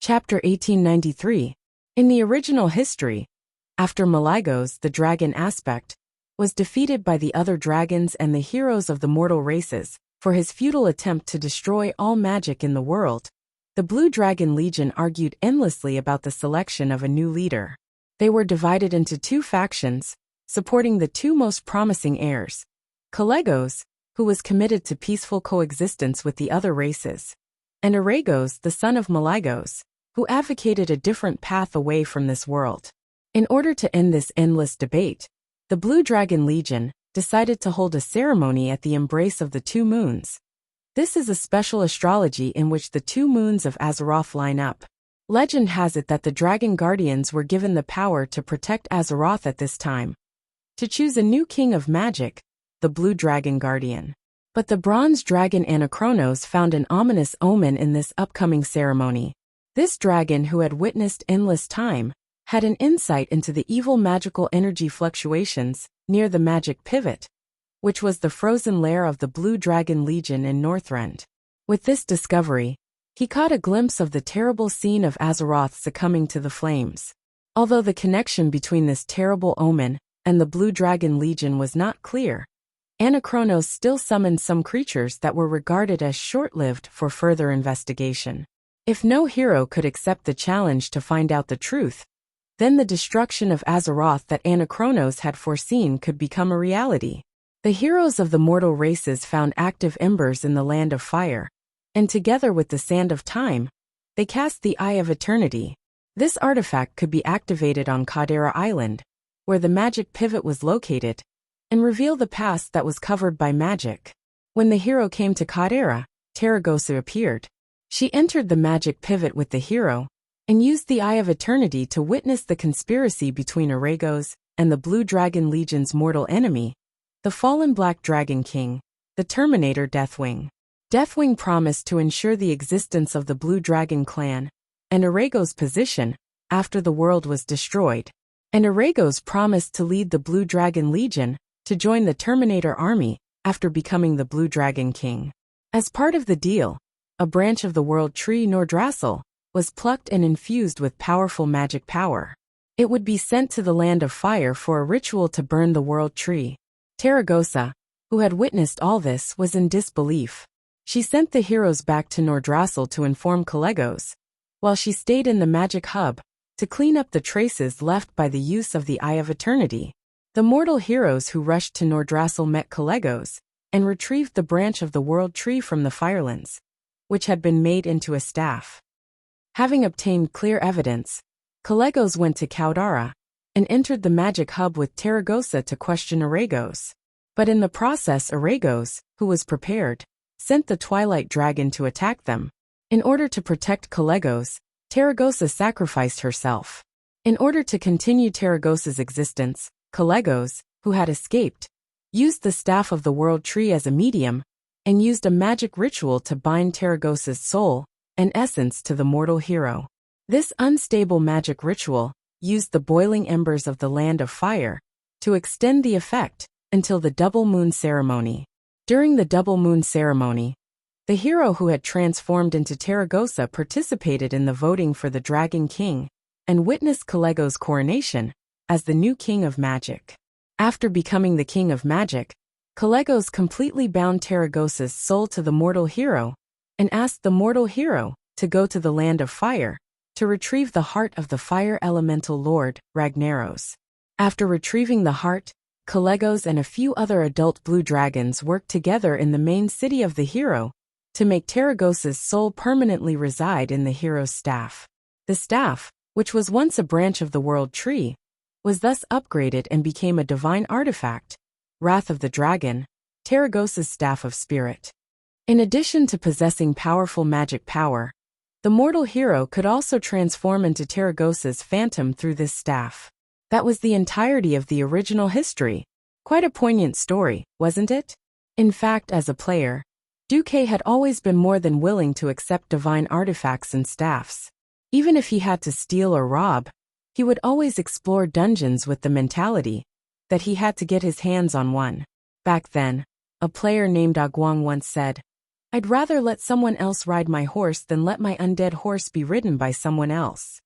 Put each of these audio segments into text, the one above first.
Chapter 1893. In the original history, after Maligos, the dragon aspect, was defeated by the other dragons and the heroes of the mortal races, for his futile attempt to destroy all magic in the world, the Blue Dragon Legion argued endlessly about the selection of a new leader. They were divided into two factions, supporting the two most promising heirs. Kalegos, who was committed to peaceful coexistence with the other races, and Aragos, the son of Maligos, who advocated a different path away from this world. In order to end this endless debate, the Blue Dragon Legion decided to hold a ceremony at the embrace of the two moons. This is a special astrology in which the two moons of Azeroth line up. Legend has it that the Dragon Guardians were given the power to protect Azeroth at this time, to choose a new king of magic, the Blue Dragon Guardian. But the Bronze Dragon Anachronos found an ominous omen in this upcoming ceremony. This dragon, who had witnessed endless time, had an insight into the evil magical energy fluctuations near the magic pivot, which was the frozen lair of the Blue Dragon Legion in Northrend. With this discovery, he caught a glimpse of the terrible scene of Azeroth succumbing to the flames. Although the connection between this terrible omen and the Blue Dragon Legion was not clear, Anachronos still summoned some creatures that were regarded as short-lived for further investigation. If no hero could accept the challenge to find out the truth, then the destruction of Azeroth that Anachronos had foreseen could become a reality. The heroes of the mortal races found active embers in the Land of Fire, and together with the Sand of Time, they cast the Eye of Eternity. This artifact could be activated on Caldera Island, where the magic pivot was located, and reveal the past that was covered by magic. When the hero came to Caldera, Taragosa appeared. She entered the magic pivot with the hero, and used the Eye of Eternity to witness the conspiracy between Aragos and the Blue Dragon Legion's mortal enemy, the fallen Black Dragon King, the Terminator Deathwing. Deathwing promised to ensure the existence of the Blue Dragon clan, and Aragos' position, after the world was destroyed. And Aragos promised to lead the Blue Dragon Legion to join the Terminator army after becoming the Blue Dragon King. As part of the deal, a branch of the world tree Nordrassil was plucked and infused with powerful magic power. It would be sent to the Land of Fire for a ritual to burn the world tree. Taragosa, who had witnessed all this, was in disbelief. She sent the heroes back to Nordrassil to inform Kalegos, while she stayed in the magic hub to clean up the traces left by the use of the Eye of Eternity. The mortal heroes who rushed to Nordrassil met Kalegos and retrieved the branch of the world tree from the Firelands, which had been made into a staff. Having obtained clear evidence, Kalegos went to Caldera and entered the magic hub with Taragosa to question Aragos. But in the process, Aragos, who was prepared, sent the Twilight Dragon to attack them. In order to protect Kalegos, Taragosa sacrificed herself. In order to continue Taragosa's existence, Kalegos, who had escaped, used the Staff of the World Tree as a medium, and used a magic ritual to bind Taragosa's soul and essence to the mortal hero. This unstable magic ritual used the boiling embers of the Land of Fire to extend the effect until the Double Moon Ceremony. During the Double Moon Ceremony, the hero who had transformed into Taragosa participated in the voting for the Dragon King and witnessed Kalegos' coronation as the new King of Magic. After becoming the King of Magic, Kalegos completely bound Taragosa's soul to the mortal hero and asked the mortal hero to go to the Land of Fire to retrieve the heart of the Fire Elemental Lord, Ragnaros. After retrieving the heart, Kalegos and a few other adult blue dragons worked together in the main city of the hero to make Taragosa's soul permanently reside in the hero's staff. The staff, which was once a branch of the world tree, was thus upgraded and became a divine artifact, Wrath of the Dragon, Taragosa's Staff of Spirit. In addition to possessing powerful magic power, the mortal hero could also transform into Taragosa's phantom through this staff. That was the entirety of the original history. Quite a poignant story, wasn't it? In fact, as a player, Duque had always been more than willing to accept divine artifacts and staffs. Even if he had to steal or rob, he would always explore dungeons with the mentality that he had to get his hands on one. Back then, a player named Aguang once said, I'd rather let someone else ride my horse than let my undead horse be ridden by someone else.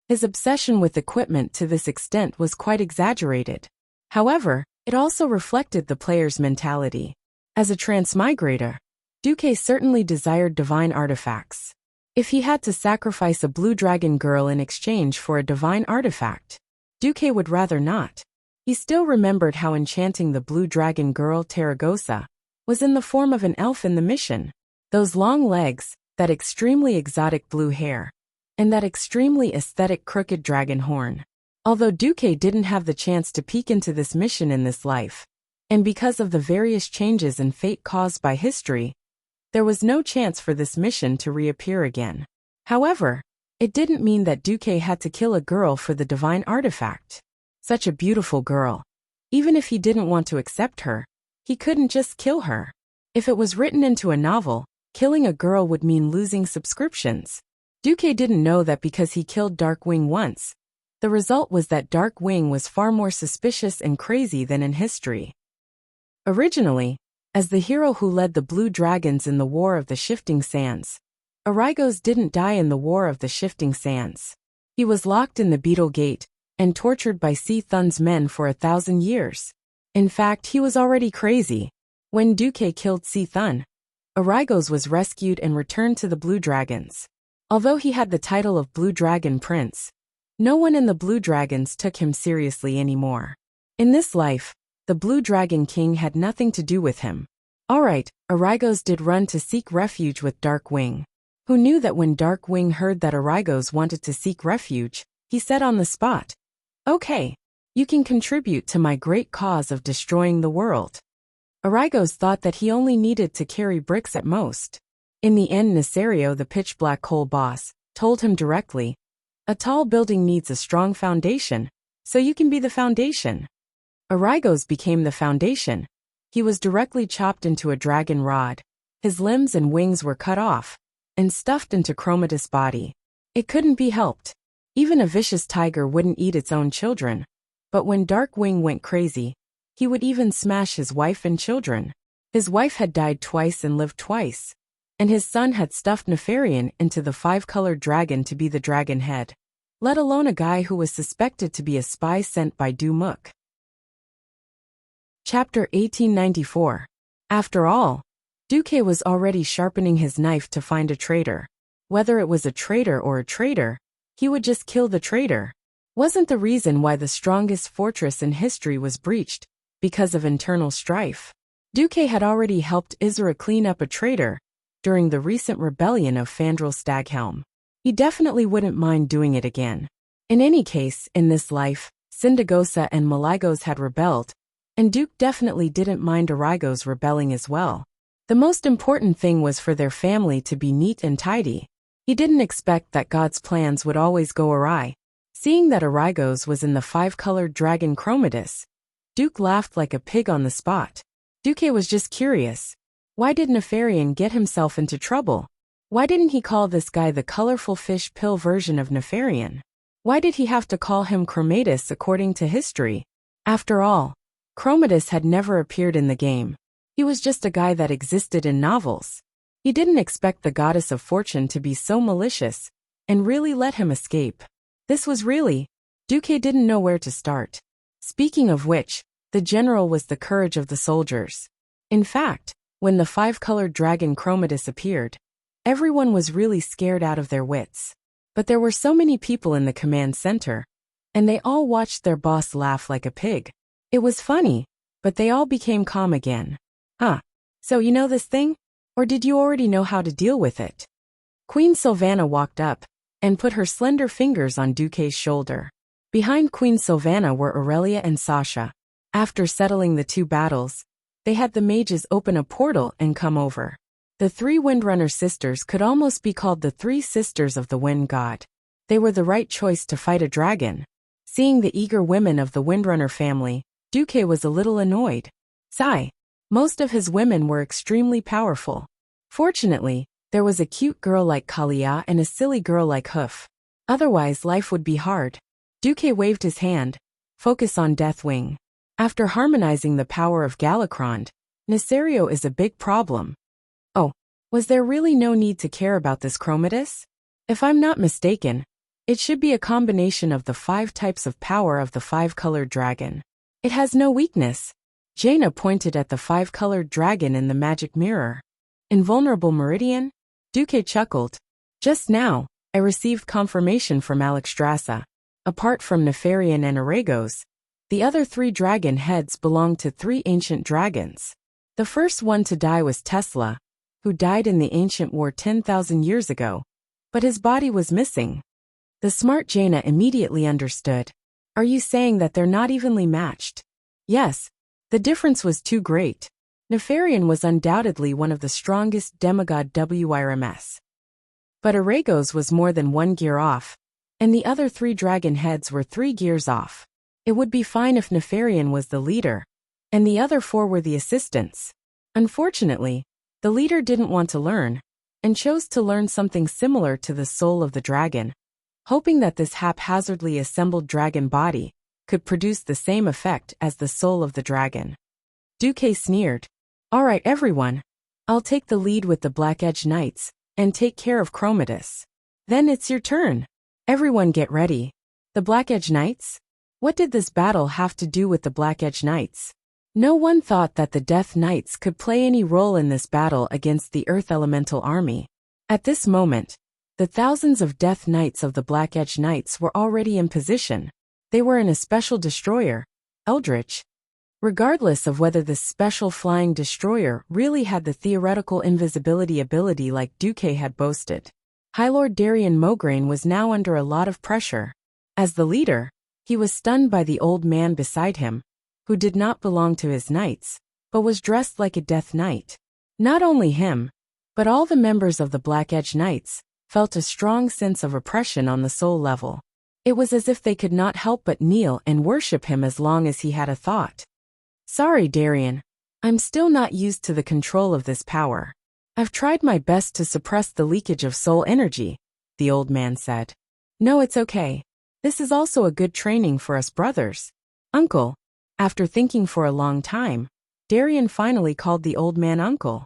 His obsession with equipment to this extent was quite exaggerated. However, it also reflected the player's mentality. As a transmigrator, Duque certainly desired divine artifacts. If he had to sacrifice a blue dragon girl in exchange for a divine artifact, Duque would rather not. He still remembered how enchanting the blue dragon girl Terragosa was in the form of an elf in the mission. Those long legs, that extremely exotic blue hair, and that extremely aesthetic crooked dragon horn. Although Duque didn't have the chance to peek into this mission in this life, and because of the various changes and fate caused by history, there was no chance for this mission to reappear again. However, it didn't mean that Duque had to kill a girl for the divine artifact. Such a beautiful girl. Even if he didn't want to accept her, he couldn't just kill her. If it was written into a novel, killing a girl would mean losing subscriptions. Duque didn't know that because he killed Darkwing once, the result was that Darkwing was far more suspicious and crazy than in history. Originally, as the hero who led the Blue Dragons in the War of the Shifting Sands, Arygos didn't die in the War of the Shifting Sands. He was locked in the Beetle Gate and tortured by Sea Thun's men for 1,000 years. In fact, he was already crazy. When Duque killed Sea Thun, Arygos was rescued and returned to the Blue Dragons. Although he had the title of Blue Dragon Prince, no one in the Blue Dragons took him seriously anymore. In this life, the Blue Dragon King had nothing to do with him. Alright, Arygos did run to seek refuge with Darkwing. Who knew that when Darkwing heard that Arygos wanted to seek refuge, he said on the spot, "Okay, you can contribute to my great cause of destroying the world." Arygos thought that he only needed to carry bricks at most. In the end, Nesario, the pitch-black coal boss, told him directly, "A tall building needs a strong foundation, so you can be the foundation." Arygos became the foundation. He was directly chopped into a dragon rod. His limbs and wings were cut off and stuffed into Chromatus' body. It couldn't be helped. Even a vicious tiger wouldn't eat its own children. But when Darkwing went crazy, he would even smash his wife and children. His wife had died twice and lived twice. And his son had stuffed Nefarian into the 5-colored dragon to be the dragon head. Let alone a guy who was suspected to be a spy sent by Dumuk. Chapter 1894. After all, Duque was already sharpening his knife to find a traitor. Whether it was a traitor or a traitor, he would just kill the traitor. Wasn't the reason why the strongest fortress in history was breached because of internal strife? Duque had already helped Isra clean up a traitor during the recent rebellion of Fandral Staghelm. He definitely wouldn't mind doing it again. In any case, in this life, Sindagosa and Malygos had rebelled, and Duke definitely didn't mind Arygos rebelling as well. The most important thing was for their family to be neat and tidy. He didn't expect that God's plans would always go awry. Seeing that Arygos was in the 5-colored dragon Chromatus, Duke laughed like a pig on the spot. Duque was just curious. Why did Nefarian get himself into trouble? Why didn't he call this guy the colorful fish pill version of Nefarian? Why did he have to call him Chromatus according to history? After all, Chromatus had never appeared in the game. He was just a guy that existed in novels. He didn't expect the goddess of fortune to be so malicious and really let him escape. This was really, Duque didn't know where to start. Speaking of which, the general was the courage of the soldiers. In fact, when the 5-colored dragon Chromatus appeared, everyone was really scared out of their wits. But there were so many people in the command center, and they all watched their boss laugh like a pig. It was funny, but they all became calm again. Huh. So you know this thing? Or did you already know how to deal with it? Queen Sylvana walked up and put her slender fingers on Duque's shoulder. Behind Queen Sylvana were Aurelia and Sasha. After settling the 2 battles, they had the mages open a portal and come over. The 3 Windrunner sisters could almost be called the 3 sisters of the wind god. They were the right choice to fight a dragon. Seeing the eager women of the Windrunner family, Duque was a little annoyed. Sigh. Most of his women were extremely powerful. Fortunately, there was a cute girl like Kalia and a silly girl like Hoof. Otherwise, life would be hard. Duque waved his hand. Focus on Deathwing. After harmonizing the power of Galakrond, Nesario is a big problem. Oh, Was there really no need to care about this Chromatus? If I'm not mistaken, it should be a combination of the 5 types of power of the 5-colored dragon. It has no weakness. Jaina pointed at the 5-colored dragon in the magic mirror. Invulnerable Meridian? Duque chuckled. Just now, I received confirmation from Alexstrasza. Apart from Nefarian and Aragos, the other 3 dragon heads belong to 3 ancient dragons. The first one to die was Tesla, who died in the ancient war 10,000 years ago, but his body was missing. The smart Jaina immediately understood. Are you saying that they're not evenly matched? Yes, the difference was too great. Nefarian was undoubtedly one of the strongest demigod WIRMs. But Aragos was more than 1 gear off, and the other 3 dragon heads were 3 gears off. It would be fine if Nefarian was the leader, and the other 4 were the assistants. Unfortunately, the leader didn't want to learn, and chose to learn something similar to the soul of the dragon, hoping that this haphazardly assembled dragon body could produce the same effect as the soul of the dragon. Duque sneered. All right, everyone. I'll take the lead with the Black Edge Knights and take care of Chromatus. Then it's your turn. Everyone get ready. The Black Edge Knights? What did this battle have to do with the Black Edge Knights? No one thought that the Death Knights could play any role in this battle against the Earth Elemental Army. At this moment, the thousands of Death Knights of the Black Edge Knights were already in position. They were in a special destroyer, Eldritch. Regardless of whether this special flying destroyer really had the theoretical invisibility ability like Duque had boasted, High Lord Darian Mograine was now under a lot of pressure. As the leader, he was stunned by the old man beside him, who did not belong to his knights, but was dressed like a Death Knight. Not only him, but all the members of the Black Edge Knights felt a strong sense of oppression on the soul level. It was as if they could not help but kneel and worship him as long as he had a thought. Sorry, Darian. I'm still not used to the control of this power. I've tried my best to suppress the leakage of soul energy, the old man said. No, it's okay. This is also a good training for us brothers. Uncle. After thinking for a long time, Darian finally called the old man uncle.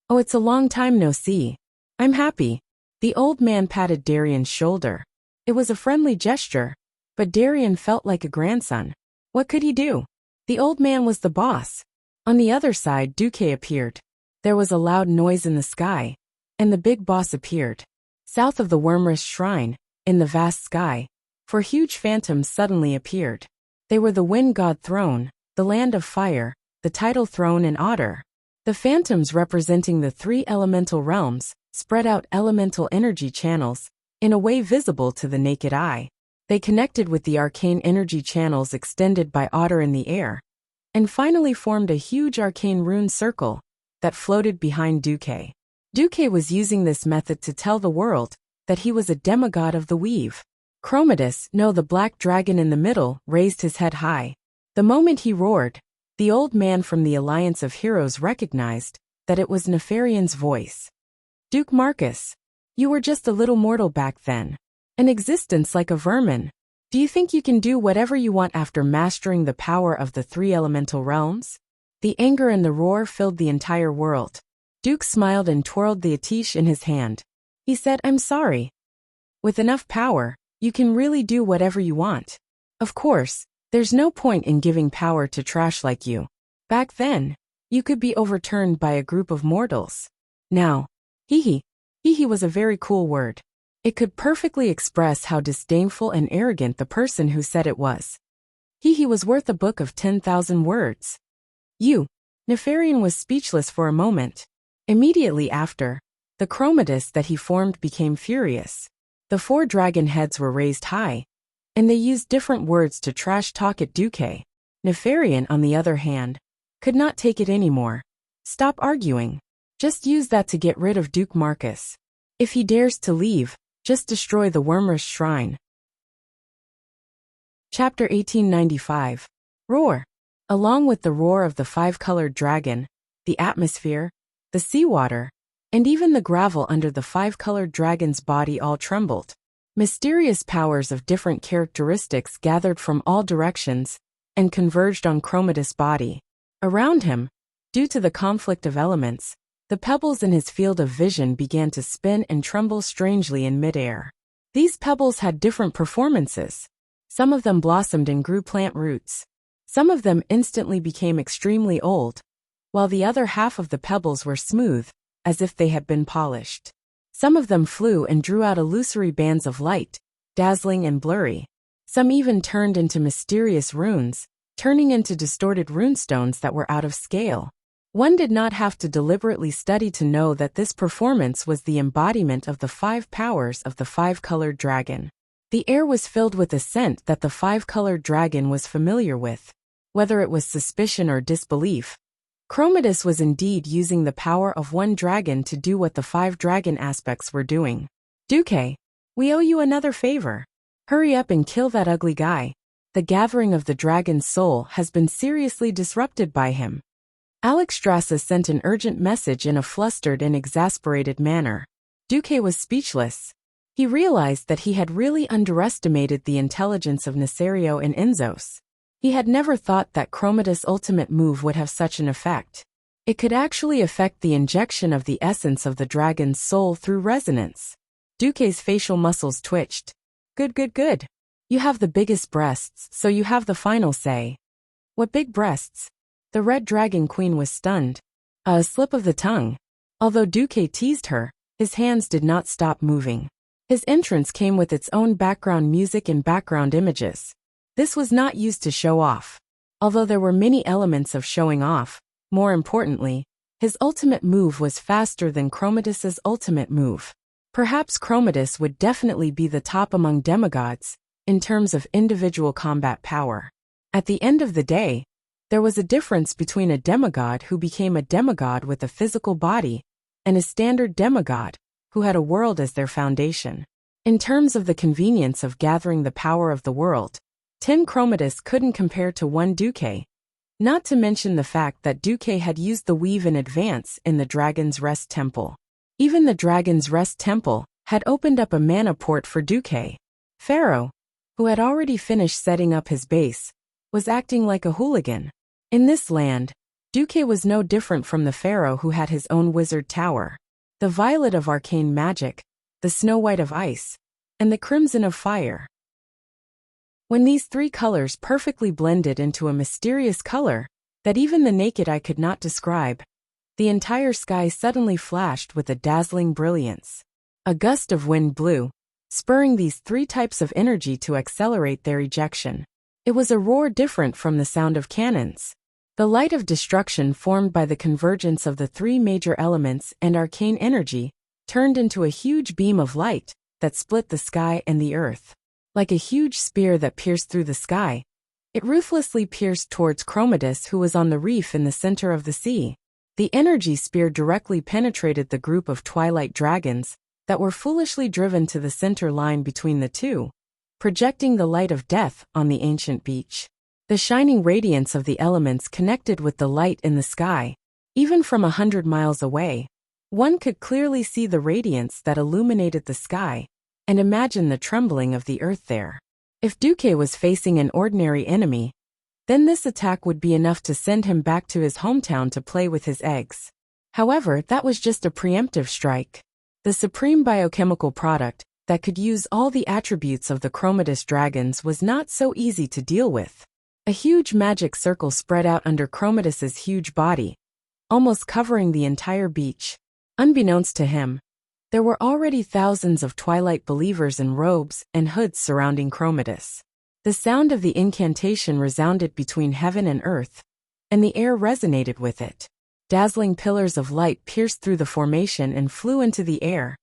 Oh, it's a long time no see. I'm happy. The old man patted Darian's shoulder. It was a friendly gesture, but Darian felt like a grandson. What could he do? The old man was the boss. On the other side, Duque appeared. There was a loud noise in the sky, and the big boss appeared. South of the Wormrest Shrine, in the vast sky, 4 huge phantoms suddenly appeared. They were the Wind God Throne, the Land of Fire, the Tidal Throne and Otter. The phantoms representing the 3 elemental realms spread out elemental energy channels, in a way visible to the naked eye. They connected with the arcane energy channels extended by Otter in the air, and finally formed a huge arcane rune circle that floated behind Duque. Duque was using this method to tell the world that he was a demigod of the weave. Chromatus, no, the black dragon in the middle, raised his head high. The moment he roared, the old man from the Alliance of Heroes recognized that it was Nefarian's voice. Duke Marcus, you were just a little mortal back then. An existence like a vermin. Do you think you can do whatever you want after mastering the power of the 3 elemental realms? The anger and the roar filled the entire world. Duke smiled and twirled the Atish in his hand. He said, I'm sorry. With enough power, you can really do whatever you want. Of course, there's no point in giving power to trash like you. Back then, you could be overturned by a group of mortals. Now, hee hee was a very cool word. It could perfectly express how disdainful and arrogant the person who said it was. He was worth a book of 10,000 words. Nefarian was speechless for a moment. Immediately after, the Chromatus that he formed became furious. The 4 dragon heads were raised high, and they used different words to trash talk at Duque. Nefarian, on the other hand, could not take it anymore. Stop arguing. Just use that to get rid of Duke Marcus. If he dares to leave, just destroy the Wormrest Shrine. Chapter 1895. Roar. Along with the roar of the 5-colored dragon, the atmosphere, the seawater, and even the gravel under the 5-colored dragon's body all trembled. Mysterious powers of different characteristics gathered from all directions and converged on Chromatus' body. Around him, due to the conflict of elements, The pebbles in his field of vision began to spin and tremble strangely in midair. These pebbles had different performances. Some of them blossomed and grew plant roots. Some of them instantly became extremely old, while the other half of the pebbles were smooth, as if they had been polished. Some of them flew and drew out illusory bands of light, dazzling and blurry. Some even turned into mysterious runes, turning into distorted runestones that were out of scale. One did not have to deliberately study to know that this performance was the embodiment of the 5 powers of the 5-colored dragon. The air was filled with a scent that the 5-colored dragon was familiar with. Whether it was suspicion or disbelief, Chromatus was indeed using the power of one dragon to do what the 5 dragon aspects were doing. Duque, we owe you another favor. Hurry up and kill that ugly guy. The gathering of the dragon's soul has been seriously disrupted by him. Alexstrasza sent an urgent message in a flustered and exasperated manner. Duque was speechless. He realized that he had really underestimated the intelligence of Nesario and Enzos. He had never thought that Chromatus' ultimate move would have such an effect. It could actually affect the injection of the essence of the dragon's soul through resonance. Duque's facial muscles twitched. Good. You have the biggest breasts, so you have the final say. What big breasts? The Red Dragon Queen was stunned. A slip of the tongue. Although Duque teased her, his hands did not stop moving. His entrance came with its own background music and background images. This was not used to show off. Although there were many elements of showing off, more importantly, his ultimate move was faster than Chromatus's ultimate move. Perhaps Chromatus would definitely be the top among demigods, in terms of individual combat power. At the end of the day, there was a difference between a demigod who became a demigod with a physical body, and a standard demigod, who had a world as their foundation. In terms of the convenience of gathering the power of the world, 10 Chromatus couldn't compare to 1 Duque, not to mention the fact that Duque had used the weave in advance in the Dragon's Rest Temple. Even the Dragon's Rest Temple had opened up a mana port for Duque. Pharaoh, who had already finished setting up his base, was acting like a hooligan. In this land, Duque was no different from the Pharaoh who had his own wizard tower. The violet of arcane magic, the snow white of ice, and the crimson of fire. When these 3 colors perfectly blended into a mysterious color that even the naked eye could not describe, the entire sky suddenly flashed with a dazzling brilliance. A gust of wind blew, spurring these 3 types of energy to accelerate their ejection. It was a roar different from the sound of cannons. The light of destruction formed by the convergence of the 3 major elements and arcane energy turned into a huge beam of light that split the sky and the earth. Like a huge spear that pierced through the sky, it ruthlessly pierced towards Chromatus, who was on the reef in the center of the sea. The energy spear directly penetrated the group of twilight dragons that were foolishly driven to the center line between the two, projecting the light of death on the ancient beach. The shining radiance of the elements connected with the light in the sky. Even from 100 miles away, one could clearly see the radiance that illuminated the sky, and imagine the trembling of the earth there. If Duque was facing an ordinary enemy, then this attack would be enough to send him back to his hometown to play with his eggs. However, that was just a preemptive strike. The supreme biochemical product that could use all the attributes of the Chromatus dragons was not so easy to deal with. A huge magic circle spread out under Chromatus's huge body, almost covering the entire beach. Unbeknownst to him, there were already thousands of Twilight believers in robes and hoods surrounding Chromatus. The sound of the incantation resounded between heaven and earth, and the air resonated with it. Dazzling pillars of light pierced through the formation and flew into the air,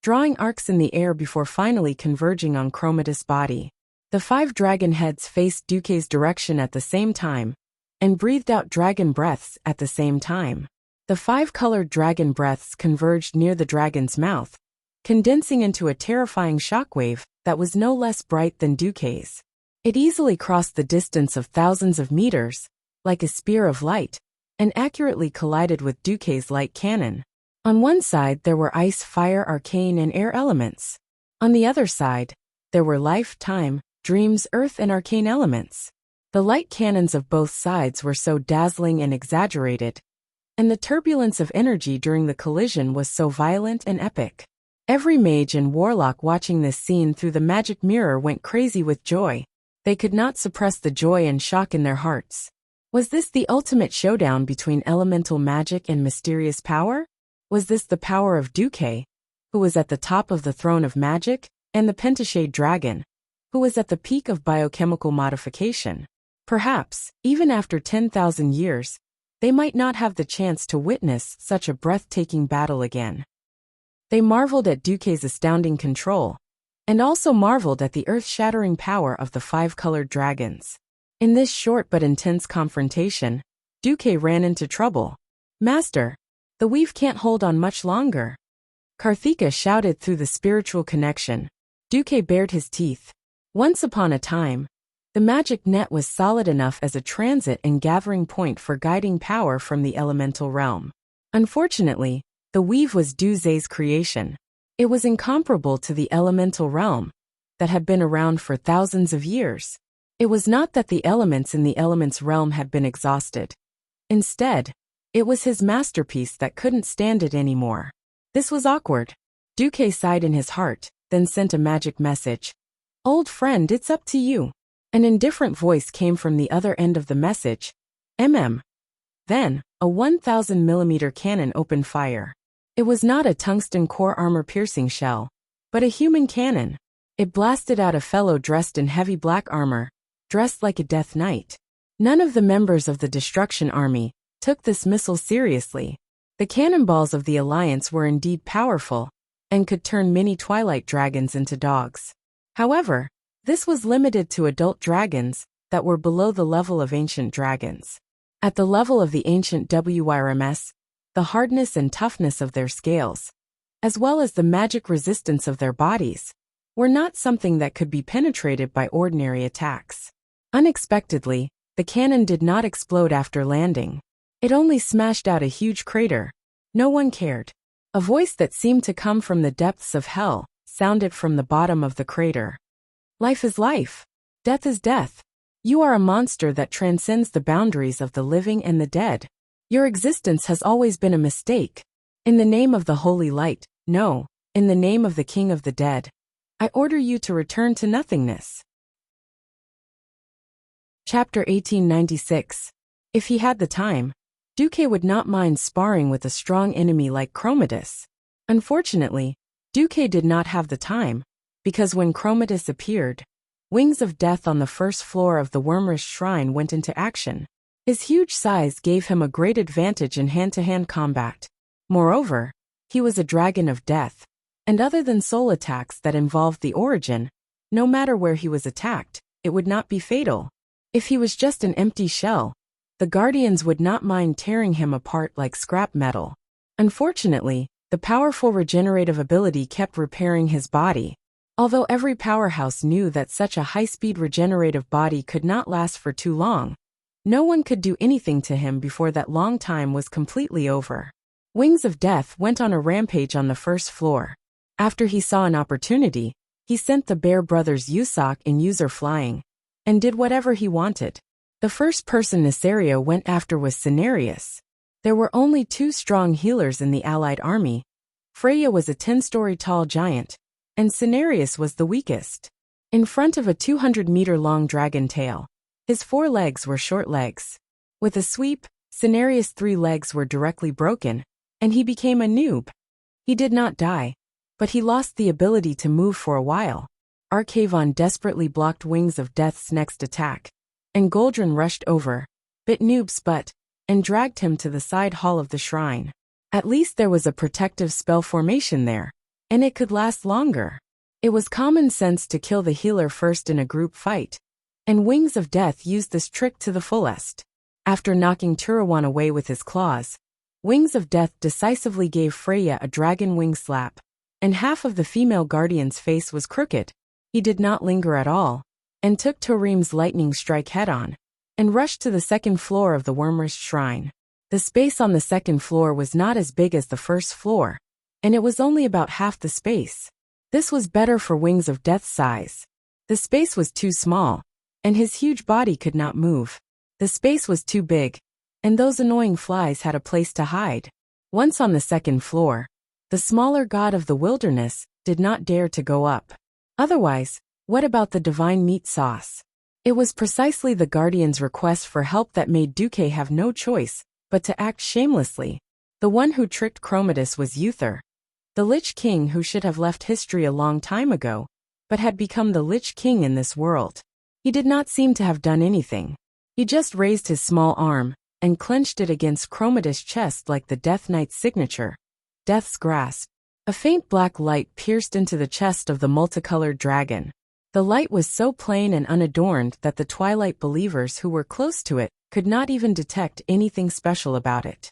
drawing arcs in the air before finally converging on Chromatus' body. The 5 dragon heads faced Duque's direction at the same time, and breathed out dragon breaths at the same time. The 5-colored dragon breaths converged near the dragon's mouth, condensing into a terrifying shockwave that was no less bright than Duque's. It easily crossed the distance of thousands of meters, like a spear of light, and accurately collided with Duque's light cannon. On one side there were ice, fire, arcane, and air elements. On the other side, there were life, time, dreams, earth, and arcane elements. The light cannons of both sides were so dazzling and exaggerated and the turbulence of energy during the collision was so violent and epic. Every mage and warlock watching this scene through the magic mirror went crazy with joy. They could not suppress the joy and shock in their hearts. Was this the ultimate showdown between elemental magic and mysterious power? Was this the power of Duque, who was at the top of the throne of magic, and the pentashade dragon, who was at the peak of biochemical modification? Perhaps, even after 10,000 years, they might not have the chance to witness such a breathtaking battle again. They marveled at Duque's astounding control, and also marveled at the earth-shattering power of the five-colored dragons. In this short but intense confrontation, Duque ran into trouble. "Master, the weave can't hold on much longer." Karthika shouted through the spiritual connection. Duque bared his teeth. Once upon a time, the magic net was solid enough as a transit and gathering point for guiding power from the elemental realm. Unfortunately, the weave was Duque's creation. It was incomparable to the elemental realm that had been around for thousands of years. It was not that the elements in the elements realm had been exhausted. Instead, it was his masterpiece that couldn't stand it anymore. This was awkward. Duque sighed in his heart, then sent a magic message. "Old friend, it's up to you." An indifferent voice came from the other end of the message. Then, a 1,000mm cannon opened fire. It was not a tungsten core armor-piercing shell, but a human cannon. It blasted out a fellow dressed in heavy black armor, dressed like a death knight. None of the members of the Destruction Army took this missile seriously. The cannonballs of the Alliance were indeed powerful, and could turn many Twilight dragons into dogs. However, this was limited to adult dragons that were below the level of ancient dragons. At the level of the ancient WRMS, the hardness and toughness of their scales, as well as the magic resistance of their bodies, were not something that could be penetrated by ordinary attacks. Unexpectedly, the cannon did not explode after landing. It only smashed out a huge crater. No one cared. A voice that seemed to come from the depths of hell sounded from the bottom of the crater. "Life is life. Death is death. You are a monster that transcends the boundaries of the living and the dead. Your existence has always been a mistake. In the name of the holy light, no, in the name of the king of the dead, I order you to return to nothingness." Chapter 1896. If he had the time, Duque would not mind sparring with a strong enemy like Chromatus. Unfortunately, Duque did not have the time, because when Chromatus appeared, Wings of Death on the first floor of the Wormrish Shrine went into action. His huge size gave him a great advantage in hand-to-hand combat. Moreover, he was a dragon of death, and other than soul attacks that involved the origin, no matter where he was attacked, it would not be fatal. If he was just an empty shell, the Guardians would not mind tearing him apart like scrap metal. Unfortunately, the powerful regenerative ability kept repairing his body. Although every powerhouse knew that such a high-speed regenerative body could not last for too long, no one could do anything to him before that long time was completely over. Wings of Death went on a rampage on the first floor. After he saw an opportunity, he sent the Bear Brothers Yusak and User flying, and did whatever he wanted. The first person Nesario went after was Cenarius. There were only 2 strong healers in the allied army. Freya was a 10-story tall giant, and Cenarius was the weakest. In front of a 200-meter-long dragon tail, his 4 legs were short legs. With a sweep, Cenarius' 3 legs were directly broken, and he became a noob. He did not die, but he lost the ability to move for a while. Archavon desperately blocked Wings of Death's next attack, and Goldrun rushed over, bit Noob's butt, and dragged him to the side hall of the shrine. At least there was a protective spell formation there, and it could last longer. It was common sense to kill the healer first in a group fight, and Wings of Death used this trick to the fullest. After knocking Turawan away with his claws, Wings of Death decisively gave Freya a dragon wing slap, and half of the female guardian's face was crooked. He did not linger at all, and took Torim's lightning strike head-on, and rushed to the second floor of the Wormrish Shrine. The space on the second floor was not as big as the first floor, and it was only about half the space. This was better for Wings of Death's size. The space was too small, and his huge body could not move. The space was too big, and those annoying flies had a place to hide. Once on the second floor, the smaller god of the wilderness did not dare to go up. Otherwise, what about the divine meat sauce? It was precisely the guardian's request for help that made Duque have no choice but to act shamelessly. The one who tricked Chromatus was Uther, the Lich King who should have left history a long time ago, but had become the Lich King in this world. He did not seem to have done anything. He just raised his small arm and clenched it against Chromatus' chest like the Death Knight's signature, Death's Grasp. A faint black light pierced into the chest of the multicolored dragon. The light was so plain and unadorned that the Twilight believers who were close to it could not even detect anything special about it.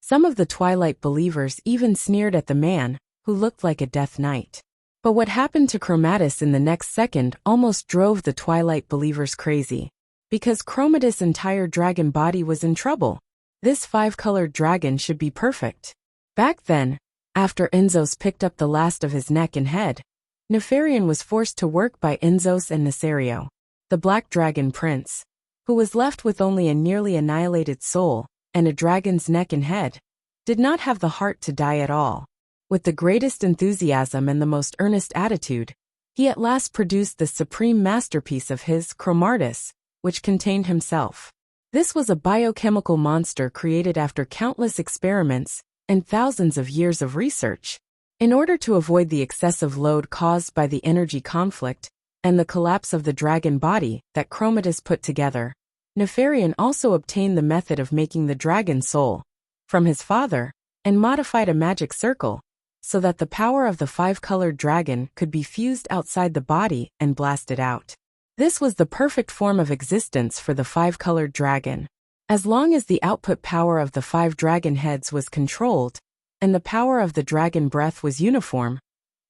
Some of the Twilight believers even sneered at the man, who looked like a Death Knight. But what happened to Chromatus in the next second almost drove the Twilight believers crazy. Because Chromatus' entire dragon body was in trouble. This five-colored dragon should be perfect. Back then, after Enzos picked up the last of his neck and head, Nefarian was forced to work by Enzos and Nesario, the Black Dragon Prince, who was left with only a nearly annihilated soul and a dragon's neck and head, did not have the heart to die at all. With the greatest enthusiasm and the most earnest attitude, he at last produced the supreme masterpiece of his, Chromartis, which contained himself. This was a biochemical monster created after countless experiments and thousands of years of research. In order to avoid the excessive load caused by the energy conflict and the collapse of the dragon body that Chromatus put together, Nefarian also obtained the method of making the dragon soul from his father and modified a magic circle so that the power of the five-colored dragon could be fused outside the body and blasted out. This was the perfect form of existence for the five-colored dragon. As long as the output power of the five dragon heads was controlled, and the power of the dragon breath was uniform,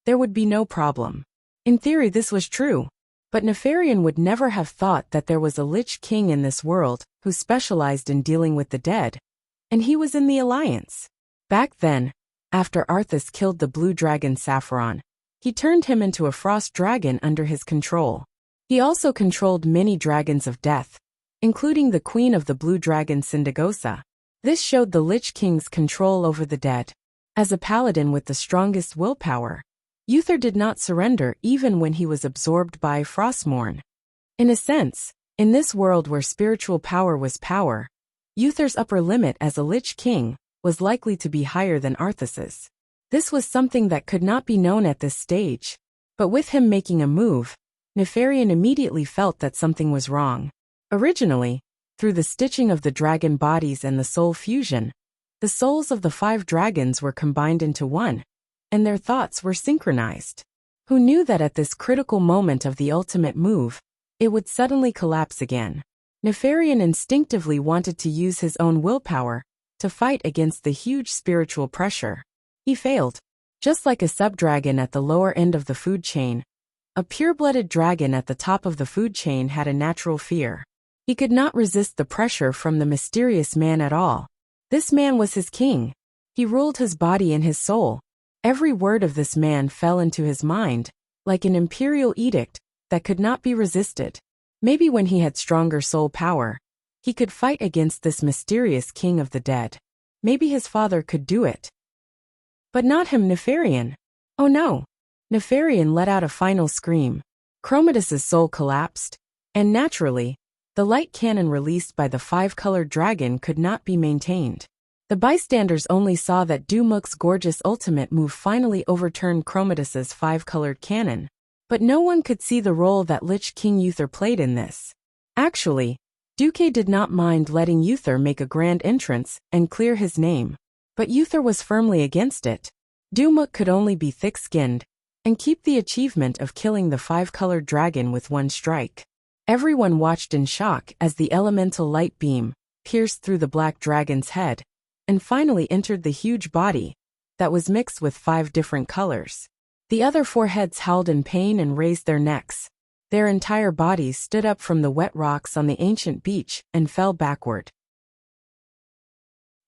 there would be no problem. In theory this was true, but Nefarian would never have thought that there was a Lich King in this world who specialized in dealing with the dead, and he was in the Alliance. Back then, after Arthas killed the blue dragon Sapphiron, he turned him into a frost dragon under his control. He also controlled many dragons of death, including the queen of the blue dragon Syndagosa. This showed the Lich King's control over the dead. As a paladin with the strongest willpower, Uther did not surrender even when he was absorbed by Frostmourne. In a sense, in this world where spiritual power was power, Uther's upper limit as a Lich King was likely to be higher than Arthas's. This was something that could not be known at this stage, but with him making a move, Nefarian immediately felt that something was wrong. Originally, through the stitching of the dragon bodies and the soul fusion, the souls of the five dragons were combined into one, and their thoughts were synchronized. Who knew that at this critical moment of the ultimate move, it would suddenly collapse again? Nefarian instinctively wanted to use his own willpower to fight against the huge spiritual pressure. He failed. Just like a subdragon at the lower end of the food chain, a pure-blooded dragon at the top of the food chain had a natural fear. He could not resist the pressure from the mysterious man at all. This man was his king. He ruled his body and his soul. Every word of this man fell into his mind, like an imperial edict that could not be resisted. Maybe when he had stronger soul power, he could fight against this mysterious king of the dead. Maybe his father could do it. But not him, Nefarian. Oh no. Nefarian let out a final scream. Chromatus's soul collapsed, and naturally, the light cannon released by the five-colored dragon could not be maintained. The bystanders only saw that Dumuk's gorgeous ultimate move finally overturned Chromatus's five-colored cannon, but no one could see the role that Lich King Uther played in this. Actually, Duque did not mind letting Uther make a grand entrance and clear his name, but Uther was firmly against it. Dumuk could only be thick-skinned and keep the achievement of killing the five-colored dragon with one strike. Everyone watched in shock as the elemental light beam pierced through the black dragon's head and finally entered the huge body that was mixed with 5 different colors. The other 4 heads howled in pain and raised their necks. Their entire bodies stood up from the wet rocks on the ancient beach and fell backward.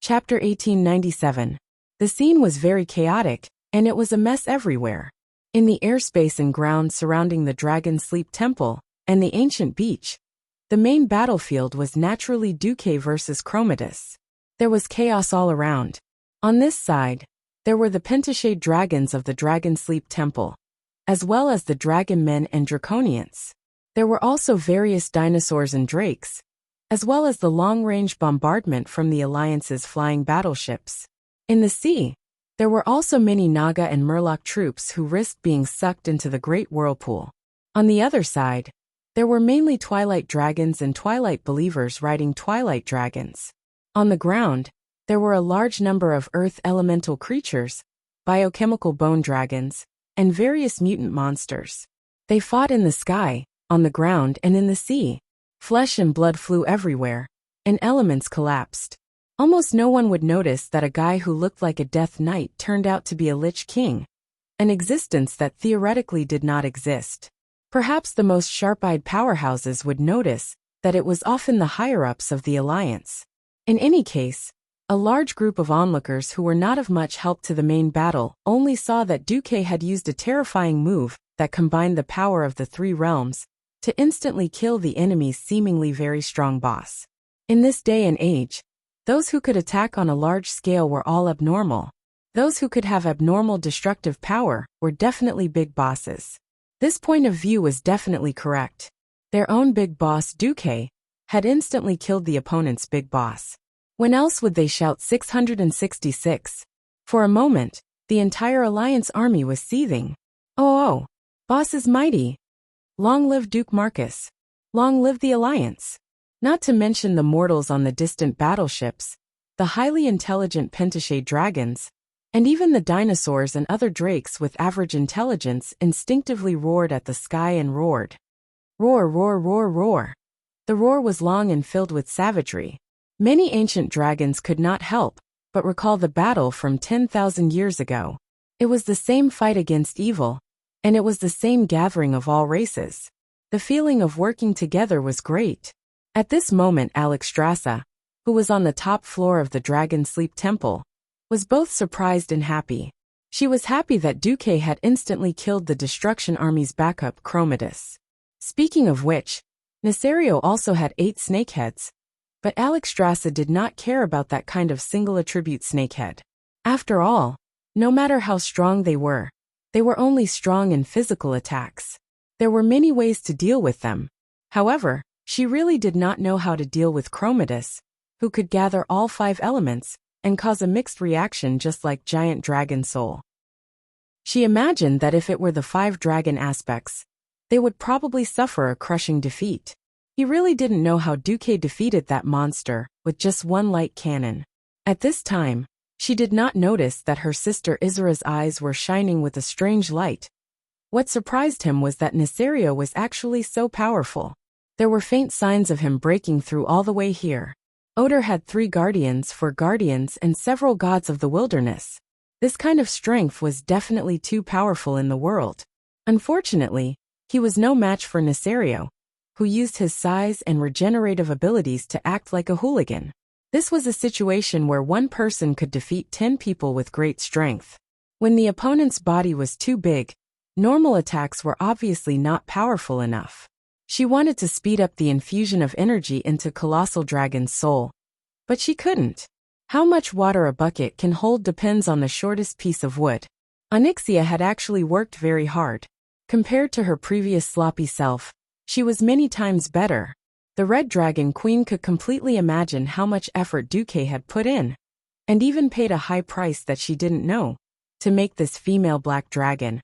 Chapter 1897. The scene was very chaotic, and it was a mess everywhere. In the airspace and ground surrounding the Dragon Sleep Temple and the ancient beach, The main battlefield was naturally Duque versus Chromatus. There was chaos all around. On this side, there were the pentashade dragons of the Dragon Sleep Temple, as well as the dragon men and draconians. There were also various dinosaurs and drakes, as well as the long-range bombardment from the Alliance's flying battleships. In the sea, there were also many Naga and Murloc troops who risked being sucked into the Great Whirlpool. On the other side, there were mainly Twilight dragons and Twilight believers riding Twilight dragons. On the ground, there were a large number of earth elemental creatures, biochemical bone dragons, and various mutant monsters. They fought in the sky, on the ground, and in the sea. Flesh and blood flew everywhere, and elements collapsed. Almost no one would notice that a guy who looked like a Death Knight turned out to be a Lich King, an existence that theoretically did not exist. Perhaps the most sharp-eyed powerhouses would notice that it was often the higher-ups of the Alliance. In any case, a large group of onlookers who were not of much help to the main battle only saw that Duque had used a terrifying move that combined the power of the three realms to instantly kill the enemy's seemingly very strong boss. In this day and age, those who could attack on a large scale were all abnormal. Those who could have abnormal destructive power were definitely big bosses. This point of view was definitely correct. Their own big boss, Duque, had instantly killed the opponent's big boss. When else would they shout 666? For a moment, the entire Alliance army was seething. Oh, boss is mighty. Long live Duke Marcus. Long live the Alliance. Not to mention the mortals on the distant battleships, the highly intelligent pentashade dragons, and even the dinosaurs and other drakes with average intelligence instinctively roared at the sky and roared. Roar, roar, roar, roar. The roar was long and filled with savagery. Many ancient dragons could not help but recall the battle from 10,000 years ago. It was the same fight against evil, and it was the same gathering of all races. The feeling of working together was great. At this moment, Alexstrasza, who was on the top floor of the Dragon Sleep Temple, was both surprised and happy. She was happy that Duque had instantly killed the Destruction Army's backup, Chromatus. Speaking of which, Nesario also had 8 snakeheads, but Alexstrasza did not care about that kind of single-attribute snakehead. After all, no matter how strong they were only strong in physical attacks. There were many ways to deal with them. However, she really did not know how to deal with Chromatus, who could gather all 5 elements and cause a mixed reaction just like Giant Dragon Soul. She imagined that if it were the 5 dragon aspects, they would probably suffer a crushing defeat. He really didn't know how Duque defeated that monster with just 1 light cannon. At this time, she did not notice that her sister Isara's eyes were shining with a strange light. What surprised him was that Nesario was actually so powerful. There were faint signs of him breaking through all the way here. Oder had 3 guardians, 4 guardians, and several gods of the wilderness. This kind of strength was definitely too powerful in the world. Unfortunately, he was no match for Nesario, who used his size and regenerative abilities to act like a hooligan. This was a situation where one person could defeat 10 people with great strength. When the opponent's body was too big, normal attacks were obviously not powerful enough. She wanted to speed up the infusion of energy into Colossal Dragon's soul, but she couldn't. How much water a bucket can hold depends on the shortest piece of wood. Onyxia had actually worked very hard. Compared to her previous sloppy self, she was many times better. The Red Dragon Queen could completely imagine how much effort Duque had put in, and even paid a high price that she didn't know, to make this female black dragon,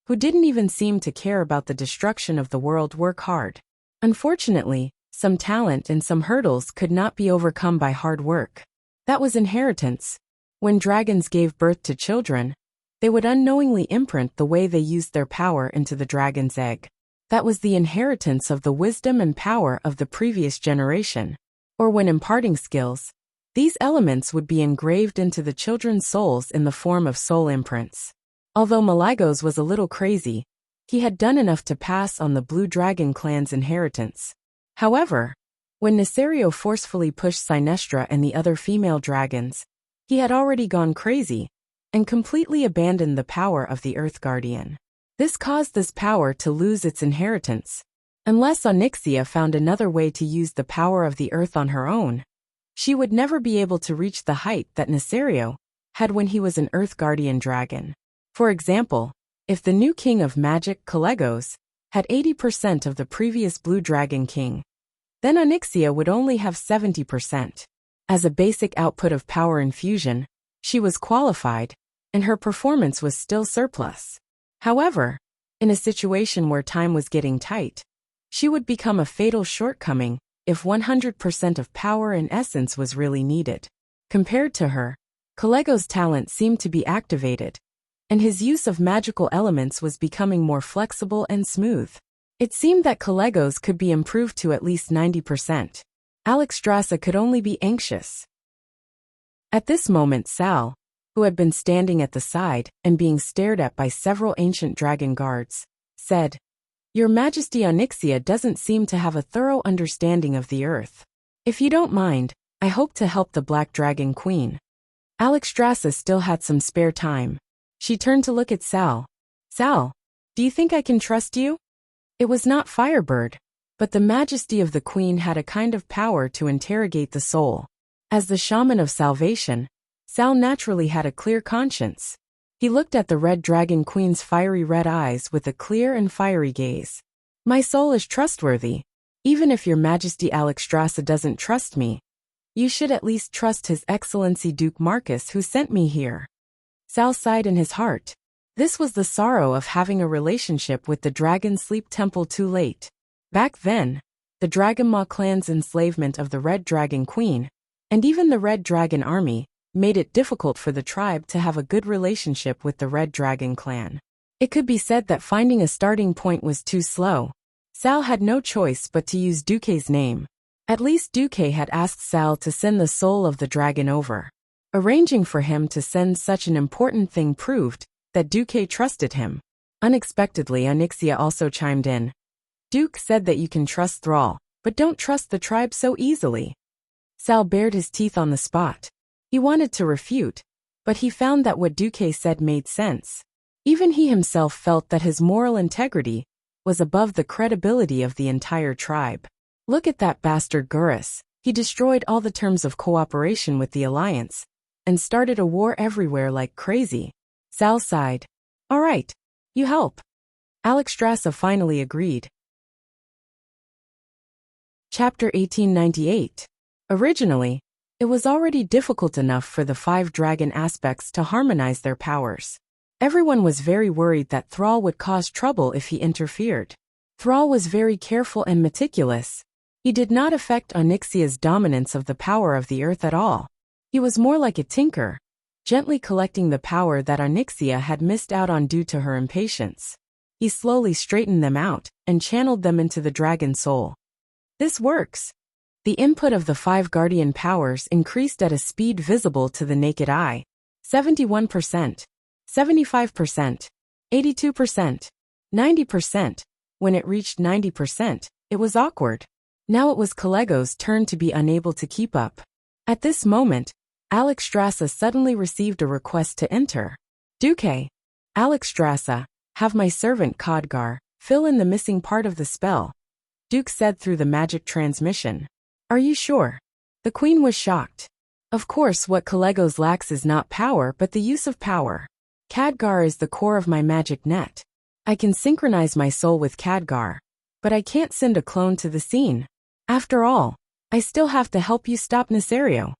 who didn't even seem to care about the destruction of the world, work hard. Unfortunately, some talent and some hurdles could not be overcome by hard work. That was inheritance. When dragons gave birth to children, they would unknowingly imprint the way they used their power into the dragon's egg. That was the inheritance of the wisdom and power of the previous generation. Or when imparting skills, these elements would be engraved into the children's souls in the form of soul imprints. Although Malygos was a little crazy, he had done enough to pass on the Blue Dragon clan's inheritance. However, when Nesario forcefully pushed Sinestra and the other female dragons, he had already gone crazy and completely abandoned the power of the Earth Guardian. This caused this power to lose its inheritance, Unless Onyxia found another way to use the power of the earth on her own, she would never be able to reach the height that Nesario had when he was an Earth Guardian dragon. For example, if the new king of magic, Calegos, had 80% of the previous blue dragon king, then Onyxia would only have 70%. As a basic output of power infusion, she was qualified, and her performance was still surplus. However, in a situation where time was getting tight, she would become a fatal shortcoming if 100% of power and essence was really needed. Compared to her, Calegos' talent seemed to be activated, and his use of magical elements was becoming more flexible and smooth. It seemed that Calegos could be improved to at least 90%. Alexstrasza could only be anxious. At this moment Sal, who had been standing at the side and being stared at by several ancient dragon guards, said, "Your Majesty, Onyxia doesn't seem to have a thorough understanding of the earth. If you don't mind, I hope to help the Black Dragon Queen." Alexstrasza still had some spare time. She turned to look at Sal. "Sal, do you think I can trust you?" It was not Firebird, but the Majesty of the Queen had a kind of power to interrogate the soul. As the shaman of salvation, Sal naturally had a clear conscience. He looked at the Red Dragon Queen's fiery red eyes with a clear and fiery gaze. "My soul is trustworthy. Even if your Majesty Alexstrasza doesn't trust me, you should at least trust His Excellency Duke Marcus, who sent me here." Sal sighed in his heart. This was the sorrow of having a relationship with the Dragon Sleep Temple too late. Back then, the Dragonmaw clan's enslavement of the Red Dragon Queen, and even the Red Dragon Army, made it difficult for the tribe to have a good relationship with the Red Dragon clan. It could be said that finding a starting point was too slow. Sal had no choice but to use Duque's name. At least Duque had asked Sal to send the soul of the dragon over. Arranging for him to send such an important thing proved that Duque trusted him. Unexpectedly, Onyxia also chimed in. "Duke said that you can trust Thrall, but don't trust the tribe so easily." Sal bared his teeth on the spot. He wanted to refute, but he found that what Duque said made sense. Even he himself felt that his moral integrity was above the credibility of the entire tribe. Look at that bastard Gurus. He destroyed all the terms of cooperation with the Alliance and started a war everywhere like crazy. Sal sighed. "All right, you help." Alexstrasza finally agreed. Chapter 1898. Originally, it was already difficult enough for the 5 dragon aspects to harmonize their powers. Everyone was very worried that Thrall would cause trouble if he interfered. Thrall was very careful and meticulous. He did not affect Onyxia's dominance of the power of the earth at all. He was more like a tinker, gently collecting the power that Onyxia had missed out on due to her impatience. He slowly straightened them out and channeled them into the dragon soul. This works. The input of the 5 guardian powers increased at a speed visible to the naked eye. 71%, 75%, 82%, 90%. When it reached 90%, it was awkward. Now it was Calegos' turn to be unable to keep up. At this moment, Alexstrasza suddenly received a request to enter. "Duque, Alexstrasza, have my servant Khadgar fill in the missing part of the spell," Duke said through the magic transmission. "Are you sure?" The queen was shocked. Of course, what Calegos lacks is not power but the use of power. Khadgar is the core of my magic net. I can synchronize my soul with Khadgar, but I can't send a clone to the scene. After all, I still have to help you stop Nesario.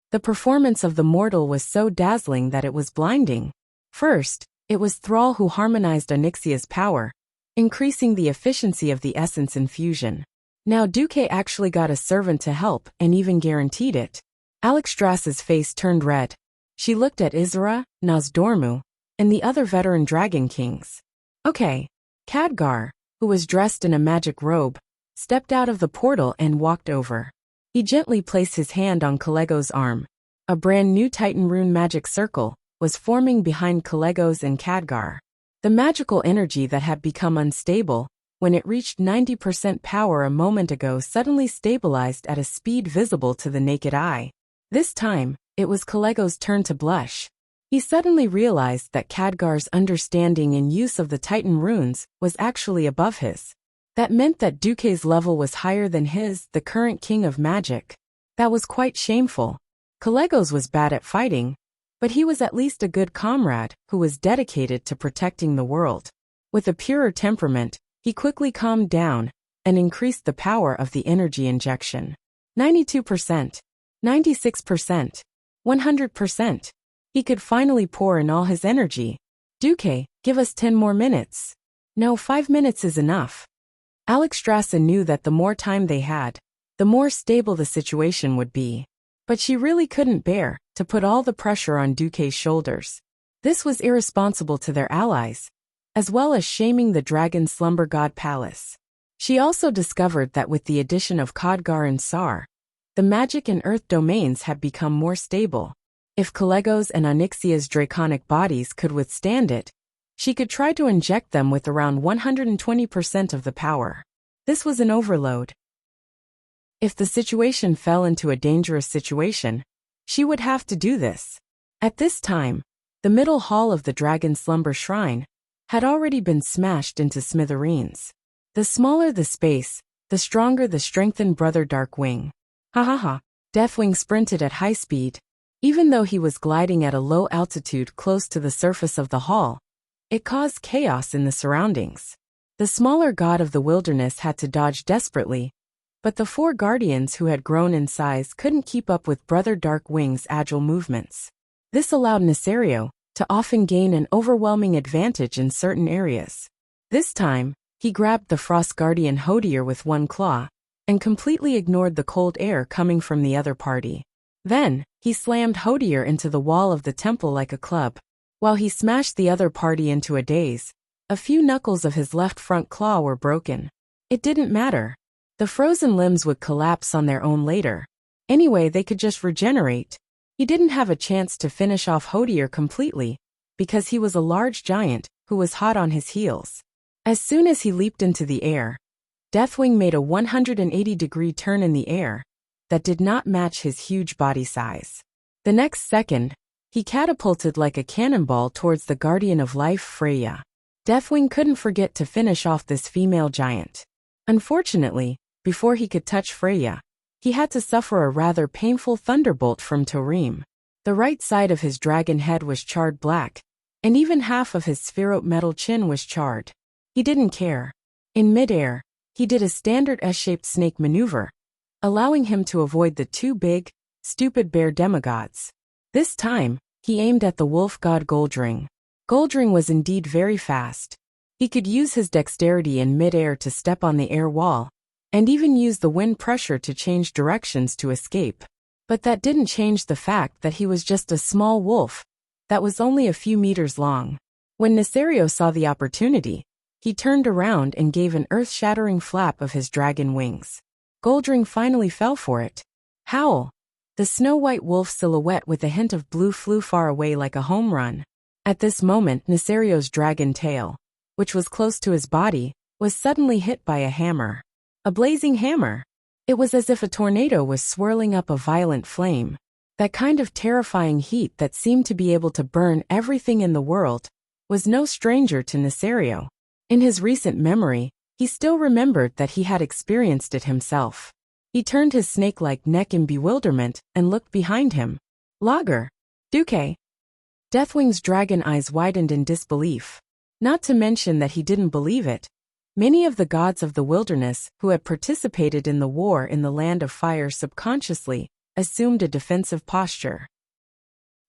The performance of the mortal was so dazzling that it was blinding. First, it was Thrall who harmonized Onyxia's power, increasing the efficiency of the essence infusion. Now Duque actually got a servant to help and even guaranteed it. Alexstrasza's face turned red. She looked at Isra, Nozdormu, and the other veteran dragon kings. Okay. Khadgar, who was dressed in a magic robe, stepped out of the portal and walked over. He gently placed his hand on Calegos' arm. A brand new Titan rune magic circle was forming behind Calegos and Khadgar. The magical energy that had become unstable when it reached 90% power a moment ago suddenly stabilized at a speed visible to the naked eye. This time, it was Calegos' turn to blush. He suddenly realized that Khadgar's understanding and use of the Titan runes was actually above his. That meant that Duque's level was higher than his, the current king of magic. That was quite shameful. Calegos was bad at fighting, but he was at least a good comrade who was dedicated to protecting the world. With a purer temperament, he quickly calmed down and increased the power of the energy injection. 92%, 96%, 100%. He could finally pour in all his energy. Duque, give us 10 more minutes. No, 5 minutes is enough. Alexstrasza knew that the more time they had, the more stable the situation would be. But she really couldn't bear to put all the pressure on Duque's shoulders. This was irresponsible to their allies, as well as shaming the dragon slumber god palace. She also discovered that with the addition of Khadgar and Sar, the magic and earth domains had become more stable. If Calegos and Onyxia's draconic bodies could withstand it, she could try to inject them with around 120% of the power. This was an overload. If the situation fell into a dangerous situation, she would have to do this. At this time, the middle hall of the Dragon Slumber Shrine had already been smashed into smithereens. The smaller the space, the stronger the strengthened Brother Darkwing. Ha ha ha. Deathwing sprinted at high speed. Even though he was gliding at a low altitude close to the surface of the hall, it caused chaos in the surroundings. The smaller god of the wilderness had to dodge desperately, but the 4 guardians who had grown in size couldn't keep up with Brother Darkwing's agile movements. This allowed Nesario to often gain an overwhelming advantage in certain areas. This time, he grabbed the Frost Guardian Hodier with one claw and completely ignored the cold air coming from the other party. Then, he slammed Hodier into the wall of the temple like a club. While he smashed the other party into a daze, a few knuckles of his left front claw were broken. It didn't matter. The frozen limbs would collapse on their own later. Anyway, they could just regenerate. He didn't have a chance to finish off Hodier completely, because he was a large giant who was hot on his heels. As soon as he leaped into the air, Deathwing made a 180-degree turn in the air that did not match his huge body size. The next second, he catapulted like a cannonball towards the Guardian of Life, Freya. Deathwing couldn't forget to finish off this female giant. Unfortunately, before he could touch Freya, he had to suffer a rather painful thunderbolt from Tarim. The right side of his dragon head was charred black, and even half of his spheroid metal chin was charred. He didn't care. In midair, he did a standard S-shaped snake maneuver, allowing him to avoid the 2 big, stupid bear demigods. This time, he aimed at the wolf god Goldring. Goldring was indeed very fast. He could use his dexterity in midair to step on the air wall, and even use the wind pressure to change directions to escape. But that didn't change the fact that he was just a small wolf that was only a few meters long. When Nesario saw the opportunity, he turned around and gave an earth-shattering flap of his dragon wings. Goldring finally fell for it. Howl! The snow-white wolf silhouette with a hint of blue flew far away like a home run. At this moment, Nesario's dragon tail, which was close to his body, was suddenly hit by a hammer. A blazing hammer. It was as if a tornado was swirling up a violent flame. That kind of terrifying heat that seemed to be able to burn everything in the world was no stranger to Nesario. In his recent memory, he still remembered that he had experienced it himself. He turned his snake-like neck in bewilderment and looked behind him. Lager. Duque. Deathwing's dragon eyes widened in disbelief. Not to mention that he didn't believe it. Many of the gods of the wilderness who had participated in the war in the Land of Fire subconsciously assumed a defensive posture.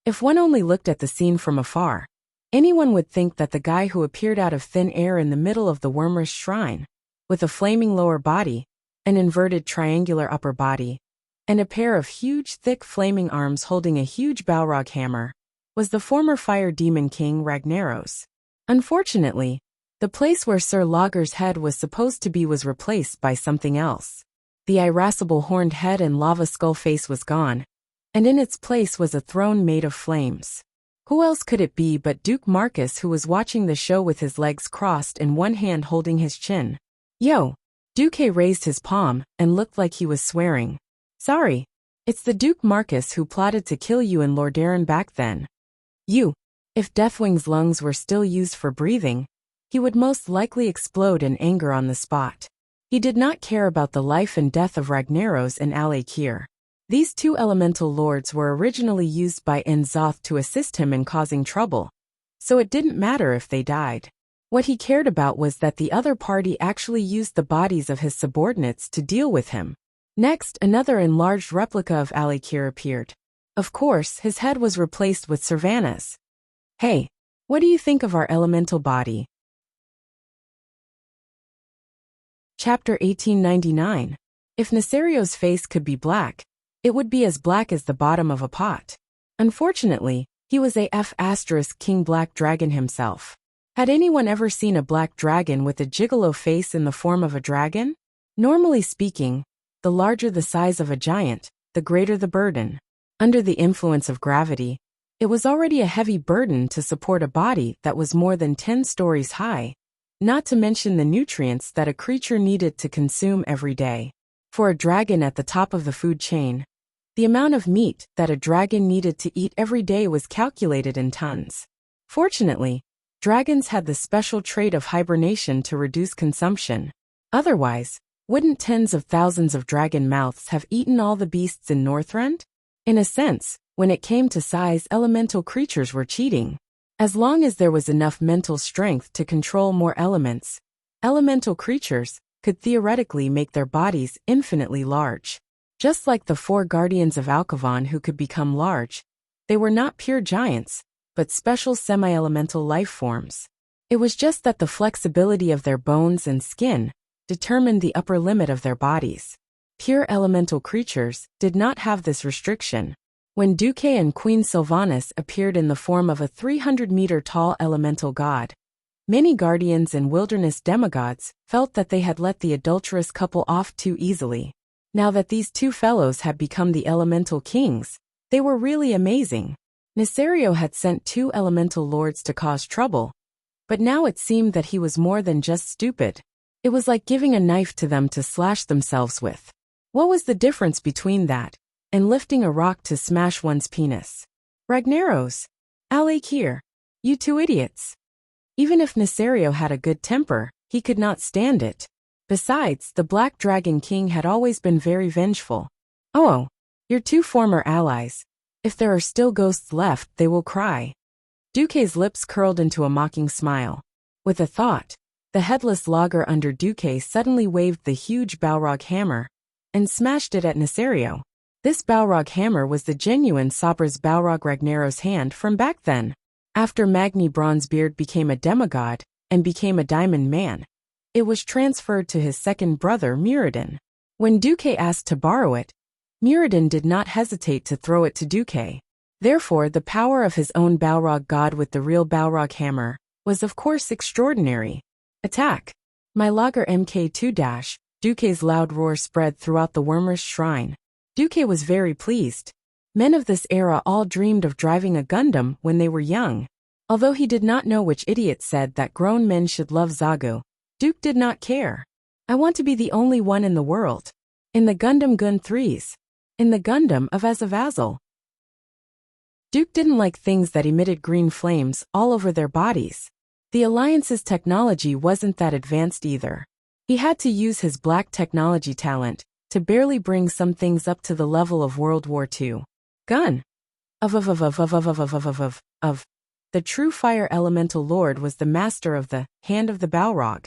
If one only looked at the scene from afar, anyone would think that the guy who appeared out of thin air in the middle of the Wormrish Shrine, with a flaming lower body, an inverted triangular upper body, and a pair of huge, thick flaming arms holding a huge Balrog hammer, was the former fire demon king Ragnaros. Unfortunately, the place where Sir Lager's head was supposed to be was replaced by something else. The irascible horned head and lava skull face was gone, and in its place was a throne made of flames. Who else could it be but Duke Marcus, who was watching the show with his legs crossed and one hand holding his chin? Yo! Duque raised his palm and looked like he was swearing. Sorry. It's the Duke Marcus who plotted to kill you and Lordaeron back then. You. If Deathwing's lungs were still used for breathing, he would most likely explode in anger on the spot. He did not care about the life and death of Ragnaros and Alekir. These two elemental lords were originally used by N'Zoth to assist him in causing trouble, so it didn't matter if they died. What he cared about was that the other party actually used the bodies of his subordinates to deal with him. Next, another enlarged replica of Alekir appeared. Of course, his head was replaced with Servana's. Hey, what do you think of our elemental body? Chapter 1899. If Nasario's face could be black, it would be as black as the bottom of a pot. Unfortunately, he was a King Black Dragon himself. Had anyone ever seen a black dragon with a gigolo face in the form of a dragon? Normally speaking, the larger the size of a giant, the greater the burden. Under the influence of gravity, it was already a heavy burden to support a body that was more than 10 stories high, not to mention the nutrients that a creature needed to consume every day. For a dragon at the top of the food chain, the amount of meat that a dragon needed to eat every day was calculated in tons. Fortunately, dragons had the special trait of hibernation to reduce consumption. Otherwise, wouldn't tens of thousands of dragon mouths have eaten all the beasts in Northrend? In a sense, when it came to size, elemental creatures were cheating. As long as there was enough mental strength to control more elements, elemental creatures could theoretically make their bodies infinitely large. Just like the 4 guardians of Alkavon who could become large, they were not pure giants, but special semi-elemental life forms. It was just that the flexibility of their bones and skin determined the upper limit of their bodies. Pure elemental creatures did not have this restriction. When Duque and Queen Sylvanas appeared in the form of a 300-meter-tall elemental god, many guardians and wilderness demigods felt that they had let the adulterous couple off too easily. Now that these two fellows had become the elemental kings, they were really amazing. Nasario had sent 2 elemental lords to cause trouble, but now it seemed that he was more than just stupid. It was like giving a knife to them to slash themselves with. What was the difference between that and lifting a rock to smash one's penis? Ragnaros, Alekir, you 2 idiots. Even if Nasario had a good temper, he could not stand it. Besides, the Black Dragon King had always been very vengeful. Oh, your 2 former allies. If there are still ghosts left, they will cry. Duque's lips curled into a mocking smile. With a thought, the headless logger under Duque suddenly waved the huge Balrog hammer and smashed it at Nasario. This Balrog hammer was the genuine Sabra's Balrog Ragnaros hand from back then. After Magni Bronzebeard became a demigod and became a diamond man, it was transferred to his second brother Muradin. When Duque asked to borrow it, Muradin did not hesitate to throw it to Duque. Therefore, the power of his own Balrog god with the real Balrog hammer was of course extraordinary. Attack! My logger Mk2-. Duque's loud roar spread throughout the Wormer's shrine. Duque was very pleased. Men of this era all dreamed of driving a Gundam when they were young. Although he did not know which idiot said that grown men should love Zagu, Duke did not care. I want to be the only one in the world. In the Gundam Gun 3s. In the Gundam of Azavazel. Duke didn't like things that emitted green flames all over their bodies. The Alliance's technology wasn't that advanced either. He had to use his black technology talent to barely bring some things up to the level of World War II. Gun. The true fire elemental lord was the master of the Hand of the Balrog.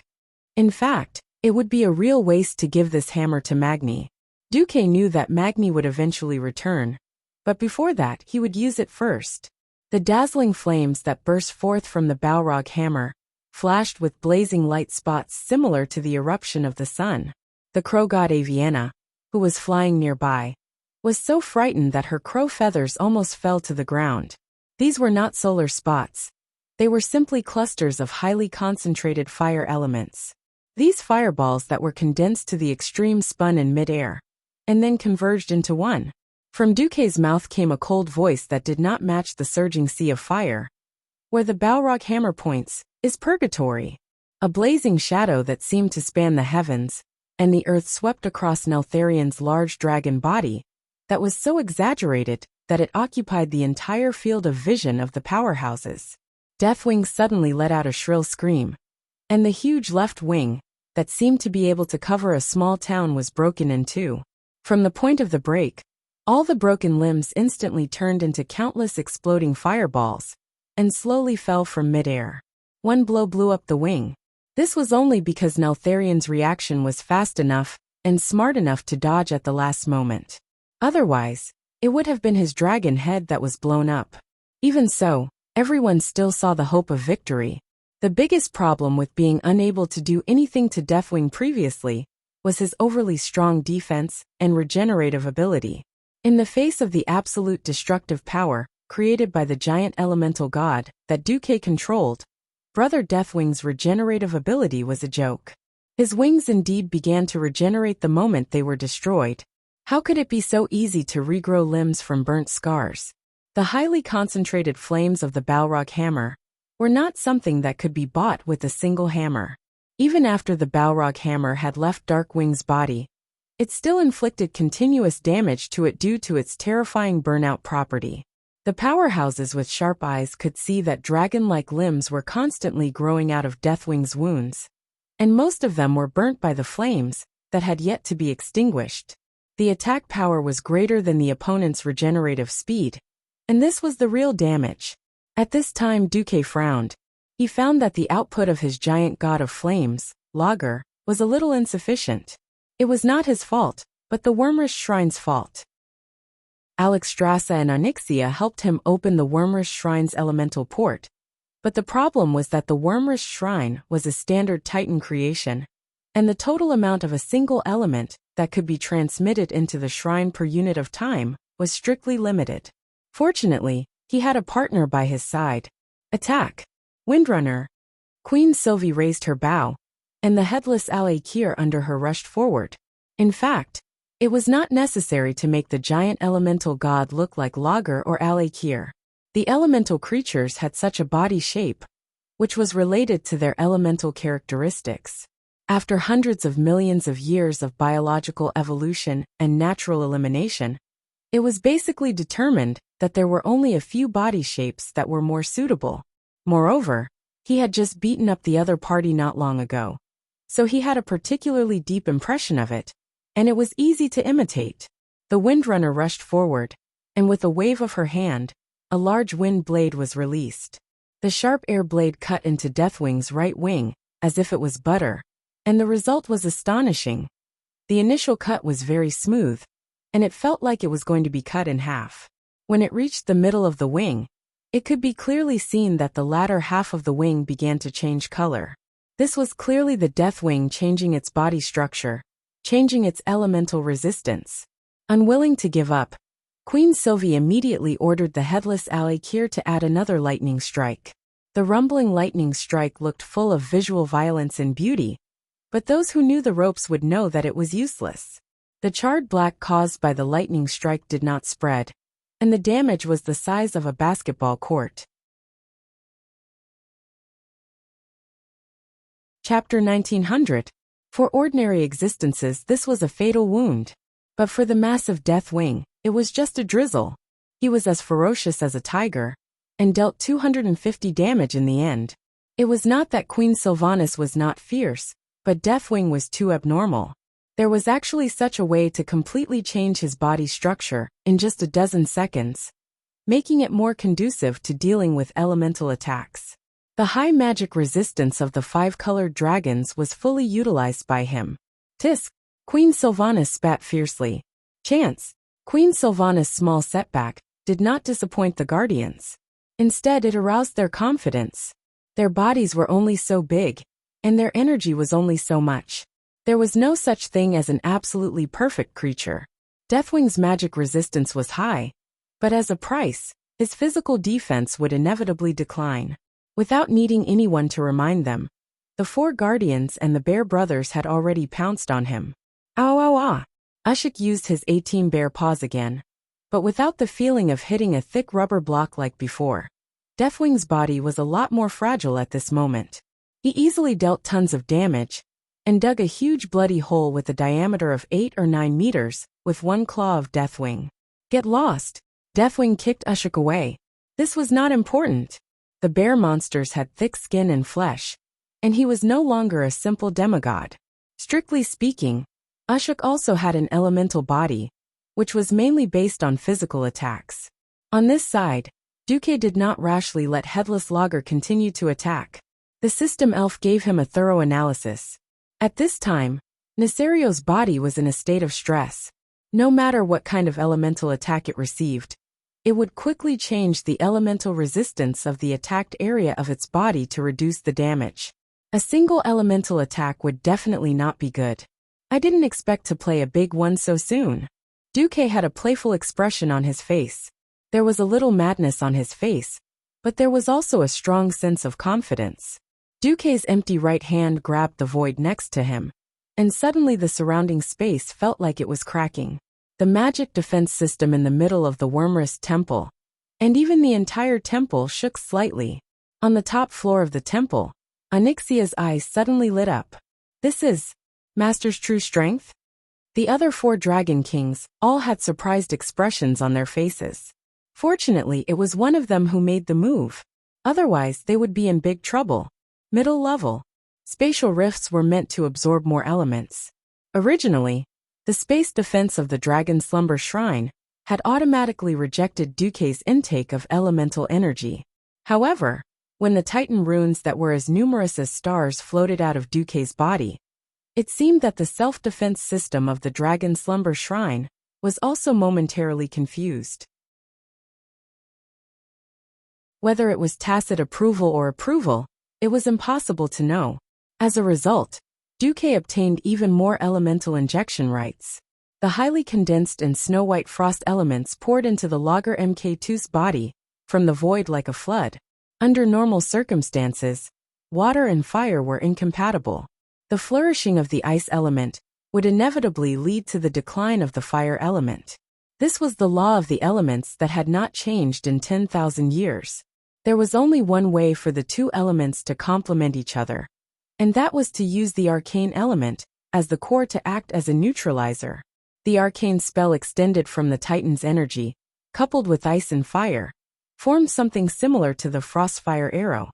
In fact, it would be a real waste to give this hammer to Magni. Duque knew that Magni would eventually return, but before that he would use it first. The dazzling flames that burst forth from the Balrog hammer flashed with blazing light spots similar to the eruption of the sun. The crow god Aviana, who was flying nearby, was so frightened that her crow feathers almost fell to the ground. These were not solar spots. They were simply clusters of highly concentrated fire elements. These fireballs that were condensed to the extreme spun in mid-air, and then converged into one. From Duque's mouth came a cold voice that did not match the surging sea of fire. Where the Balrog hammer points is purgatory. A blazing shadow that seemed to span the heavens, and the earth swept across Neltharion's large dragon body, that was so exaggerated that it occupied the entire field of vision of the powerhouses. Deathwing suddenly let out a shrill scream. and the huge left wing, that seemed to be able to cover a small town, was broken in two. From the point of the break, all the broken limbs instantly turned into countless exploding fireballs, and slowly fell from midair. One blow blew up the wing. This was only because Neltharion's reaction was fast enough and smart enough to dodge at the last moment. Otherwise, it would have been his dragon head that was blown up. Even so, everyone still saw the hope of victory. The biggest problem with being unable to do anything to Deathwing previously was his overly strong defense and regenerative ability. In the face of the absolute destructive power created by the giant elemental god that Duque controlled, Brother Deathwing's regenerative ability was a joke. His wings indeed began to regenerate the moment they were destroyed. How could it be so easy to regrow limbs from burnt scars? The highly concentrated flames of the Balrog hammer were not something that could be bought with a single hammer. Even after the Balrog hammer had left Darkwing's body, it still inflicted continuous damage to it due to its terrifying burnout property. The powerhouses with sharp eyes could see that dragon-like limbs were constantly growing out of Deathwing's wounds, and most of them were burnt by the flames that had yet to be extinguished. The attack power was greater than the opponent's regenerative speed, and this was the real damage. At this time Duque frowned. He found that the output of his giant god of flames, Lager, was a little insufficient. It was not his fault, but the Wyrmrish Shrine's fault. Alexstrasza and Onyxia helped him open the Wyrmrish Shrine's elemental port, but the problem was that the Wyrmrish Shrine was a standard Titan creation, and the total amount of a single element that could be transmitted into the shrine per unit of time was strictly limited. Fortunately, he had a partner by his side. Attack! Windrunner! Queen Sylvie raised her bow, and the headless Alaikir under her rushed forward. In fact, it was not necessary to make the giant elemental god look like Lager or Alaikir. The elemental creatures had such a body shape, which was related to their elemental characteristics. After hundreds of millions of years of biological evolution and natural elimination, it was basically determined that there were only a few body shapes that were more suitable. Moreover, he had just beaten up the other party not long ago, so he had a particularly deep impression of it, and it was easy to imitate. The Windrunner rushed forward, and with a wave of her hand, a large wind blade was released. The sharp air blade cut into Deathwing's right wing, as if it was butter, and the result was astonishing. The initial cut was very smooth, and it felt like it was going to be cut in half. When it reached the middle of the wing, it could be clearly seen that the latter half of the wing began to change color. This was clearly the Deathwing changing its body structure, changing its elemental resistance. Unwilling to give up, Queen Sylvie immediately ordered the headless Alaikir to add another lightning strike. The rumbling lightning strike looked full of visual violence and beauty, but those who knew the ropes would know that it was useless. The charred black caused by the lightning strike did not spread, and the damage was the size of a basketball court. Chapter 1900. For ordinary existences this was a fatal wound, but for the massive Deathwing, it was just a drizzle. He was as ferocious as a tiger, and dealt 250 damage in the end. It was not that Queen Sylvanas was not fierce, but Deathwing was too abnormal. There was actually such a way to completely change his body structure in just a dozen seconds, making it more conducive to dealing with elemental attacks. The high magic resistance of the five-colored dragons was fully utilized by him. Tisk! Queen Sylvanas spat fiercely. Chance! Queen Sylvanas' small setback did not disappoint the Guardians. Instead, it aroused their confidence. Their bodies were only so big, and their energy was only so much. There was no such thing as an absolutely perfect creature. Deathwing's magic resistance was high, but as a price, his physical defense would inevitably decline. Without needing anyone to remind them, the four Guardians and the Bear Brothers had already pounced on him. Ow ow ah! Ushik used his 18 bear paws again, but without the feeling of hitting a thick rubber block like before. Deathwing's body was a lot more fragile at this moment. He easily dealt tons of damage, and dug a huge bloody hole with a diameter of 8 or 9 meters, with one claw of Deathwing. Get lost! Deathwing kicked Ushik away. This was not important. The bear monsters had thick skin and flesh, and he was no longer a simple demigod. Strictly speaking, Ushuk also had an elemental body, which was mainly based on physical attacks. On this side, Duque did not rashly let Headless Logger continue to attack. The system elf gave him a thorough analysis. At this time, Nesario's body was in a state of stress. No matter what kind of elemental attack it received, it would quickly change the elemental resistance of the attacked area of its body to reduce the damage. A single elemental attack would definitely not be good. I didn't expect to play a big one so soon. Duque had a playful expression on his face. There was a little madness on his face, but there was also a strong sense of confidence. Duque's empty right hand grabbed the void next to him, and suddenly the surrounding space felt like it was cracking. The magic defense system in the middle of the Wormrest temple, and even the entire temple shook slightly. On the top floor of the temple, Onyxia's eyes suddenly lit up. This is Master's true strength? The other 4 dragon kings all had surprised expressions on their faces. Fortunately, it was one of them who made the move. Otherwise, they would be in big trouble. Middle level. Spatial rifts were meant to absorb more elements. Originally, the space defense of the Dragon Slumber Shrine had automatically rejected Duque's intake of elemental energy. However, when the Titan runes that were as numerous as stars floated out of Duque's body, it seemed that the self-defense system of the Dragon Slumber Shrine was also momentarily confused. Whether it was tacit approval or approval, it was impossible to know. As a result, Duque obtained even more elemental injection rights. The highly condensed and snow-white frost elements poured into the Logger Mk2's body from the void like a flood. Under normal circumstances, water and fire were incompatible. The flourishing of the ice element would inevitably lead to the decline of the fire element. This was the law of the elements that had not changed in 10,000 years. There was only one way for the 2 elements to complement each other, and that was to use the arcane element as the core to act as a neutralizer. The arcane spell extended from the Titan's energy, coupled with ice and fire, formed something similar to the Frostfire arrow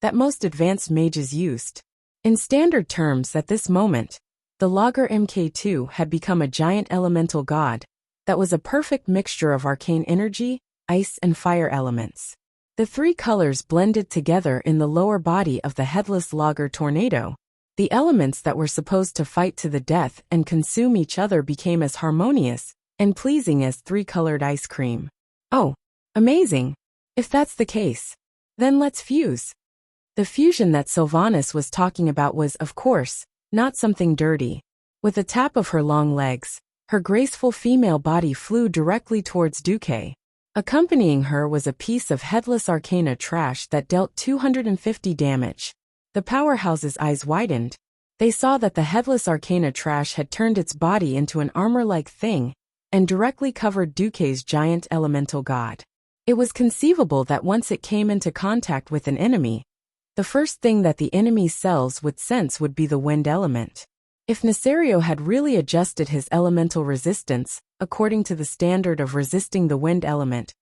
that most advanced mages used. In standard terms at this moment, the Logger Mk2 had become a giant elemental god that was a perfect mixture of arcane energy, ice and fire elements. The 3 colors blended together in the lower body of the Headless Logger tornado. The elements that were supposed to fight to the death and consume each other became as harmonious and pleasing as 3-colored ice cream. Oh, amazing! If that's the case, then let's fuse. The fusion that Sylvanas was talking about was, of course, not something dirty. With a tap of her long legs, her graceful female body flew directly towards Duque. Accompanying her was a piece of Headless Arcana trash that dealt 250 damage. The powerhouse's eyes widened. They saw that the Headless Arcana trash had turned its body into an armor-like thing and directly covered Duque's giant elemental god. It was conceivable that once it came into contact with an enemy, the first thing that the enemy's cells would sense would be the wind element. If Nesario had really adjusted his elemental resistance according to the standard of resisting the wind element,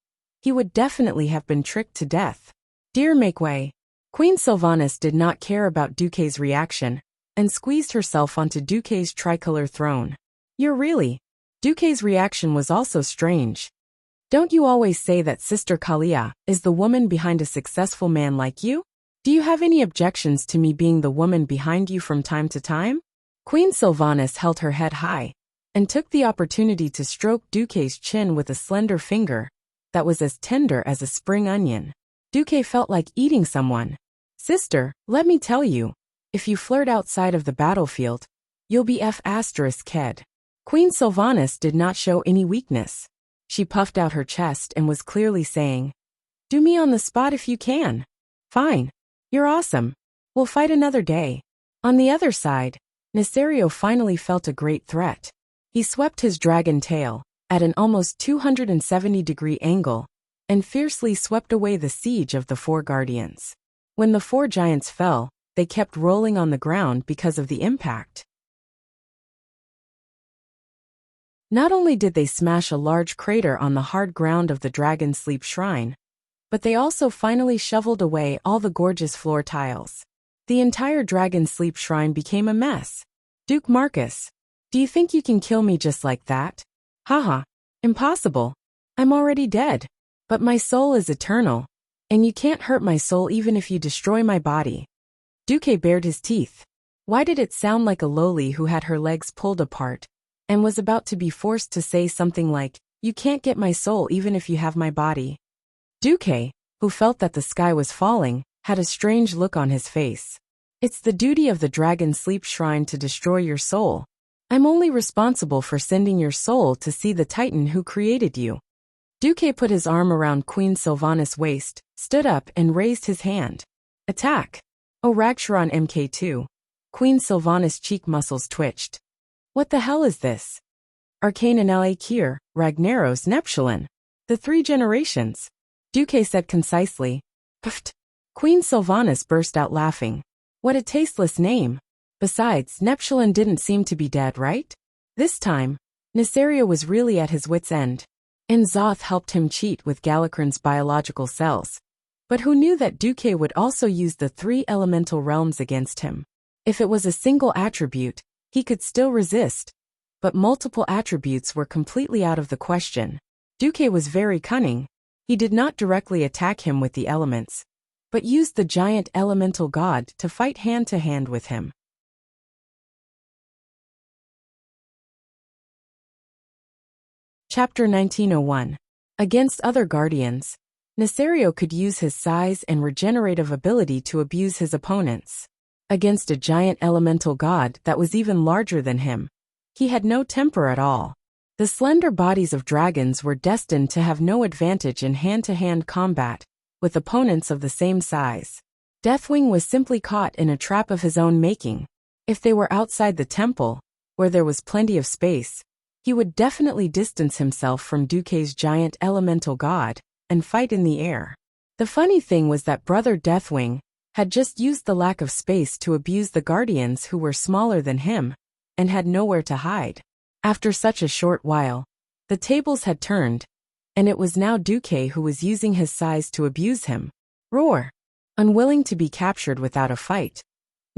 he would definitely have been tricked to death. Dear make way. Queen Sylvanas did not care about Duque's reaction and squeezed herself onto Duque's tricolor throne. You're really. Duque's reaction was also strange. Don't you always say that Sister Kalia is the woman behind a successful man like you? Do you have any objections to me being the woman behind you from time to time? Queen Sylvanas held her head high and took the opportunity to stroke Duque's chin with a slender finger that was as tender as a spring onion. Duque felt like eating someone. Sister, let me tell you, if you flirt outside of the battlefield, you'll be F***ed. Queen Sylvanas did not show any weakness. She puffed out her chest and was clearly saying, do me on the spot if you can. Fine. You're awesome. We'll fight another day. On the other side, Nesario finally felt a great threat. He swept his dragon tail at an almost 270-degree angle and fiercely swept away the siege of the 4 guardians. When the 4 giants fell, they kept rolling on the ground because of the impact. Not only did they smash a large crater on the hard ground of the Dragon Sleep Shrine, but they also finally shoveled away all the gorgeous floor tiles. The entire dragon sleep shrine became a mess. Duke Marcus, do you think you can kill me just like that? Haha, impossible. I'm already dead. But my soul is eternal, and you can't hurt my soul even if you destroy my body. Duque bared his teeth. Why did it sound like a loli who had her legs pulled apart and was about to be forced to say something like, "You can't get my soul even if you have my body"? Duque, who felt that the sky was falling, had a strange look on his face. It's the duty of the dragon sleep shrine to destroy your soul. I'm only responsible for sending your soul to see the Titan who created you. Duque put his arm around Queen Sylvanas' waist, stood up and raised his hand. Attack! O Ragsharon Mk2. Queen Sylvanas' cheek muscles twitched. What the hell is this? Arcane Anale Kier, Ragnaros Neptulin. The 3 generations. Duque said concisely. Pft. Queen Sylvanas burst out laughing. What a tasteless name. Besides, Neptulin didn't seem to be dead, right? This time, Nesario was really at his wit's end. And Zoth helped him cheat with Galakran's biological cells. But who knew that Duque would also use the 3 elemental realms against him? If it was a single attribute, he could still resist. But multiple attributes were completely out of the question. Duque was very cunning. He did not directly attack him with the elements, but used the giant elemental god to fight hand-to-hand with him. Chapter 1901. Against other guardians, Nesario could use his size and regenerative ability to abuse his opponents. Against a giant elemental god that was even larger than him, he had no temper at all. The slender bodies of dragons were destined to have no advantage in hand-to-hand combat with opponents of the same size. Deathwing was simply caught in a trap of his own making. If they were outside the temple, where there was plenty of space, he would definitely distance himself from Duque's giant elemental god and fight in the air. The funny thing was that Brother Deathwing had just used the lack of space to abuse the guardians who were smaller than him and had nowhere to hide. After such a short while, the tables had turned, and it was now Duque who was using his size to abuse him. Roar! Unwilling to be captured without a fight,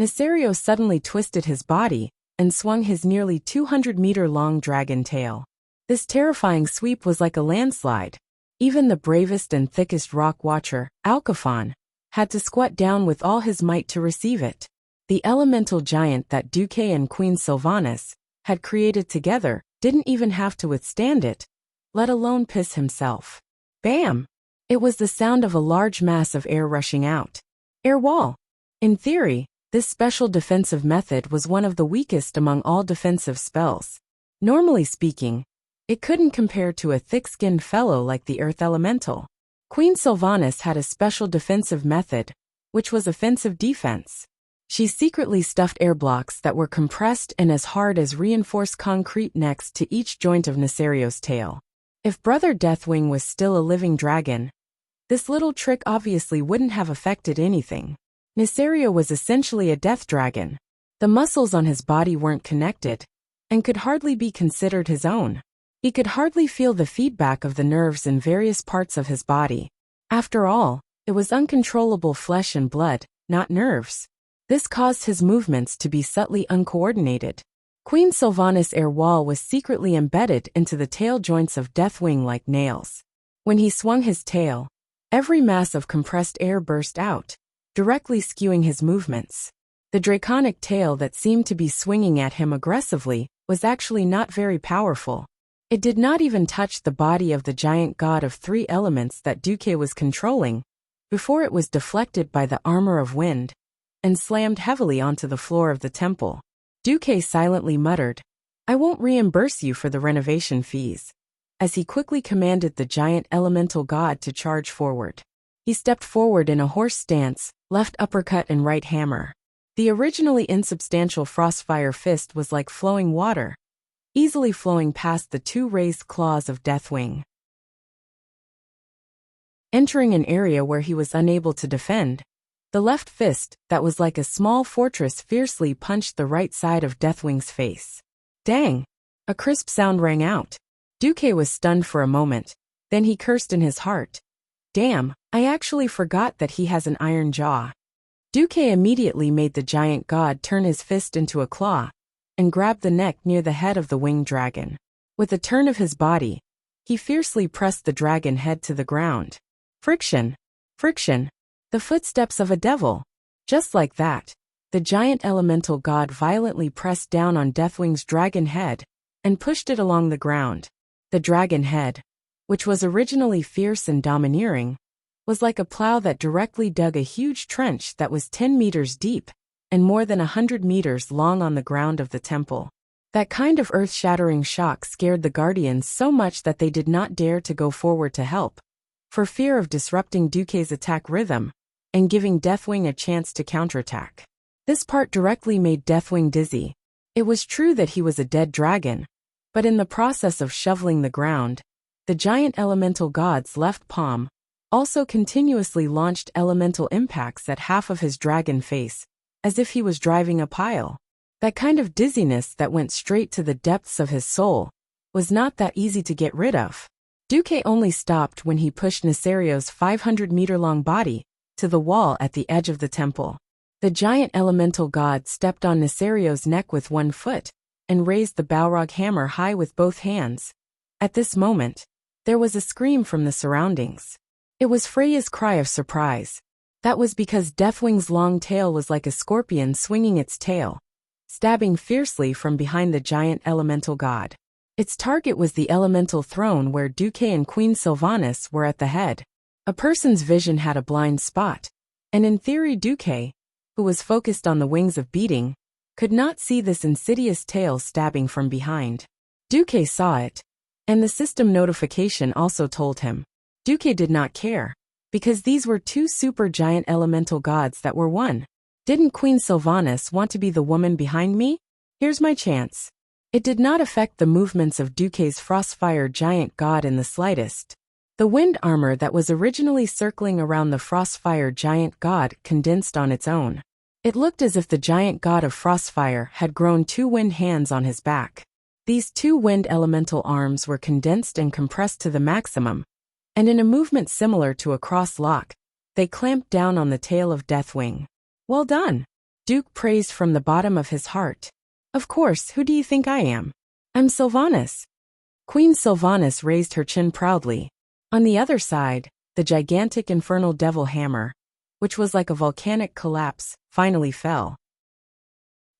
Nesario suddenly twisted his body and swung his nearly 200-meter-long dragon tail. This terrifying sweep was like a landslide. Even the bravest and thickest rock watcher, Alcaphon, had to squat down with all his might to receive it. The elemental giant that Duque and Queen Sylvanas had created together didn't even have to withstand it, let alone piss himself. Bam! It was the sound of a large mass of air rushing out. Air wall. In theory, this special defensive method was one of the weakest among all defensive spells. Normally speaking, it couldn't compare to a thick-skinned fellow like the Earth Elemental. Queen Sylvanas had a special defensive method, which was offensive defense. She secretly stuffed air blocks that were compressed and as hard as reinforced concrete next to each joint of Nesario's tail. If Brother Deathwing was still a living dragon, this little trick obviously wouldn't have affected anything. Nesario was essentially a death dragon. The muscles on his body weren't connected, and could hardly be considered his own. He could hardly feel the feedback of the nerves in various parts of his body. After all, it was uncontrollable flesh and blood, not nerves. This caused his movements to be subtly uncoordinated. Queen Sylvanas' air wall was secretly embedded into the tail joints of Deathwing like nails. When he swung his tail, every mass of compressed air burst out, directly skewing his movements. The draconic tail that seemed to be swinging at him aggressively was actually not very powerful. It did not even touch the body of the giant god of 3 elements that Duque was controlling, before it was deflected by the armor of wind and slammed heavily onto the floor of the temple. Duque silently muttered, "I won't reimburse you for the renovation fees," as he quickly commanded the giant elemental god to charge forward. He stepped forward in a horse stance, left uppercut and right hammer. The originally insubstantial Frostfire fist was like flowing water, easily flowing past the 2 raised claws of Deathwing. Entering an area where he was unable to defend, the left fist, that was like a small fortress, fiercely punched the right side of Deathwing's face. Dang! A crisp sound rang out. Duque was stunned for a moment, then he cursed in his heart. Damn, I actually forgot that he has an iron jaw. Duque immediately made the giant god turn his fist into a claw and grabbed the neck near the head of the winged dragon. With a turn of his body, he fiercely pressed the dragon head to the ground. Friction! Friction! The footsteps of a devil! Just like that, the giant elemental god violently pressed down on Deathwing's dragon head and pushed it along the ground. The dragon head, which was originally fierce and domineering, was like a plow that directly dug a huge trench that was 10 meters deep and more than 100 meters long on the ground of the temple. That kind of earth-shattering shock scared the Guardians so much that they did not dare to go forward to help, for fear of disrupting Duque's attack rhythm and giving Deathwing a chance to counterattack. This part directly made Deathwing dizzy. It was true that he was a dead dragon, but in the process of shoveling the ground, the giant elemental god's left palm also continuously launched elemental impacts at half of his dragon face, as if he was driving a pile. That kind of dizziness that went straight to the depths of his soul was not that easy to get rid of. Duque only stopped when he pushed Nesario's 500-meter-long body to the wall at the edge of the temple. The giant elemental god stepped on Nesario's neck with one foot and raised the Balrog hammer high with both hands. At this moment, there was a scream from the surroundings. It was Freya's cry of surprise. That was because Deathwing's long tail was like a scorpion swinging its tail, stabbing fiercely from behind the giant elemental god. Its target was the elemental throne where Duque and Queen Sylvanas were at the head. A person's vision had a blind spot, and in theory Duque, who was focused on the wings of beating, could not see this insidious tail stabbing from behind. Duque saw it, and the system notification also told him. Duque did not care, because these were two super-giant elemental gods that were one. Didn't Queen Sylvanas want to be the woman behind me? Here's my chance. It did not affect the movements of Duque's Frostfire giant god in the slightest. The wind armor that was originally circling around the Frostfire giant god condensed on its own. It looked as if the giant god of Frostfire had grown two wind hands on his back. These two wind elemental arms were condensed and compressed to the maximum, and in a movement similar to a cross-lock, they clamped down on the tail of Deathwing. Well done! Duque praised from the bottom of his heart. Of course, who do you think I am? I'm Sylvanas. Queen Sylvanas raised her chin proudly. On the other side, the gigantic infernal devil hammer, which was like a volcanic collapse, finally fell.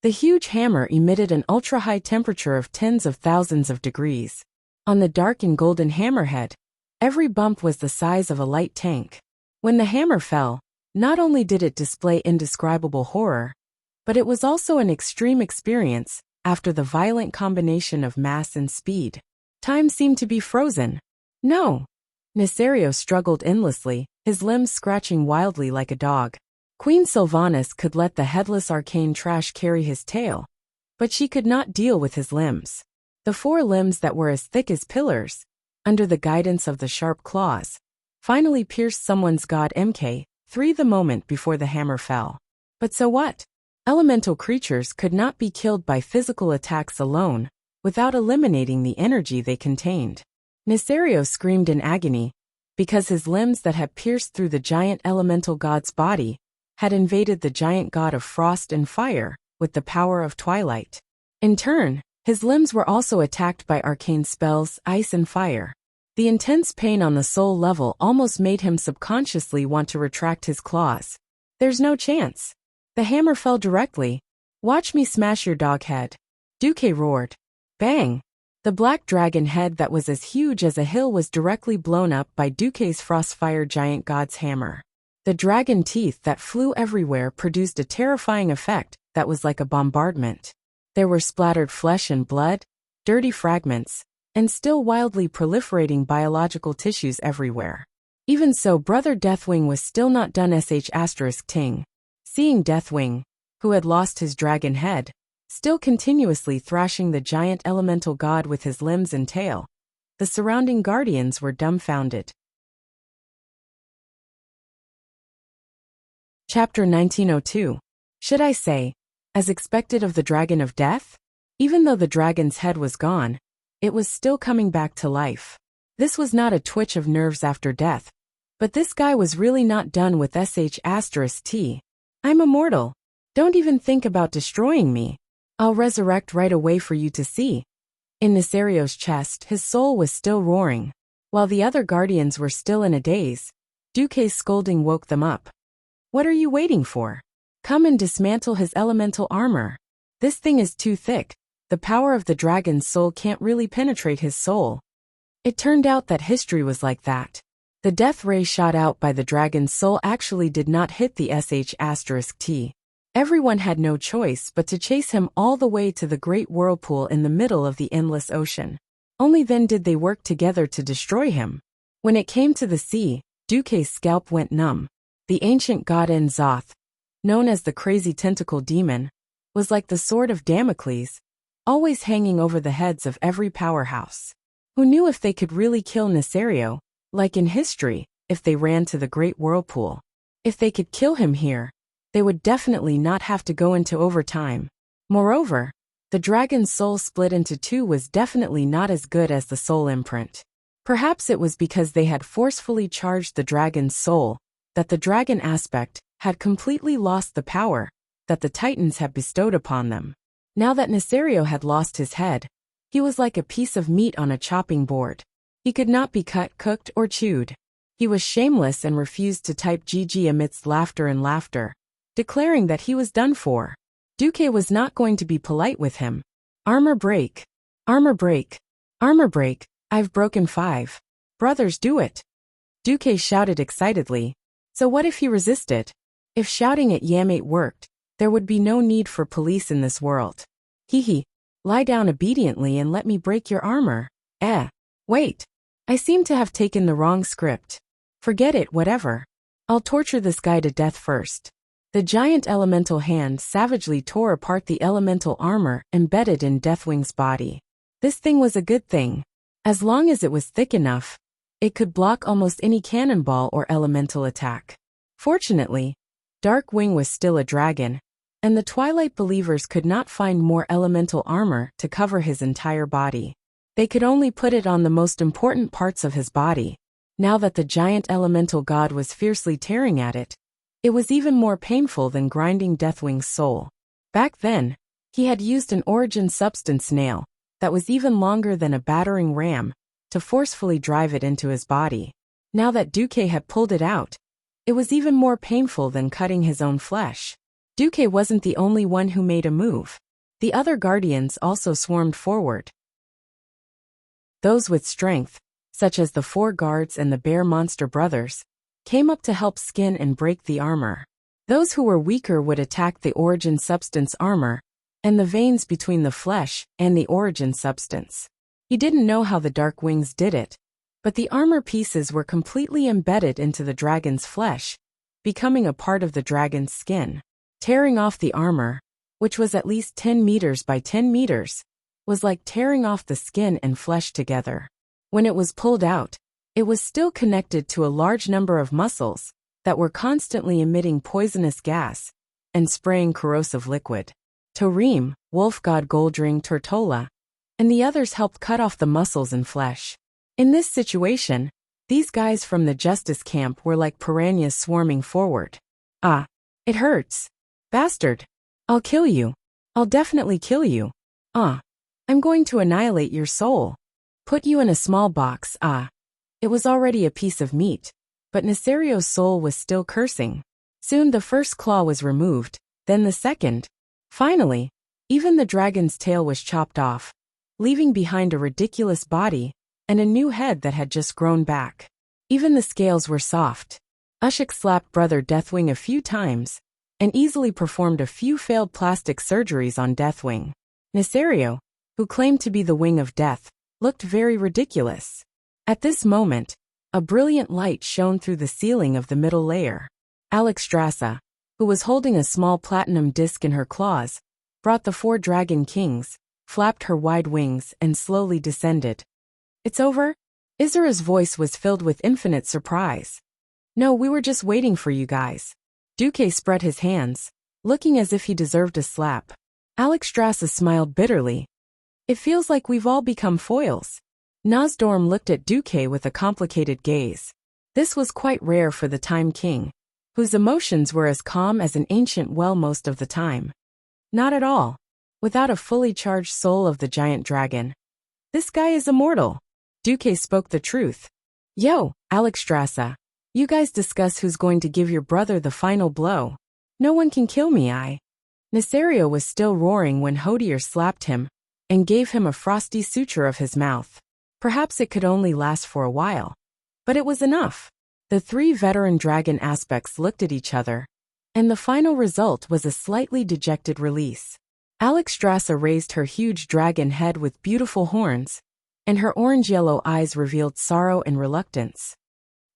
The huge hammer emitted an ultra-high temperature of tens of thousands of degrees. On the dark and golden hammerhead, every bump was the size of a light tank. When the hammer fell, not only did it display indescribable horror, but it was also an extreme experience after the violent combination of mass and speed. Time seemed to be frozen. No. Nesario struggled endlessly, his limbs scratching wildly like a dog. Queen Sylvanas could let the headless arcane trash carry his tail, but she could not deal with his limbs. The four limbs that were as thick as pillars, under the guidance of the sharp claws, finally pierced someone's god MK3 the moment before the hammer fell. But so what? Elemental creatures could not be killed by physical attacks alone, without eliminating the energy they contained. Nesario screamed in agony, because his limbs that had pierced through the giant elemental god's body had invaded the giant god of frost and fire with the power of twilight. In turn, his limbs were also attacked by arcane spells, ice and fire. The intense pain on the soul level almost made him subconsciously want to retract his claws. There's no chance. The hammer fell directly. Watch me smash your dog head. Duque roared. Bang! The black dragon head that was as huge as a hill was directly blown up by Duque's Frostfire giant god's hammer. The dragon teeth that flew everywhere produced a terrifying effect that was like a bombardment. There were splattered flesh and blood, dirty fragments, and still wildly proliferating biological tissues everywhere. Even so, Brother Deathwing was still not done *ting. Seeing Deathwing, who had lost his dragon head, still continuously thrashing the giant elemental god with his limbs and tail, the surrounding guardians were dumbfounded. Chapter 1902. Should I say, as expected of the Dragon of Death? Even though the dragon's head was gone, it was still coming back to life. This was not a twitch of nerves after death, but this guy was really not done with *t. I'm immortal. Don't even think about destroying me. I'll resurrect right away for you to see. In Nesario's chest, his soul was still roaring. While the other guardians were still in a daze, Duque's scolding woke them up. What are you waiting for? Come and dismantle his elemental armor. This thing is too thick. The power of the dragon's soul can't really penetrate his soul. It turned out that history was like that. The death ray shot out by the dragon's soul actually did not hit the **T. Everyone had no choice but to chase him all the way to the great whirlpool in the middle of the endless ocean. Only then did they work together to destroy him. When it came to the sea, Duque's scalp went numb. The ancient god N'Zoth, known as the crazy tentacle demon, was like the sword of Damocles, always hanging over the heads of every powerhouse. Who knew if they could really kill Nesario, like in history, if they ran to the great whirlpool? If they could kill him here, they would definitely not have to go into overtime. Moreover, the dragon's soul split into two was definitely not as good as the soul imprint. Perhaps it was because they had forcefully charged the dragon's soul, that the dragon aspect had completely lost the power that the Titans had bestowed upon them. Now that Nesario had lost his head, he was like a piece of meat on a chopping board. He could not be cut, cooked, or chewed. He was shameless and refused to type GG amidst laughter and laughter, declaring that he was done for. Duque was not going to be polite with him. Armor break. Armor break. Armor break. I've broken 5. Brothers, do it. Duque shouted excitedly. So what if he resisted? If shouting at Yamate worked, there would be no need for police in this world. Hee. Lie down obediently and let me break your armor. Wait. I seem to have taken the wrong script. Forget it, whatever. I'll torture this guy to death first. The giant elemental hand savagely tore apart the elemental armor embedded in Deathwing's body. This thing was a good thing. As long as it was thick enough, it could block almost any cannonball or elemental attack. Fortunately, Darkwing was still a dragon, and the Twilight Believers could not find more elemental armor to cover his entire body. They could only put it on the most important parts of his body. Now that the giant elemental god was fiercely tearing at it, it was even more painful than grinding Deathwing's soul. Back then, he had used an origin substance nail that was even longer than a battering ram to forcefully drive it into his body. Now that Duque had pulled it out, it was even more painful than cutting his own flesh. Duque wasn't the only one who made a move. The other guardians also swarmed forward. Those with strength, such as the 4 guards and the bear monster brothers, came up to help skin and break the armor. Those who were weaker would attack the origin substance armor and the veins between the flesh and the origin substance. He didn't know how the Dark Wings did it, but the armor pieces were completely embedded into the dragon's flesh, becoming a part of the dragon's skin. Tearing off the armor, which was at least 10 meters by 10 meters, was like tearing off the skin and flesh together. When it was pulled out, it was still connected to a large number of muscles that were constantly emitting poisonous gas and spraying corrosive liquid. Tarim, Wolf God Goldring Tortola, and the others helped cut off the muscles and flesh. In this situation, these guys from the Justice Camp were like piranhas swarming forward. It hurts. Bastard. I'll kill you. I'll definitely kill you. I'm going to annihilate your soul. Put you in a small box. It was already a piece of meat, but Nesario's soul was still cursing. Soon the first claw was removed, then the second. Finally, even the dragon's tail was chopped off, leaving behind a ridiculous body and a new head that had just grown back. Even the scales were soft. Ushik slapped Brother Deathwing a few times and easily performed a few failed plastic surgeries on Deathwing. Nesario, who claimed to be the Wing of Death, looked very ridiculous. At this moment, a brilliant light shone through the ceiling of the middle layer. Alexstrasza, who was holding a small platinum disc in her claws, brought the 4 dragon kings, flapped her wide wings and slowly descended. It's over? Isara's voice was filled with infinite surprise. No, we were just waiting for you guys. Duque spread his hands, looking as if he deserved a slap. Alexstrasza smiled bitterly. It feels like we've all become foils. Nozdorm looked at Duque with a complicated gaze. This was quite rare for the Time King, whose emotions were as calm as an ancient well most of the time. Not at all. Without a fully charged soul of the giant dragon. This guy is immortal. Duque spoke the truth. Yo, Alexstrasza. You guys discuss who's going to give your brother the final blow. No one can kill me, Nesario was still roaring when Hodier slapped him and gave him a frosty suture of his mouth. Perhaps it could only last for a while. But it was enough. The three veteran dragon aspects looked at each other, and the final result was a slightly dejected release. Alexstrasza raised her huge dragon head with beautiful horns, and her orange-yellow eyes revealed sorrow and reluctance.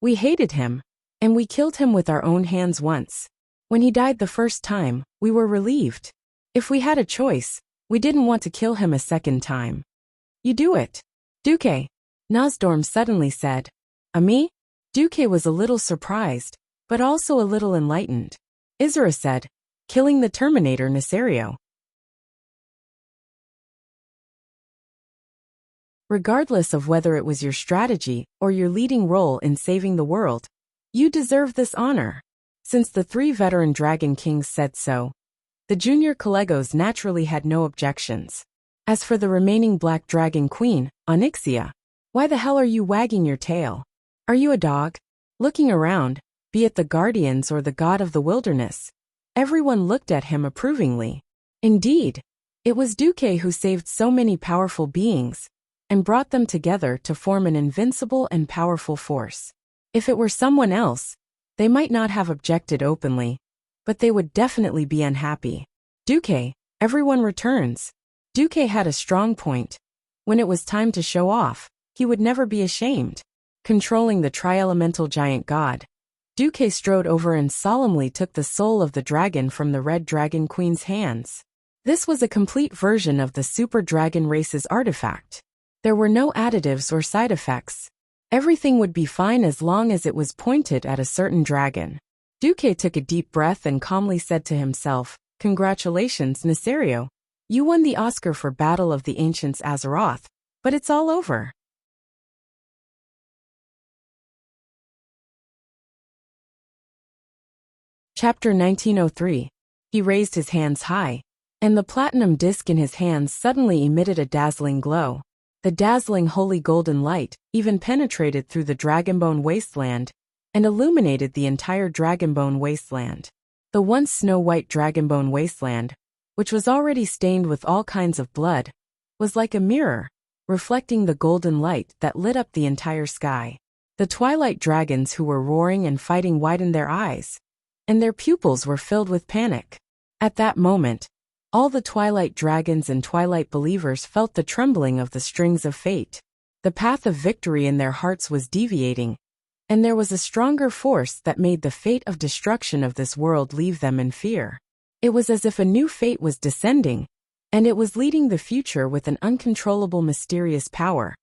We hated him, and we killed him with our own hands once. When he died the first time, we were relieved. If we had a choice, we didn't want to kill him a second time. You do it. Duque, Nosdorm suddenly said. Me? Duque was a little surprised, but also a little enlightened. Isra said, killing the Terminator Nesario. Regardless of whether it was your strategy or your leading role in saving the world, you deserve this honor. Since the three veteran Dragon Kings said so, the junior Collegos naturally had no objections. As for the remaining Black Dragon Queen, Onyxia, why the hell are you wagging your tail? Are you a dog? Looking around, be it the Guardians or the God of the Wilderness, everyone looked at him approvingly. Indeed, it was Duque who saved so many powerful beings and brought them together to form an invincible and powerful force. If it were someone else, they might not have objected openly, but they would definitely be unhappy. Duque, everyone returns. Duque had a strong point. When it was time to show off, he would never be ashamed. Controlling the tri-elemental giant god, Duque strode over and solemnly took the soul of the dragon from the Red Dragon Queen's hands. This was a complete version of the Super Dragon Race's artifact. There were no additives or side effects. Everything would be fine as long as it was pointed at a certain dragon. Duque took a deep breath and calmly said to himself, "Congratulations, Nesario. You won the Oscar for Battle of the Ancients Azeroth, but it's all over." Chapter 1903. He raised his hands high, and the platinum disc in his hands suddenly emitted a dazzling glow. The dazzling holy golden light even penetrated through the Dragonbone wasteland and illuminated the entire Dragonbone wasteland. The once snow-white Dragonbone wasteland, which was already stained with all kinds of blood, was like a mirror, reflecting the golden light that lit up the entire sky. The twilight dragons who were roaring and fighting widened their eyes, and their pupils were filled with panic. At that moment, all the Twilight Dragons and Twilight Believers felt the trembling of the strings of fate. The path of victory in their hearts was deviating, and there was a stronger force that made the fate of destruction of this world leave them in fear. It was as if a new fate was descending, and it was leading the future with an uncontrollable mysterious power,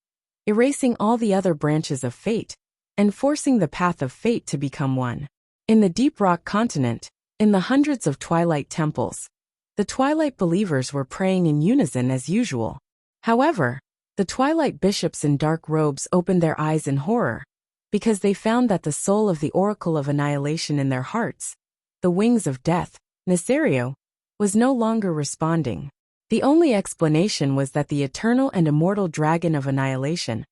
erasing all the other branches of fate, and forcing the path of fate to become one. In the Deep Rock continent, in the hundreds of Twilight temples, the Twilight Believers were praying in unison as usual. However, the Twilight bishops in dark robes opened their eyes in horror, because they found that the soul of the Oracle of Annihilation in their hearts, the wings of death, Nesario, was no longer responding. The only explanation was that the eternal and immortal Dragon of Annihilation,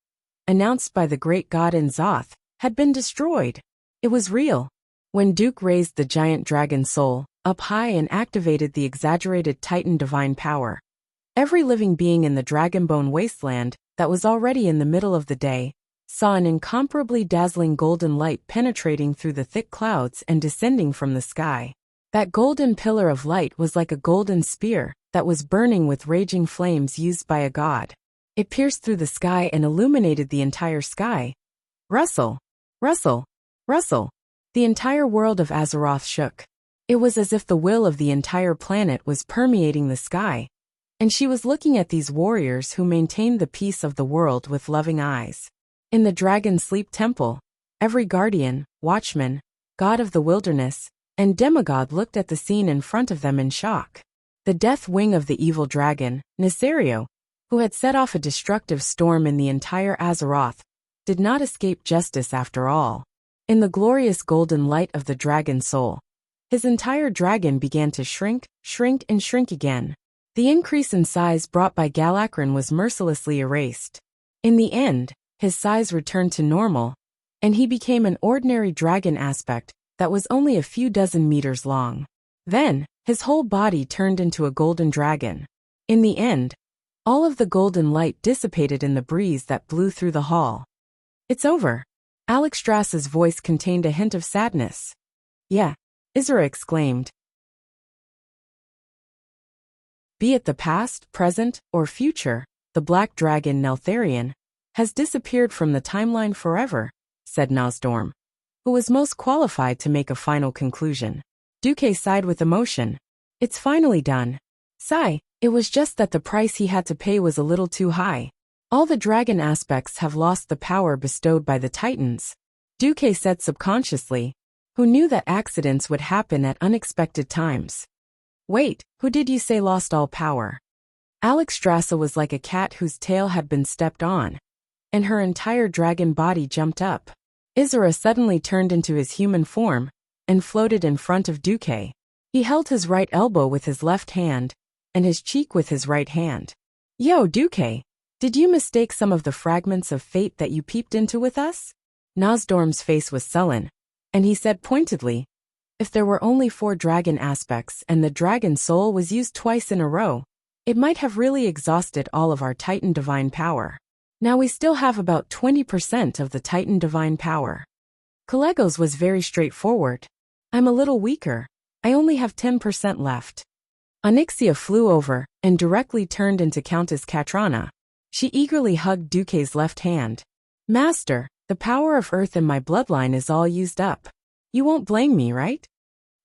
announced by the great god in Zoth, had been destroyed. It was real. When Duke raised the giant dragon soul up high and activated the exaggerated Titan divine power, every living being in the Dragonbone wasteland that was already in the middle of the day saw an incomparably dazzling golden light penetrating through the thick clouds and descending from the sky. That golden pillar of light was like a golden spear that was burning with raging flames used by a god. It pierced through the sky and illuminated the entire sky. Rustle, rustle, rustle. The entire world of Azeroth shook. It was as if the will of the entire planet was permeating the sky, and she was looking at these warriors who maintained the peace of the world with loving eyes. In the Dragon Sleep Temple, every guardian, watchman, god of the wilderness, and demigod looked at the scene in front of them in shock. The death wing of the evil dragon, Nesario, who had set off a destructive storm in the entire Azeroth, did not escape justice after all. In the glorious golden light of the dragon's soul, his entire dragon began to shrink, and shrink again. The increase in size brought by Galakron was mercilessly erased. In the end, his size returned to normal, and he became an ordinary dragon aspect that was only a few dozen meters long. Then, his whole body turned into a golden dragon. In the end, all of the golden light dissipated in the breeze that blew through the hall. "It's over." Alexstrasza's voice contained a hint of sadness. "Yeah," Isra exclaimed. "Be it the past, present, or future, the black dragon Neltharion has disappeared from the timeline forever," said Nosdorm, who was most qualified to make a final conclusion. Duque sighed with emotion. "It's finally done." Sigh, it was just that the price he had to pay was a little too high. All the dragon aspects have lost the power bestowed by the Titans, Duque said subconsciously, who knew that accidents would happen at unexpected times. "Wait, who did you say lost all power?" Alexstrasza was like a cat whose tail had been stepped on, and her entire dragon body jumped up. Isra suddenly turned into his human form and floated in front of Duque. He held his right elbow with his left hand and his cheek with his right hand. "Yo, Duque, did you mistake some of the fragments of fate that you peeped into with us?" Nosdorm's face was sullen, and he said pointedly, "If there were only 4 dragon aspects and the dragon soul was used twice in a row, it might have really exhausted all of our Titan divine power. Now we still have about 20% of the Titan divine power." Kalegos was very straightforward. "I'm a little weaker. I only have 10% left." Onyxia flew over and directly turned into Countess Katrana. She eagerly hugged Duque's left hand. "Master, the power of Earth in my bloodline is all used up. You won't blame me, right?"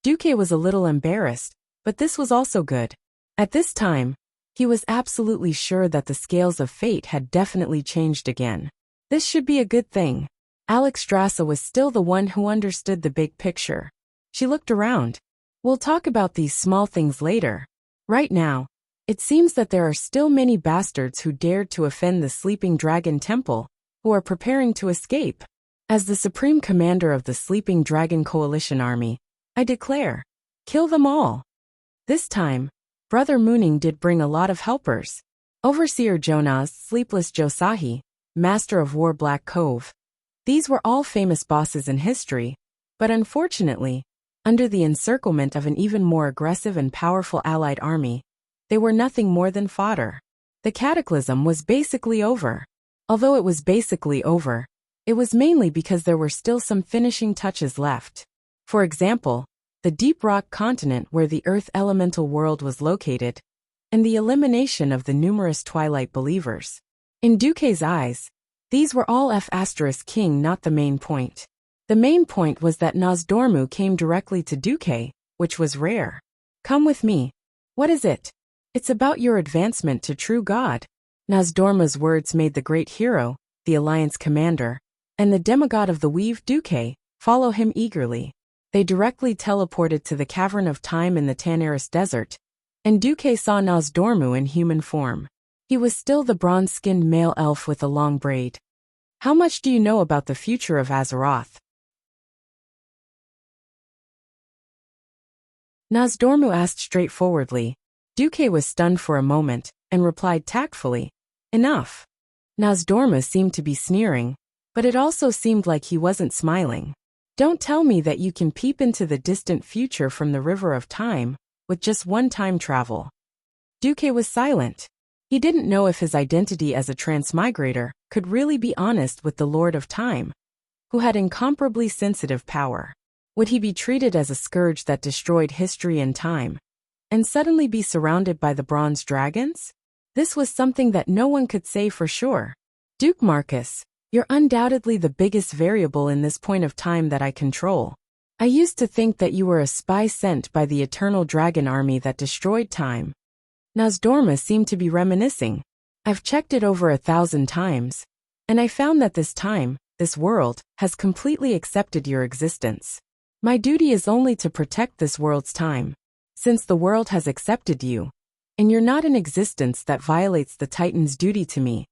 Duque was a little embarrassed, but this was also good. At this time, he was absolutely sure that the scales of fate had definitely changed again. This should be a good thing. Alexstrasza was still the one who understood the big picture. She looked around. "We'll talk about these small things later. Right now, it seems that there are still many bastards who dared to offend the Sleeping Dragon Temple, who are preparing to escape. As the Supreme Commander of the Sleeping Dragon Coalition Army, I declare, kill them all." This time, Brother Mooning did bring a lot of helpers. Overseer Jonas, Sleepless Josahi, Master of War Black Cove. These were all famous bosses in history, but unfortunately, under the encirclement of an even more aggressive and powerful allied army, they were nothing more than fodder. The cataclysm was basically over. Although it was basically over, it was mainly because there were still some finishing touches left. For example, the deep rock continent where the Earth elemental world was located, and the elimination of the numerous Twilight believers. In Duque's eyes, these were all F*King, not the main point. The main point was that Nosdormu came directly to Duque, which was rare. "Come with me." "What is it?" "It's about your advancement to true God." Nosdormu's words made the great hero, the Alliance commander, and the demigod of the Weave Duque follow him eagerly. They directly teleported to the Cavern of Time in the Tanaris Desert, and Duque saw Nosdormu in human form. He was still the bronze-skinned male elf with a long braid. "How much do you know about the future of Azeroth?" Nosdormu asked straightforwardly. Duque was stunned for a moment, and replied tactfully, "Enough." Nosdormu seemed to be sneering, but it also seemed like he wasn't smiling. "Don't tell me that you can peep into the distant future from the River of Time, with just one time travel." Duque was silent. He didn't know if his identity as a transmigrator could really be honest with the Lord of Time, who had incomparably sensitive power. Would he be treated as a scourge that destroyed history and time, and suddenly be surrounded by the bronze dragons? This was something that no one could say for sure. "Duke Marcus, you're undoubtedly the biggest variable in this point of time that I control. I used to think that you were a spy sent by the Eternal Dragon Army that destroyed time." Nosdormu seemed to be reminiscing. "I've checked it over 1,000 times, and I found that this time, this world, has completely accepted your existence. My duty is only to protect this world's time. Since the world has accepted you, and you're not in existence that violates the Titan's duty to me,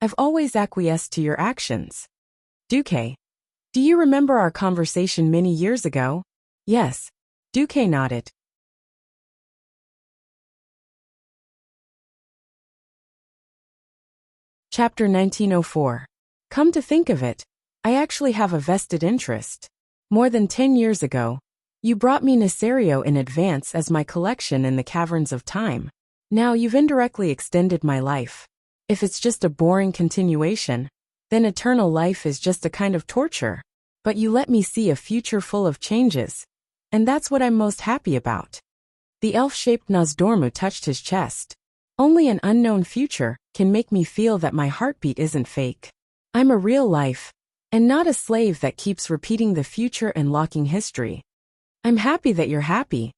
I've always acquiesced to your actions." "Duque, Do you remember our conversation many years ago? Yes. Duque nodded. Chapter 1904. Come to think of it, I actually have a vested interest. More than 10 years ago, you brought me Nesario in advance as my collection in the caverns of time. Now you've indirectly extended my life. If it's just a boring continuation, then eternal life is just a kind of torture. But you let me see a future full of changes, and that's what I'm most happy about. The elf-shaped Nozdormu touched his chest. Only an unknown future can make me feel that my heartbeat isn't fake. I'm a real life, and not a slave that keeps repeating the future and locking history. I'm happy that you're happy,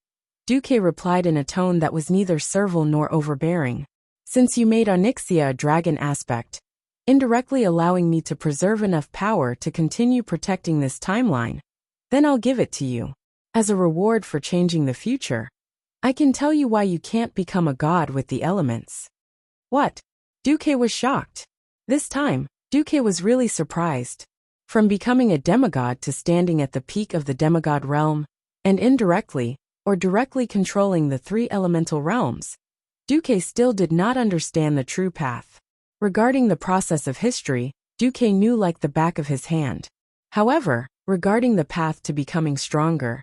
Duque replied in a tone that was neither servile nor overbearing. Since you made Onyxia a dragon aspect, indirectly allowing me to preserve enough power to continue protecting this timeline, then I'll give it to you. As a reward for changing the future, I can tell you why you can't become a god with the elements. What? Duque was shocked. This time, Duque was really surprised. From becoming a demigod to standing at the peak of the demigod realm, and indirectly, or directly controlling the three elemental realms, Duque still did not understand the true path. Regarding the process of history, Duque knew like the back of his hand. However, regarding the path to becoming stronger,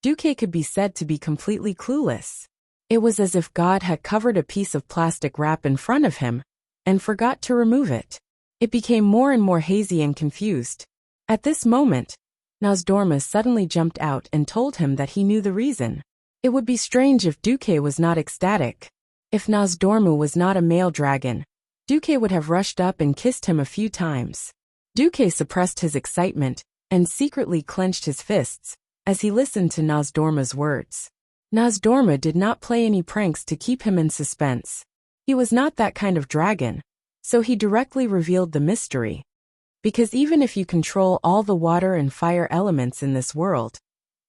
Duque could be said to be completely clueless. It was as if God had covered a piece of plastic wrap in front of him and forgot to remove it. It became more and more hazy and confused. At this moment, Nozdormu suddenly jumped out and told him that he knew the reason. It would be strange if Duque was not ecstatic. If Nozdormu was not a male dragon, Duque would have rushed up and kissed him a few times. Duque suppressed his excitement and secretly clenched his fists as he listened to Nozdormu's words. Nozdormu did not play any pranks to keep him in suspense. He was not that kind of dragon, so he directly revealed the mystery. Because even if you control all the water and fire elements in this world,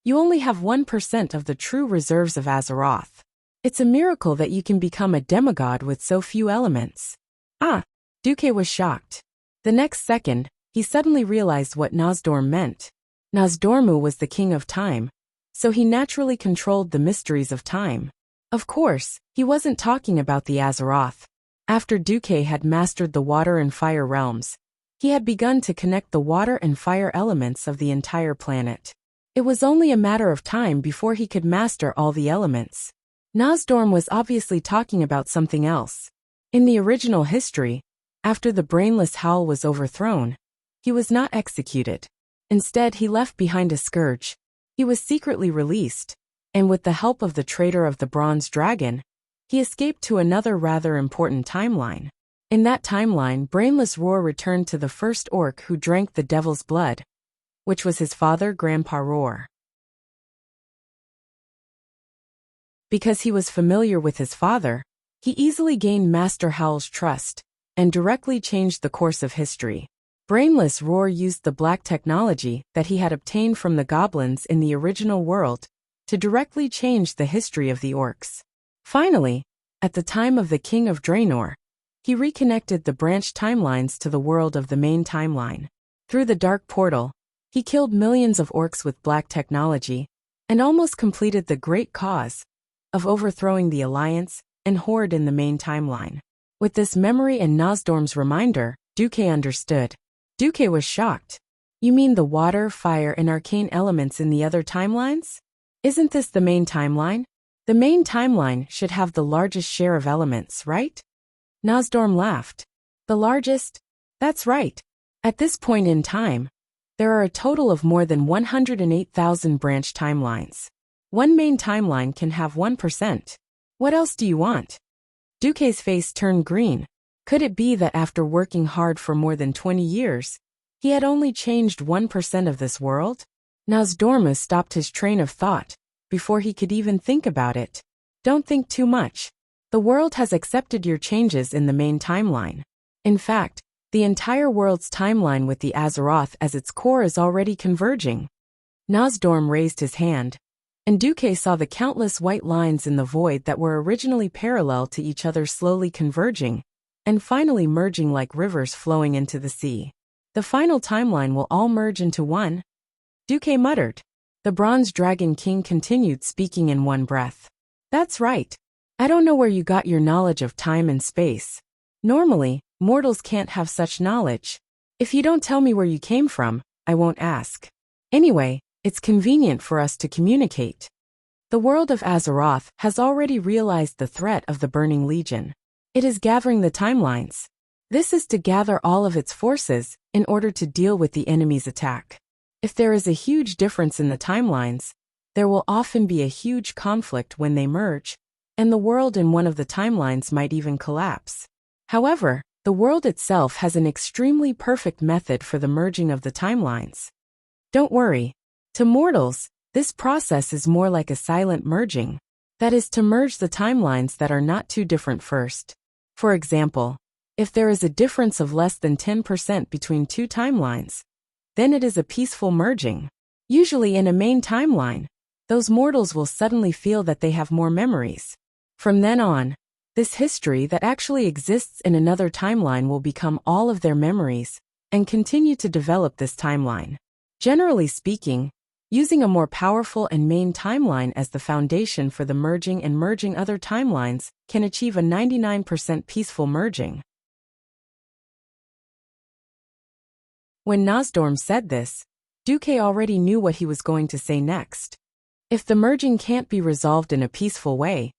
you only have 1% of the true reserves of Azeroth. It's a miracle that you can become a demigod with so few elements. Ah! Duque was shocked. The next second, he suddenly realized what Nozdormu meant. Nozdormu was the king of time, so he naturally controlled the mysteries of time. Of course, he wasn't talking about the Azeroth. After Duque had mastered the water and fire realms, he had begun to connect the water and fire elements of the entire planet. It was only a matter of time before he could master all the elements. Nozdormu was obviously talking about something else. In the original history, after the brainless Howl was overthrown, he was not executed. Instead, he left behind a scourge. He was secretly released, and with the help of the traitor of the Bronze Dragon, he escaped to another rather important timeline. In that timeline, Brainless Roar returned to the first orc who drank the devil's blood, which was his father, Grandpa Roar. Because he was familiar with his father, he easily gained Master Howl's trust and directly changed the course of history. Brainless Roar used the black technology that he had obtained from the goblins in the original world to directly change the history of the orcs. Finally, at the time of the King of Draenor, he reconnected the branched timelines to the world of the main timeline. Through the dark portal, he killed millions of orcs with black technology and almost completed the great cause of overthrowing the Alliance and Horde in the main timeline. With this memory and Nozdormu's reminder, Duque understood. Duque was shocked. You mean the water, fire, and arcane elements in the other timelines? Isn't this the main timeline? The main timeline should have the largest share of elements, right? Nozdormu laughed. The largest? That's right. At this point in time, there are a total of more than 108,000 branch timelines. One main timeline can have 1%. What else do you want? Duque's face turned green. Could it be that after working hard for more than 20 years, he had only changed 1% of this world? Nozdormu stopped his train of thought before he could even think about it. Don't think too much. The world has accepted your changes in the main timeline. In fact, the entire world's timeline with the Azeroth as its core is already converging. Nozdormu raised his hand, and Duque saw the countless white lines in the void that were originally parallel to each other slowly converging, and finally merging like rivers flowing into the sea. The final timeline will all merge into one. Duque muttered. The Bronze Dragon King continued speaking in one breath. That's right. I don't know where you got your knowledge of time and space. Normally, mortals can't have such knowledge. If you don't tell me where you came from, I won't ask. Anyway, it's convenient for us to communicate. The world of Azeroth has already realized the threat of the Burning Legion. It is gathering the timelines. This is to gather all of its forces in order to deal with the enemy's attack. If there is a huge difference in the timelines, there will often be a huge conflict when they merge, and the world in one of the timelines might even collapse. However, the world itself has an extremely perfect method for the merging of the timelines. Don't worry. To mortals, this process is more like a silent merging. That is to merge the timelines that are not too different first. For example, if there is a difference of less than 10% between two timelines, then it is a peaceful merging. Usually in a main timeline, those mortals will suddenly feel that they have more memories. From then on, this history that actually exists in another timeline will become all of their memories and continue to develop this timeline. Generally speaking, using a more powerful and main timeline as the foundation for the merging and merging other timelines can achieve a 99% peaceful merging. When Nosdorm said this, Duque already knew what he was going to say next. If the merging can't be resolved in a peaceful way,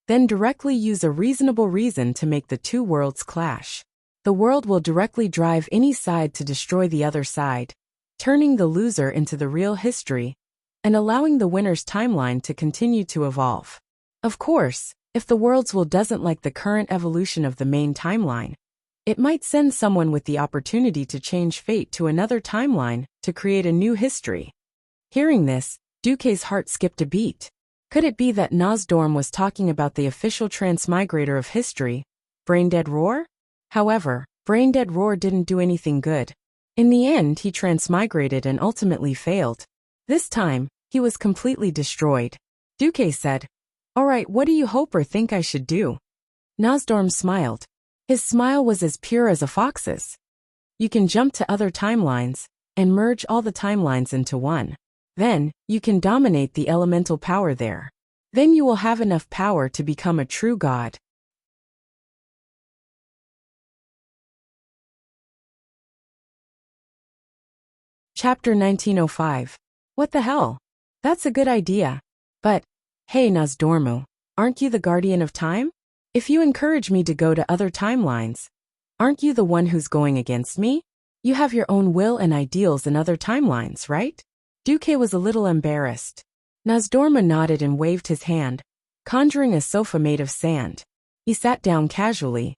then directly use a reasonable reason to make the two worlds clash. The world will directly drive any side to destroy the other side, turning the loser into the real history, and allowing the winner's timeline to continue to evolve. Of course, if the world's will doesn't like the current evolution of the main timeline, it might send someone with the opportunity to change fate to another timeline to create a new history. Hearing this, Duque's heart skipped a beat. Could it be that Nosdorm was talking about the official transmigrator of history, Braindead Roar? However, Braindead Roar didn't do anything good. In the end, he transmigrated and ultimately failed. This time, he was completely destroyed. Duque said, "All right, what do you hope or think I should do?" Nosdorm smiled. His smile was as pure as a fox's. You can jump to other timelines and merge all the timelines into one. Then, you can dominate the elemental power there. Then you will have enough power to become a true god. Chapter 1905. What the hell? That's a good idea. But, hey Nosdormu, aren't you the guardian of time? If you encourage me to go to other timelines, aren't you the one who's going against me? You have your own will and ideals in other timelines, right? Duque was a little embarrassed. Nosdormu nodded and waved his hand, conjuring a sofa made of sand. He sat down casually.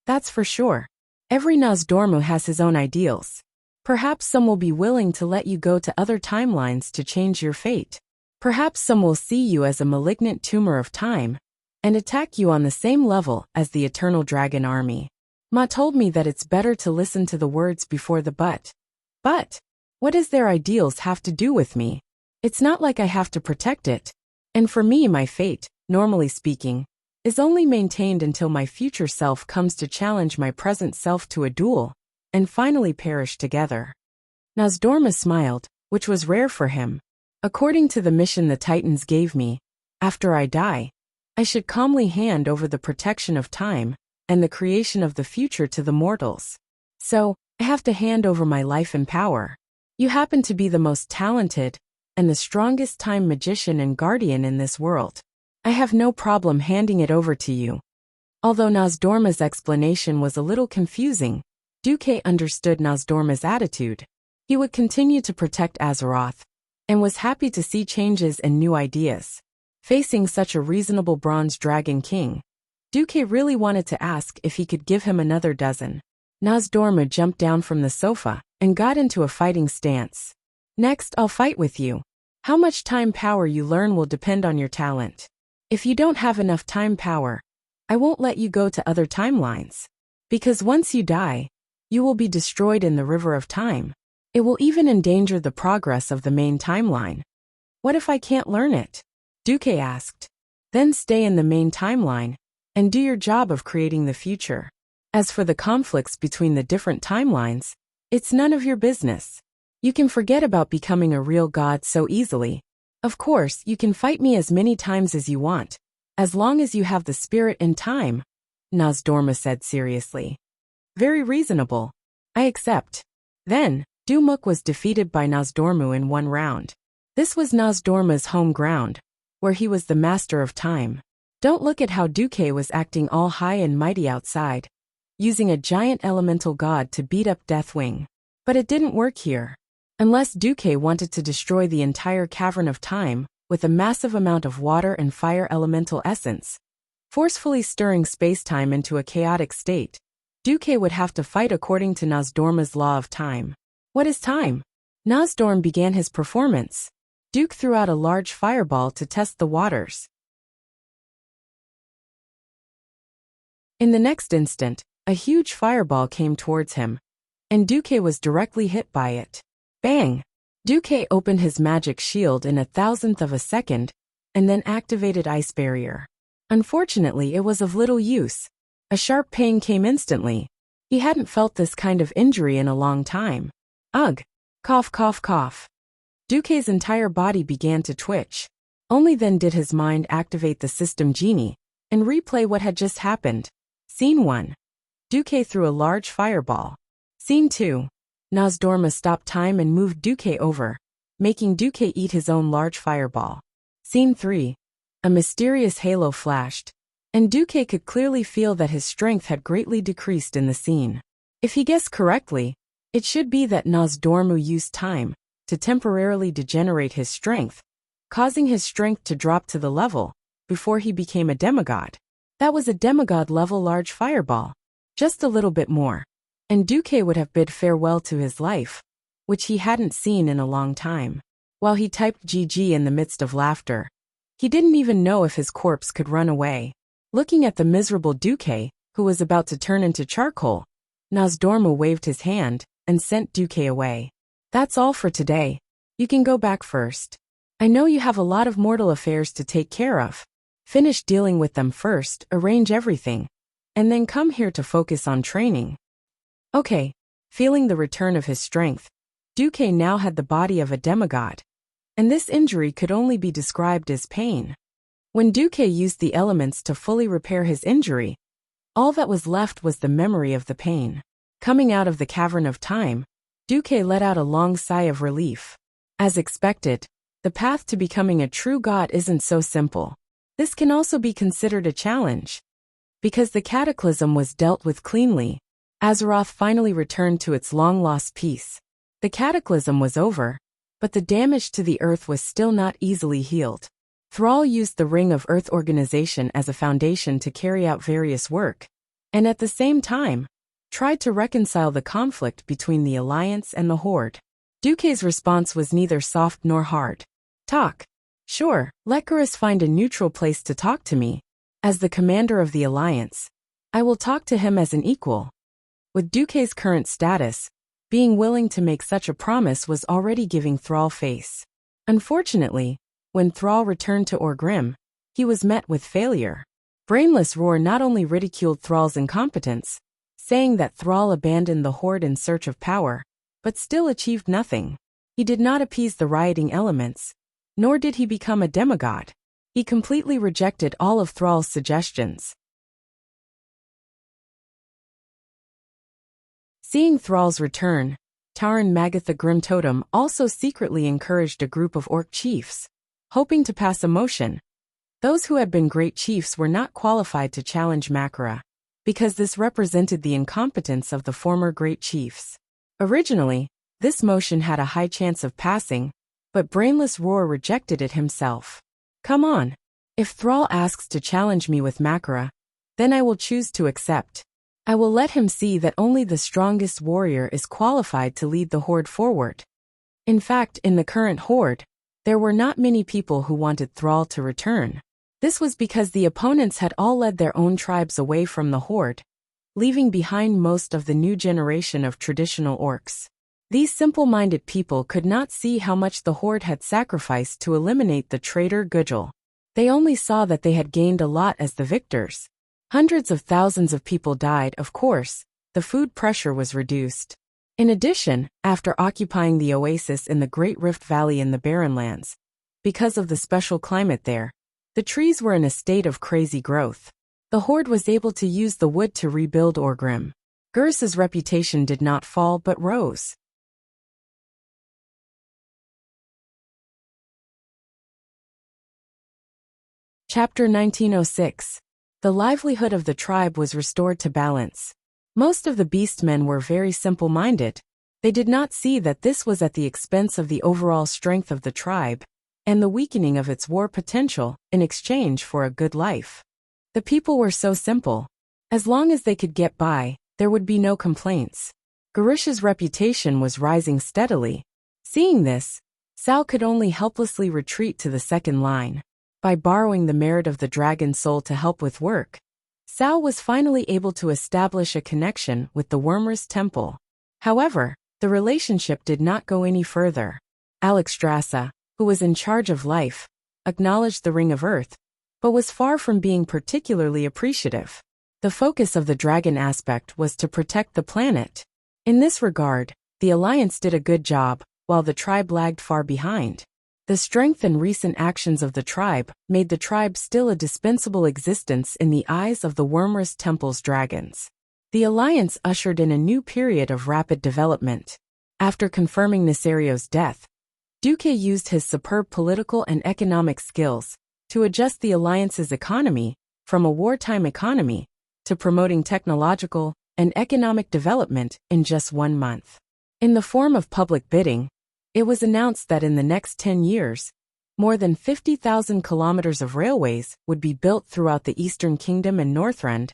That's for sure. Every Nosdormu has his own ideals. Perhaps some will be willing to let you go to other timelines to change your fate. Perhaps some will see you as a malignant tumor of time and attack you on the same level as the Eternal Dragon Army. Ma told me that it's better to listen to the words before the but. But, what does their ideals have to do with me? It's not like I have to protect it. And for me, my fate, normally speaking, is only maintained until my future self comes to challenge my present self to a duel, and finally perish together. Nosdormu smiled, which was rare for him. According to the mission the Titans gave me, after I die, I should calmly hand over the protection of time and the creation of the future to the mortals. So, I have to hand over my life and power. You happen to be the most talented and the strongest time magician and guardian in this world. I have no problem handing it over to you. Although Nosdormu's explanation was a little confusing, Duque understood Nosdormu's attitude. He would continue to protect Azeroth, and was happy to see changes and new ideas. Facing such a reasonable Bronze Dragon King, Duque really wanted to ask if he could give him another dozen. Nosdormu jumped down from the sofa and got into a fighting stance. Next, I'll fight with you. How much time power you learn will depend on your talent. If you don't have enough time power, I won't let you go to other timelines. Because once you die, you will be destroyed in the river of time. It will even endanger the progress of the main timeline. What if I can't learn it? Duque asked. Then stay in the main timeline and do your job of creating the future. As for the conflicts between the different timelines, It's none of your business. You can forget about becoming a real god so easily. Of course, you can fight me as many times as you want, as long as you have the spirit and time, Nozdorma said seriously. Very reasonable. I accept. Then, Dumuk was defeated by Nozdormu in one round. This was Nozdorma's home ground, where he was the master of time. Don't look at how Duque was acting all high and mighty outside, using a giant elemental god to beat up Deathwing. But it didn't work here. Unless Duque wanted to destroy the entire Cavern of Time with a massive amount of water and fire elemental essence, forcefully stirring space-time into a chaotic state, Duque would have to fight according to Nozdorma's law of time. What is time? Nozdorm began his performance. Duke threw out a large fireball to test the waters. In the next instant, a huge fireball came towards him, and Duque was directly hit by it. Bang! Duque opened his magic shield in a thousandth of a second, and then activated Ice Barrier. Unfortunately, it was of little use. A sharp pain came instantly. He hadn't felt this kind of injury in a long time. Ugh! Cough, cough, cough. Duque's entire body began to twitch. Only then did his mind activate the system genie and replay what had just happened. Scene 1. Duque threw a large fireball. Scene 2. Nozdorma stopped time and moved Duque over, making Duque eat his own large fireball. Scene 3. A mysterious halo flashed, and Duque could clearly feel that his strength had greatly decreased in the scene. If he guessed correctly, it should be that Nozdormu used time to temporarily degenerate his strength, causing his strength to drop to the level before he became a demigod. That was a demigod-level large fireball. Just a little bit more, and Duque would have bid farewell to his life, which he hadn't seen in a long time. While he typed GG in the midst of laughter, he didn't even know if his corpse could run away. Looking at the miserable Duque, who was about to turn into charcoal, Nozdormu waved his hand and sent Duque away. That's all for today. You can go back first. I know you have a lot of mortal affairs to take care of. Finish dealing with them first, arrange everything, and then come here to focus on training. Okay. Feeling the return of his strength, Duque now had the body of a demigod, and this injury could only be described as pain. When Duque used the elements to fully repair his injury, all that was left was the memory of the pain. Coming out of the Cavern of Time, Duque let out a long sigh of relief. As expected, the path to becoming a true god isn't so simple. This can also be considered a challenge. Because the cataclysm was dealt with cleanly, Azeroth finally returned to its long-lost peace. The cataclysm was over, but the damage to the earth was still not easily healed. Thrall used the Ring of Earth organization as a foundation to carry out various work, and at the same time, tried to reconcile the conflict between the Alliance and the Horde. Duque's response was neither soft nor hard. Talk. Sure, let Garrus find a neutral place to talk to me. As the commander of the Alliance, I will talk to him as an equal. With Duque's current status, being willing to make such a promise was already giving Thrall face. Unfortunately, when Thrall returned to Orgrim, he was met with failure. Brainless Roar not only ridiculed Thrall's incompetence, saying that Thrall abandoned the Horde in search of power, but still achieved nothing. He did not appease the rioting elements, nor did he become a demigod. He completely rejected all of Thrall's suggestions. Seeing Thrall's return, Taran Magatha Grimtotem also secretly encouraged a group of orc chiefs, hoping to pass a motion. Those who had been great chiefs were not qualified to challenge Makara, because this represented the incompetence of the former great chiefs. Originally, this motion had a high chance of passing, but Brainless Roar rejected it himself. Come on. If Thrall asks to challenge me with Makara, then I will choose to accept. I will let him see that only the strongest warrior is qualified to lead the Horde forward. In fact, in the current Horde, there were not many people who wanted Thrall to return. This was because the opponents had all led their own tribes away from the Horde, leaving behind most of the new generation of traditional orcs. These simple-minded people could not see how much the Horde had sacrificed to eliminate the traitor Gudjel. They only saw that they had gained a lot as the victors. Hundreds of thousands of people died, of course, the food pressure was reduced. In addition, after occupying the oasis in the Great Rift Valley in the Barren Lands, because of the special climate there, the trees were in a state of crazy growth. The Horde was able to use the wood to rebuild Orgrim. Gursa's reputation did not fall but rose. Chapter 1906. The livelihood of the tribe was restored to balance. Most of the beastmen were very simple-minded. They did not see that this was at the expense of the overall strength of the tribe and the weakening of its war potential in exchange for a good life. The people were so simple. As long as they could get by, there would be no complaints. Garish's reputation was rising steadily. Seeing this, Sal could only helplessly retreat to the second line. By borrowing the merit of the dragon soul to help with work, Sal was finally able to establish a connection with the Wormrest Temple. However, the relationship did not go any further. Alexstrasza, who was in charge of life, acknowledged the Ring of Earth, but was far from being particularly appreciative. The focus of the dragon aspect was to protect the planet. In this regard, the Alliance did a good job, while the tribe lagged far behind. The strength and recent actions of the tribe made the tribe still a dispensable existence in the eyes of the Wormrest Temple's dragons. The Alliance ushered in a new period of rapid development. After confirming Nisario's death, Duque used his superb political and economic skills to adjust the Alliance's economy from a wartime economy to promoting technological and economic development in just 1 month. In the form of public bidding, it was announced that in the next 10 years, more than 50,000 kilometers of railways would be built throughout the Eastern Kingdom and Northrend,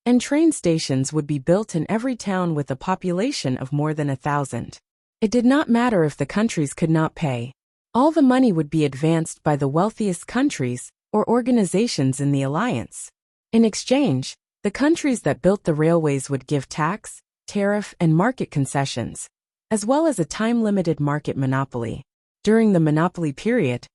and train stations would be built in every town with a population of more than 1,000. It did not matter if the countries could not pay. All the money would be advanced by the wealthiest countries or organizations in the Alliance. In exchange, the countries that built the railways would give tax, tariff, and market concessions, as well as a time-limited market monopoly. During the monopoly period,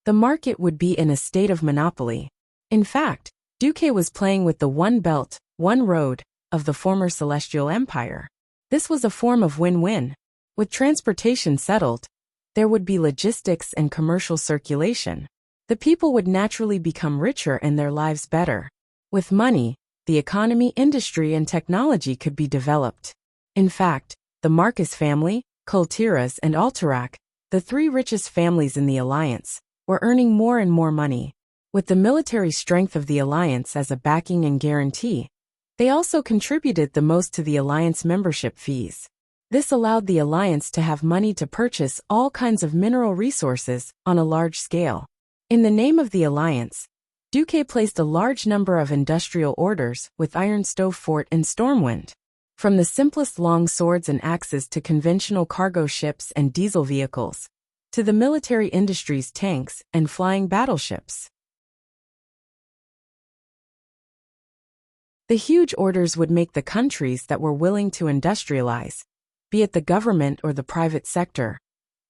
the market would be in a state of monopoly. In fact, Duque was playing with the one belt, one road of the former Celestial Empire. This was a form of win-win. With transportation settled, there would be logistics and commercial circulation. The people would naturally become richer and their lives better. With money, the economy, industry, and technology could be developed. In fact, the Marcus family, Kultiras, and Alterac, the 3 richest families in the Alliance, were earning more and more money. With the military strength of the Alliance as a backing and guarantee, they also contributed the most to the Alliance membership fees. This allowed the Alliance to have money to purchase all kinds of mineral resources on a large scale. In the name of the Alliance, Duque placed a large number of industrial orders with Ironstove Fort and Stormwind. From the simplest long swords and axes to conventional cargo ships and diesel vehicles, to the military industry's tanks and flying battleships. The huge orders would make the countries that were willing to industrialize, be it the government or the private sector,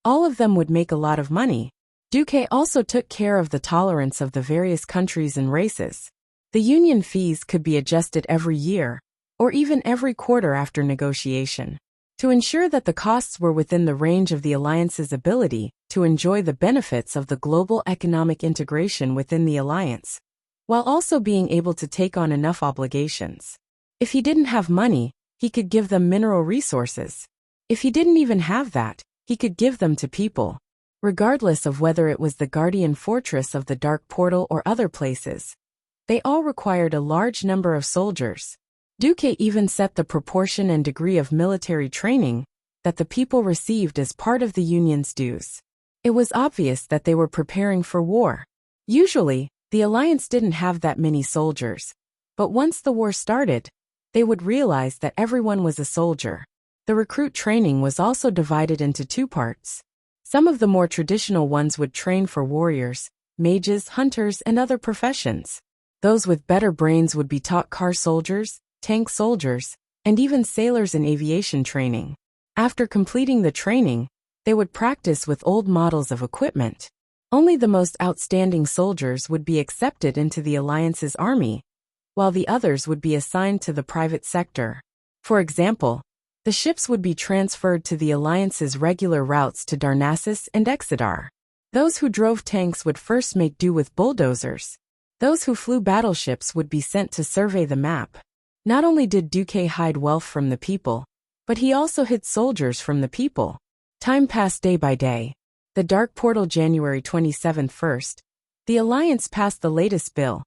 all of them would make a lot of money. Duque also took care of the tolerance of the various countries and races. The union fees could be adjusted every year, or even every quarter after negotiation, to ensure that the costs were within the range of the Alliance's ability to enjoy the benefits of the global economic integration within the Alliance, while also being able to take on enough obligations. If he didn't have money, he could give them mineral resources. If he didn't even have that, he could give them to people. Regardless of whether it was the Guardian Fortress of the Dark Portal or other places, they all required a large number of soldiers. Duque even set the proportion and degree of military training that the people received as part of the Union's dues. It was obvious that they were preparing for war. Usually, the Alliance didn't have that many soldiers, but once the war started, they would realize that everyone was a soldier. The recruit training was also divided into 2 parts. Some of the more traditional ones would train for warriors, mages, hunters, and other professions. Those with better brains would be taught car soldiers, tank soldiers, and even sailors in aviation training. After completing the training, they would practice with old models of equipment. Only the most outstanding soldiers would be accepted into the Alliance's army, while the others would be assigned to the private sector. For example, The ships would be transferred to the Alliance's regular routes to Darnassus and Exeter. Those who drove tanks would first make do with bulldozers. Those who flew battleships would be sent to survey the map. Not only did Duque hide wealth from the people, but he also hid soldiers from the people. Time passed day by day. The Dark Portal January 27 first. The Alliance passed the latest bill.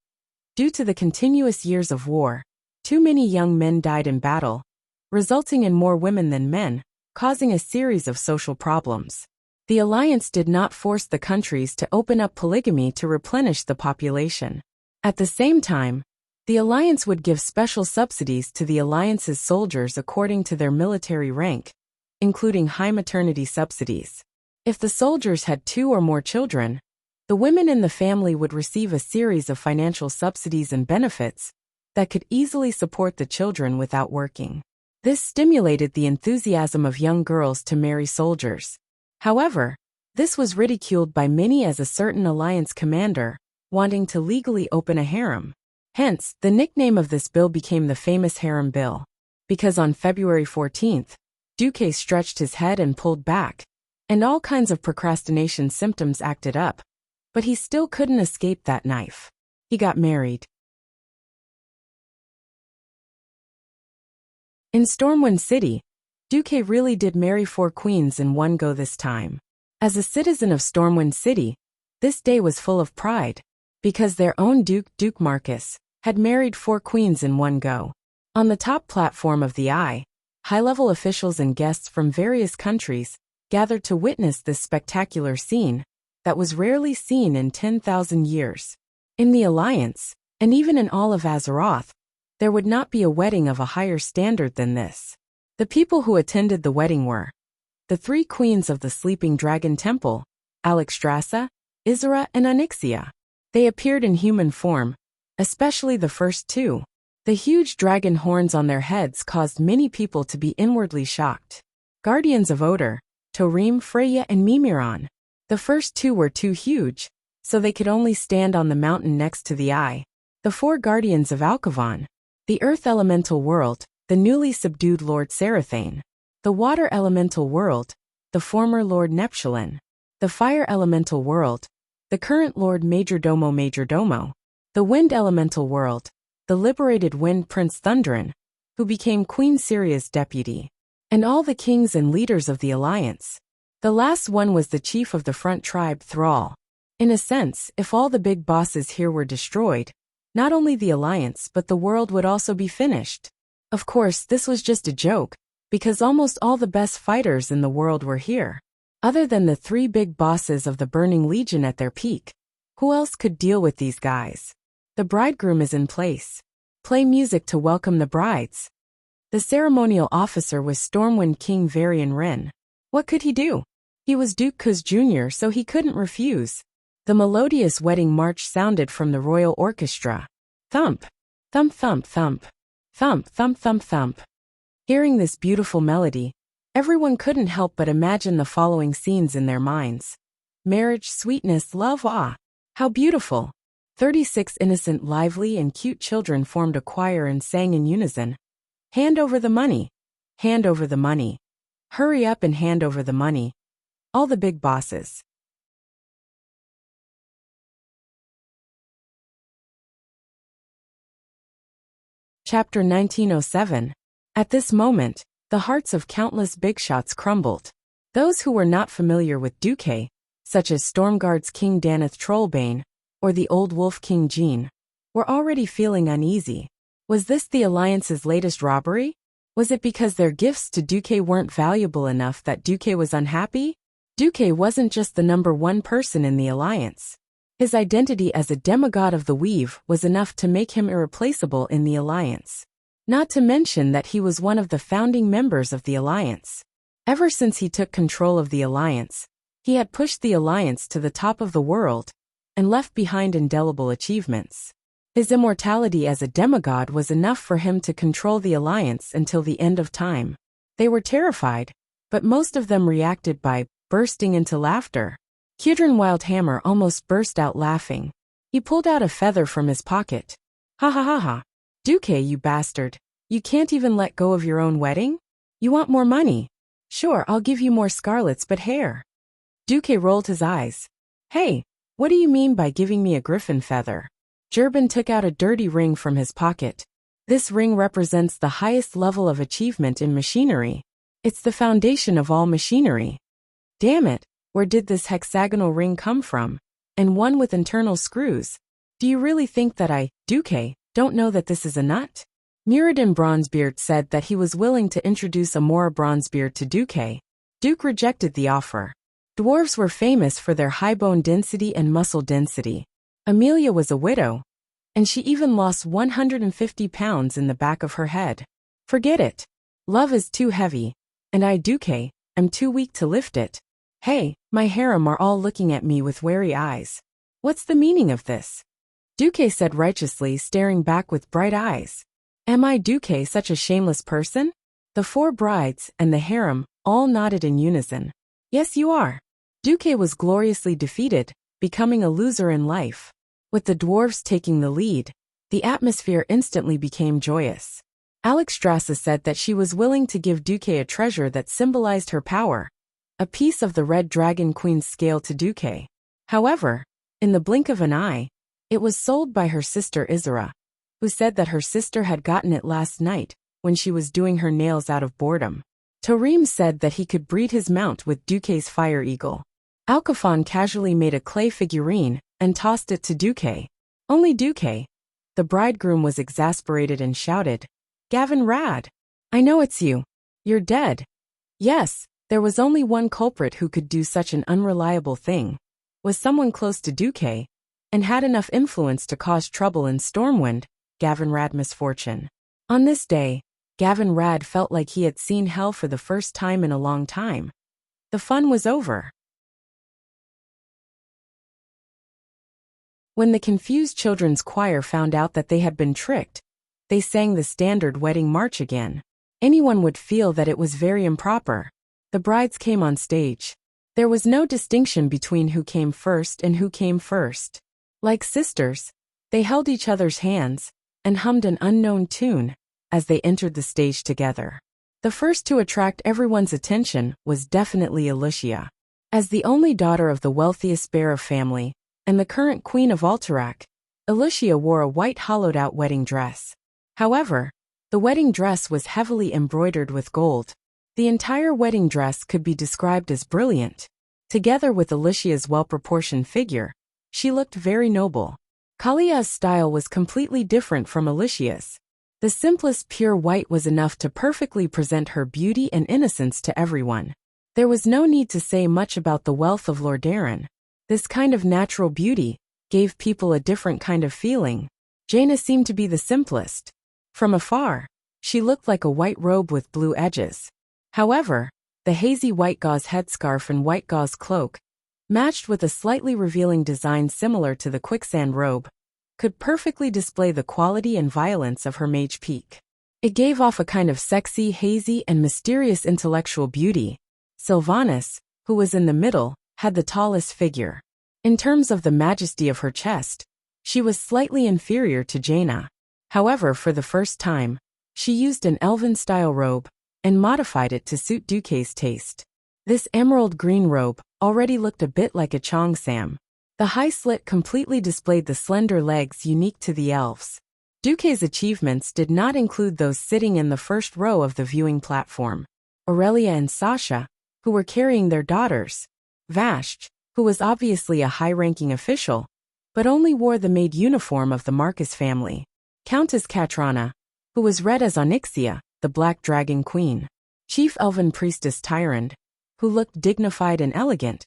Due to the continuous years of war, too many young men died in battle, resulting in more women than men, causing a series of social problems. The Alliance did not force the countries to open up polygamy to replenish the population. At the same time, the Alliance would give special subsidies to the Alliance's soldiers according to their military rank, including high maternity subsidies. If the soldiers had 2 or more children, the women in the family would receive a series of financial subsidies and benefits that could easily support the children without working. This stimulated the enthusiasm of young girls to marry soldiers. However, this was ridiculed by many as a certain Alliance commander wanting to legally open a harem. Hence, the nickname of this bill became the famous Harem Bill. Because on February 14th, Duque stretched his head and pulled back, and all kinds of procrastination symptoms acted up. But he still couldn't escape that knife. He got married. In Stormwind City, Duque really did marry 4 queens in one go this time. As a citizen of Stormwind City, this day was full of pride, because their own Duke Marcus, had married 4 queens in one go. On the top platform of the Eye, high-level officials and guests from various countries gathered to witness this spectacular scene that was rarely seen in 10,000 years. In the Alliance, and even in all of Azeroth, there would not be a wedding of a higher standard than this. The people who attended the wedding were the 3 queens of the Sleeping Dragon Temple, Alexstrasza, Isra, and Onyxia. They appeared in human form, especially the first 2. The huge dragon horns on their heads caused many people to be inwardly shocked. Guardians of Odor, Tarim, Freya, and Mimiron. The first 2 were too huge, so they could only stand on the mountain next to the Eye. The 4 guardians of Alkavon, the Earth Elemental World, the newly subdued Lord Serathane, the Water Elemental World, the former Lord Neptulin, the Fire Elemental World, the current Lord Majordomo, the Wind Elemental World, the liberated Wind Prince Thunderin, who became Queen Syria's deputy, and all the kings and leaders of the Alliance. The last one was the chief of the front tribe, Thrall. In a sense, if all the big bosses here were destroyed, not only the Alliance but the world would also be finished. Of course, this was just a joke, because almost all the best fighters in the world were here. Other than the 3 big bosses of the Burning Legion at their peak, who else could deal with these guys? The bridegroom is in place. Play music to welcome the brides. The ceremonial officer was Stormwind King Varian Wren. What could he do? He was Duke Kuz Jr., so he couldn't refuse. The melodious wedding march sounded from the royal orchestra. Thump, thump, thump, thump, thump, thump, thump, thump. Hearing this beautiful melody, everyone couldn't help but imagine the following scenes in their minds. Marriage, sweetness, love, ah! How beautiful! 36 innocent, lively, and cute children formed a choir and sang in unison. Hand over the money. Hand over the money. Hurry up and hand over the money. All the big bosses. Chapter 1907. At this moment, the hearts of countless big shots crumbled. Those who were not familiar with Duque, such as Stormguard's King Daneth Trollbane, or the Old Wolf King Jean, were already feeling uneasy. Was this the Alliance's latest robbery? Was it because their gifts to Duque weren't valuable enough that Duque was unhappy? Duque wasn't just the number 1 person in the Alliance. His identity as a demigod of the Weave was enough to make him irreplaceable in the Alliance. Not to mention that he was one of the founding members of the Alliance. Ever since he took control of the Alliance, he had pushed the Alliance to the top of the world and left behind indelible achievements. His immortality as a demigod was enough for him to control the Alliance until the end of time. They were terrified, but most of them reacted by bursting into laughter. Kudrin Wildhammer almost burst out laughing. He pulled out a feather from his pocket. Ha ha ha ha. Duque, you bastard. You can't even let go of your own wedding? You want more money? Sure, I'll give you more scarlets but hair. Duque rolled his eyes. Hey, what do you mean by giving me a griffin feather? Jurban took out a dirty ring from his pocket. This ring represents the highest level of achievement in machinery. It's the foundation of all machinery. Damn it, where did this hexagonal ring come from? And one with internal screws. Do you really think that I, Duque, don't know that this is a nut? Muradin Bronzebeard said that he was willing to introduce Amora Bronzebeard to Duque. Duke rejected the offer. Dwarves were famous for their high bone density and muscle density. Amelia was a widow, and she even lost 150 pounds in the back of her head. Forget it. Love is too heavy, and I, Duque, am too weak to lift it. Hey, my harem are all looking at me with wary eyes. What's the meaning of this? Duque said righteously, staring back with bright eyes. Am I, Duque, such a shameless person? The four brides and the harem all nodded in unison. Yes, you are. Duque was gloriously defeated, becoming a loser in life. With the dwarves taking the lead, the atmosphere instantly became joyous. Alexstrasza said that she was willing to give Duque a treasure that symbolized her power, a piece of the Red Dragon Queen's scale to Duque. However, in the blink of an eye, it was sold by her sister Isra, who said that her sister had gotten it last night when she was doing her nails out of boredom. Tarim said that he could breed his mount with Duque's fire eagle. Alcafon casually made a clay figurine and tossed it to Duque. Only Duque. The bridegroom was exasperated and shouted, Gavin Rad! I know it's you. You're dead. Yes, there was only one culprit who could do such an unreliable thing. Was someone close to Duque, and had enough influence to cause trouble in Stormwind, Gavin Rad misfortune. On this day, Gavin Rad felt like he had seen hell for the first time in a long time. The fun was over. When the confused children's choir found out that they had been tricked, they sang the standard wedding march again. Anyone would feel that it was very improper. The brides came on stage. There was no distinction between who came first and who came first. Like sisters, they held each other's hands and hummed an unknown tune as they entered the stage together. The first to attract everyone's attention was definitely Alicia. As the only daughter of the wealthiest Sparrow family, and the current queen of Alterac, Alicia wore a white hollowed-out wedding dress. However, the wedding dress was heavily embroidered with gold. The entire wedding dress could be described as brilliant. Together with Alicia's well-proportioned figure, she looked very noble. Kalia's style was completely different from Alicia's. The simplest pure white was enough to perfectly present her beauty and innocence to everyone. There was no need to say much about the wealth of Lordaeron. This kind of natural beauty gave people a different kind of feeling. Jaina seemed to be the simplest. From afar, she looked like a white robe with blue edges. However, the hazy white gauze headscarf and white gauze cloak, matched with a slightly revealing design similar to the quicksand robe, could perfectly display the quality and violence of her mage peak. It gave off a kind of sexy, hazy, and mysterious intellectual beauty. Sylvanas, who was in the middle, had the tallest figure. In terms of the majesty of her chest, she was slightly inferior to Jaina. However, for the first time, she used an elven-style robe and modified it to suit Duque's taste. This emerald green robe already looked a bit like a cheongsam. The high slit completely displayed the slender legs unique to the elves. Duque's achievements did not include those sitting in the first row of the viewing platform. Aurelia and Sasha, who were carrying their daughters. Vashj, who was obviously a high-ranking official, but only wore the maid uniform of the Marcus family. Countess Katrana, who was read as Onyxia, the Black Dragon Queen. Chief Elven Priestess Tyrande, who looked dignified and elegant,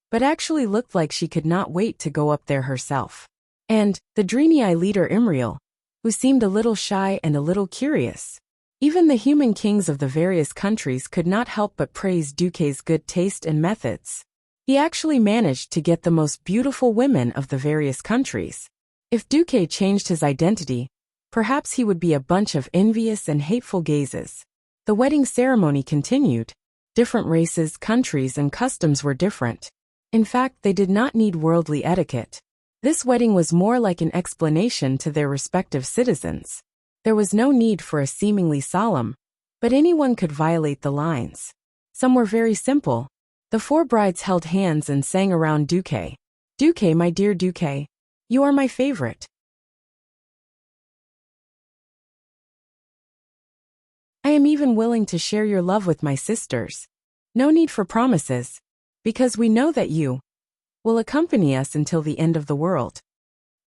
but actually looked like she could not wait to go up there herself. And the Draenei leader Imriel, who seemed a little shy and a little curious. Even the human kings of the various countries could not help but praise Duque's good taste and methods. He actually managed to get the most beautiful women of the various countries. If Duque changed his identity, perhaps he would be a bunch of envious and hateful gazes. The wedding ceremony continued. Different races, countries, and customs were different. In fact, they did not need worldly etiquette. This wedding was more like an explanation to their respective citizens. There was no need for a seemingly solemn, But anyone could violate the lines. Some were very simple. The four brides held hands and sang around Duque. Duque, my dear Duque, you are my favorite. I am even willing to share your love with my sisters. No need for promises, because we know that you will accompany us until the end of the world.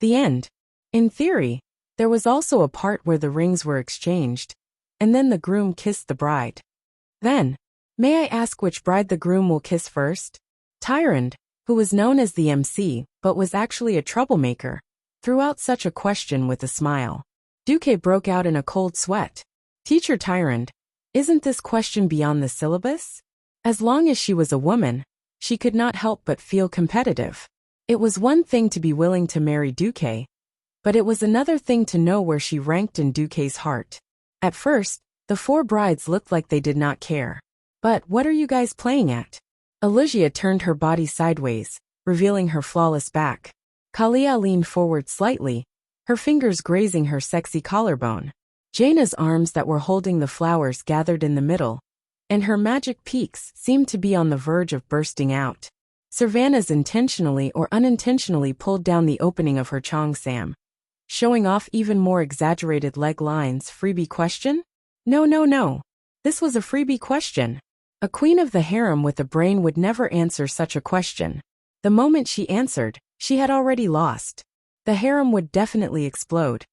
The end. In theory, there was also a part where the rings were exchanged, and then the groom kissed the bride. Then, may I ask which bride the groom will kiss first? Tyrant, who was known as the MC, but was actually a troublemaker, threw out such a question with a smile. Duque broke out in a cold sweat. Teacher Tyrant, isn't this question beyond the syllabus? As long as she was a woman, she could not help but feel competitive. It was one thing to be willing to marry Duque, but it was another thing to know where she ranked in Duque's heart. At first, the four brides looked like they did not care. But what are you guys playing at? Elysia turned her body sideways, revealing her flawless back. Kalia leaned forward slightly, her fingers grazing her sexy collarbone. Jaina's arms that were holding the flowers gathered in the middle, and her magic peaks seemed to be on the verge of bursting out. Savannah's intentionally or unintentionally pulled down the opening of her cheongsam, showing off even more exaggerated leg lines. Freebie question? No. This was a freebie question. A queen of the harem with a brain would never answer such a question. The moment she answered, she had already lost. The harem would definitely explode.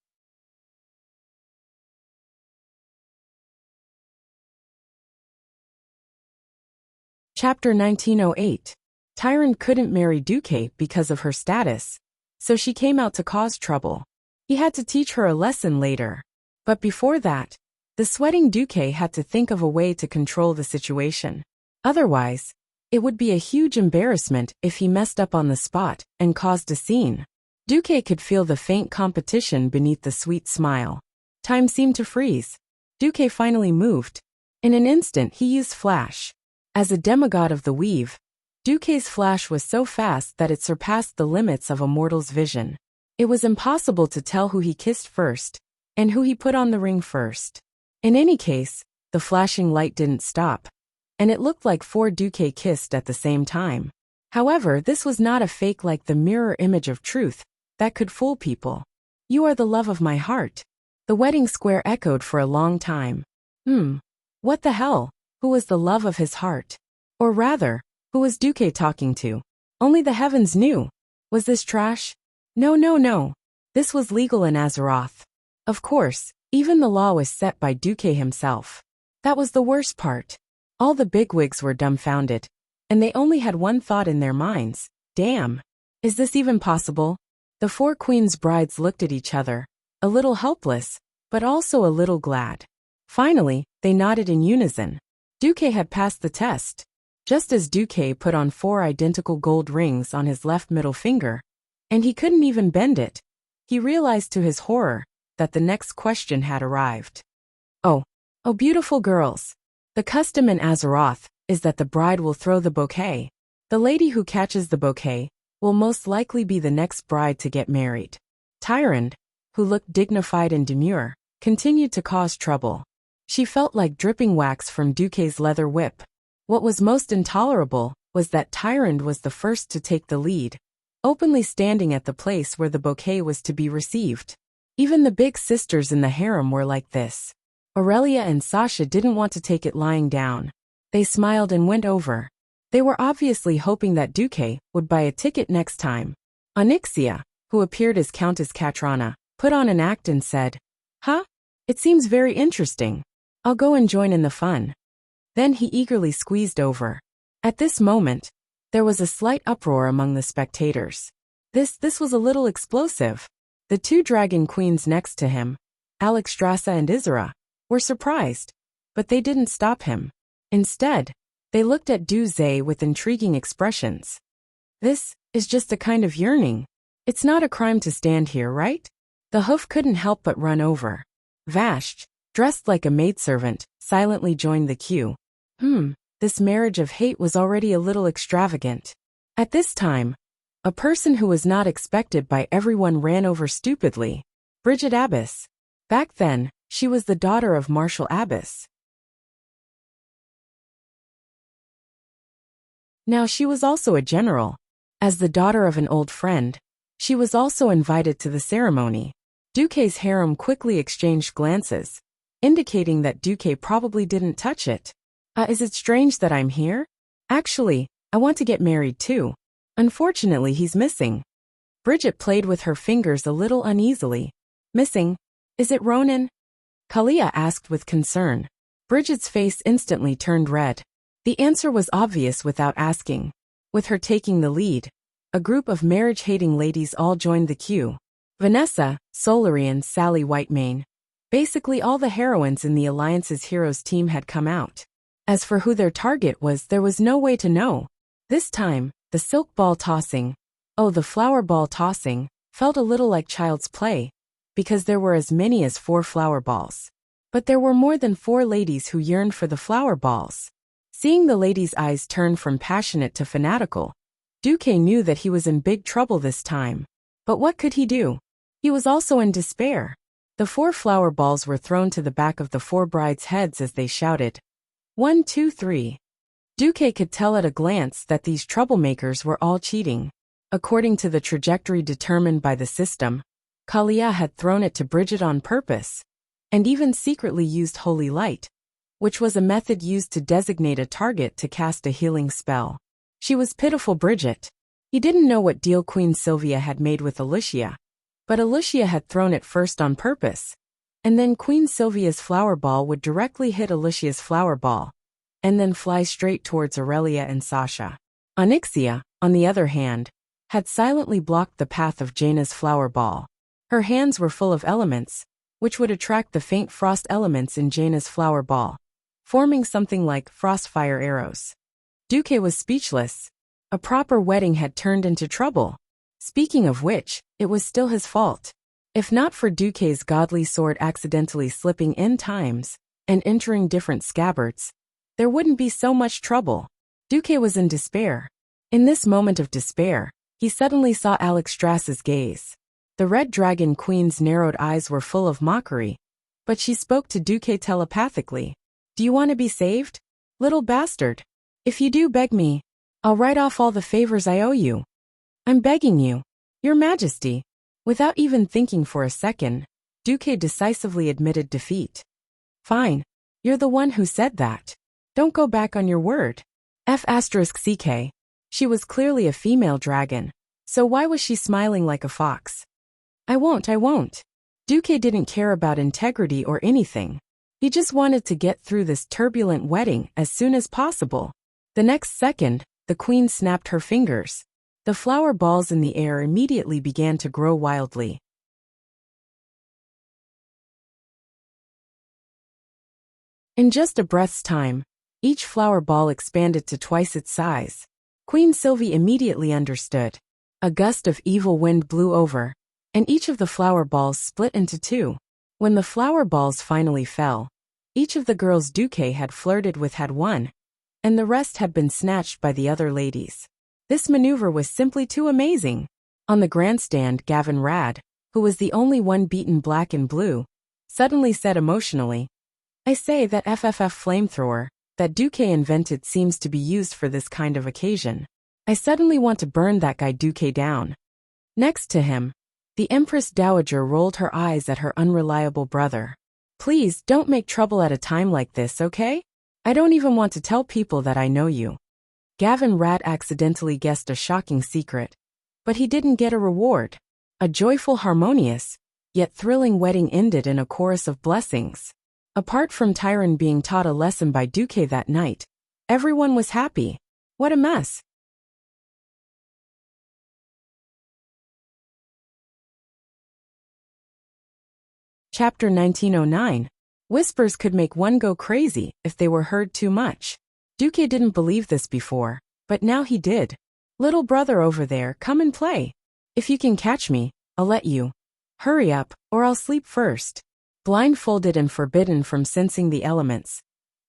Chapter 1908. Tyrant couldn't marry Duque because of her status, so she came out to cause trouble. He had to teach her a lesson later. But before that, the sweating Duque had to think of a way to control the situation. Otherwise, it would be a huge embarrassment if he messed up on the spot and caused a scene. Duque could feel the faint competition beneath the sweet smile. Time seemed to freeze. Duque finally moved. In an instant he used flash. As a demigod of the weave, Duque's flash was so fast that it surpassed the limits of a mortal's vision. It was impossible to tell who he kissed first, and who he put on the ring first. In any case, the flashing light didn't stop, and it looked like four Duque kissed at the same time. However, this was not a fake like the mirror image of truth that could fool people. You are the love of my heart. The wedding square echoed for a long time. What the hell? Who was the love of his heart? Or rather, who was Duque talking to? Only the heavens knew. Was this trash? No. This was legal in Azeroth. Of course, even the law was set by Duque himself. That was the worst part. All the bigwigs were dumbfounded, and they only had one thought in their minds. Damn. Is this even possible? The four queens' brides looked at each other, a little helpless, but also a little glad. Finally, they nodded in unison. Duque had passed the test. Just as Duque put on 4 identical gold rings on his left middle finger, and he couldn't even bend it, he realized to his horror that the next question had arrived. Oh, beautiful girls. The custom in Azeroth is that the bride will throw the bouquet. The lady who catches the bouquet will most likely be the next bride to get married. Tyrant, who looked dignified and demure, continued to cause trouble. She felt like dripping wax from Duque's leather whip. What was most intolerable was that Tyrant was the first to take the lead, openly standing at the place where the bouquet was to be received. Even the big sisters in the harem were like this. Aurelia and Sasha didn't want to take it lying down. They smiled and went over. They were obviously hoping that Duque would buy a ticket next time. Onyxia, who appeared as Countess Katrana, put on an act and said, "Huh? It seems very interesting. I'll go and join in the fun." Then he eagerly squeezed over. At this moment, there was a slight uproar among the spectators. This was a little explosive. The 2 dragon queens next to him, Alexstrasza and Isra, were surprised, but they didn't stop him. Instead, they looked at Duze with intriguing expressions. This is just a kind of yearning. It's not a crime to stand here, right? The hoof couldn't help but run over. Vashj, dressed like a maidservant, silently joined the queue. This marriage of hate was already a little extravagant. At this time, a person who was not expected by everyone ran over stupidly. Bridget Abbas. Back then, she was the daughter of Marshal Abbas. Now she was also a general. As the daughter of an old friend, she was also invited to the ceremony. Duque's harem quickly exchanged glances, indicating that Duque probably didn't touch it. Is it strange that I'm here? Actually, I want to get married too. Unfortunately, he's missing. Bridget played with her fingers a little uneasily. Missing? Is it Ronan? Kalia asked with concern. Bridget's face instantly turned red. The answer was obvious without asking. With her taking the lead, a group of marriage-hating ladies all joined the queue. Vanessa, Solarian, Sally Whitemane. Basically all the heroines in the Alliance's Heroes team had come out. As for who their target was, there was no way to know. This time, the silk ball tossing, the flower ball tossing, felt a little like child's play, because there were as many as 4 flower balls. But there were more than 4 ladies who yearned for the flower balls. Seeing the ladies' eyes turn from passionate to fanatical, Duque knew that he was in big trouble this time. But what could he do? He was also in despair. The 4 flower balls were thrown to the back of the 4 brides' heads as they shouted, 1, 2, 3. Duque could tell at a glance that these troublemakers were all cheating. According to the trajectory determined by the system, Kalia had thrown it to Bridget on purpose, and even secretly used holy light, which was a method used to designate a target to cast a healing spell. She was pitiful Bridget. He didn't know what deal Queen Sylvia had made with Alicia, but Alicia had thrown it first on purpose, and then Queen Sylvia's flower ball would directly hit Alicia's flower ball, and then fly straight towards Aurelia and Sasha. Onyxia, on the other hand, had silently blocked the path of Jaina's flower ball. Her hands were full of elements, which would attract the faint frost elements in Jaina's flower ball, forming something like frostfire arrows. Duque was speechless. A proper wedding had turned into trouble. Speaking of which, it was still his fault. If not for Duque's godly sword accidentally slipping in times and entering different scabbards, there wouldn't be so much trouble. Duque was in despair. In this moment of despair, he suddenly saw Alex Strass's gaze. The Red Dragon Queen's narrowed eyes were full of mockery, but she spoke to Duque telepathically. Do you want to be saved? Little bastard. If you do beg me, I'll write off all the favors I owe you. I'm begging you, Your Majesty. Without even thinking for a second, Duque decisively admitted defeat. Fine. You're the one who said that. Don't go back on your word. F***ck. She was clearly a female dragon, so why was she smiling like a fox? I won't. Duque didn't care about integrity or anything. He just wanted to get through this turbulent wedding as soon as possible. The next second, the queen snapped her fingers. The flower balls in the air immediately began to grow wildly. In just a breath's time, each flower ball expanded to twice its size. Queen Sylvie immediately understood. A gust of evil wind blew over, and each of the flower balls split into 2. When the flower balls finally fell, each of the girls Duque had flirted with had won, and the rest had been snatched by the other ladies. This maneuver was simply too amazing. On the grandstand, Gavin Rad, who was the only one beaten black and blue, suddenly said emotionally, I say that FFF flamethrower that Duque invented seems to be used for this kind of occasion. I suddenly want to burn that guy Duque down. Next to him, the Empress Dowager rolled her eyes at her unreliable brother. Please don't make trouble at a time like this, okay? I don't even want to tell people that I know you. Gavin Rad accidentally guessed a shocking secret, but he didn't get a reward. A joyful, harmonious, yet thrilling wedding ended in a chorus of blessings. Apart from Tyron being taught a lesson by Duque that night, everyone was happy. What a mess. Chapter 1909. Whispers could make one go crazy if they were heard too much. Duque didn't believe this before, but now he did. Little brother over there, come and play. If you can catch me, I'll let you. Hurry up, or I'll sleep first. Blindfolded and forbidden from sensing the elements,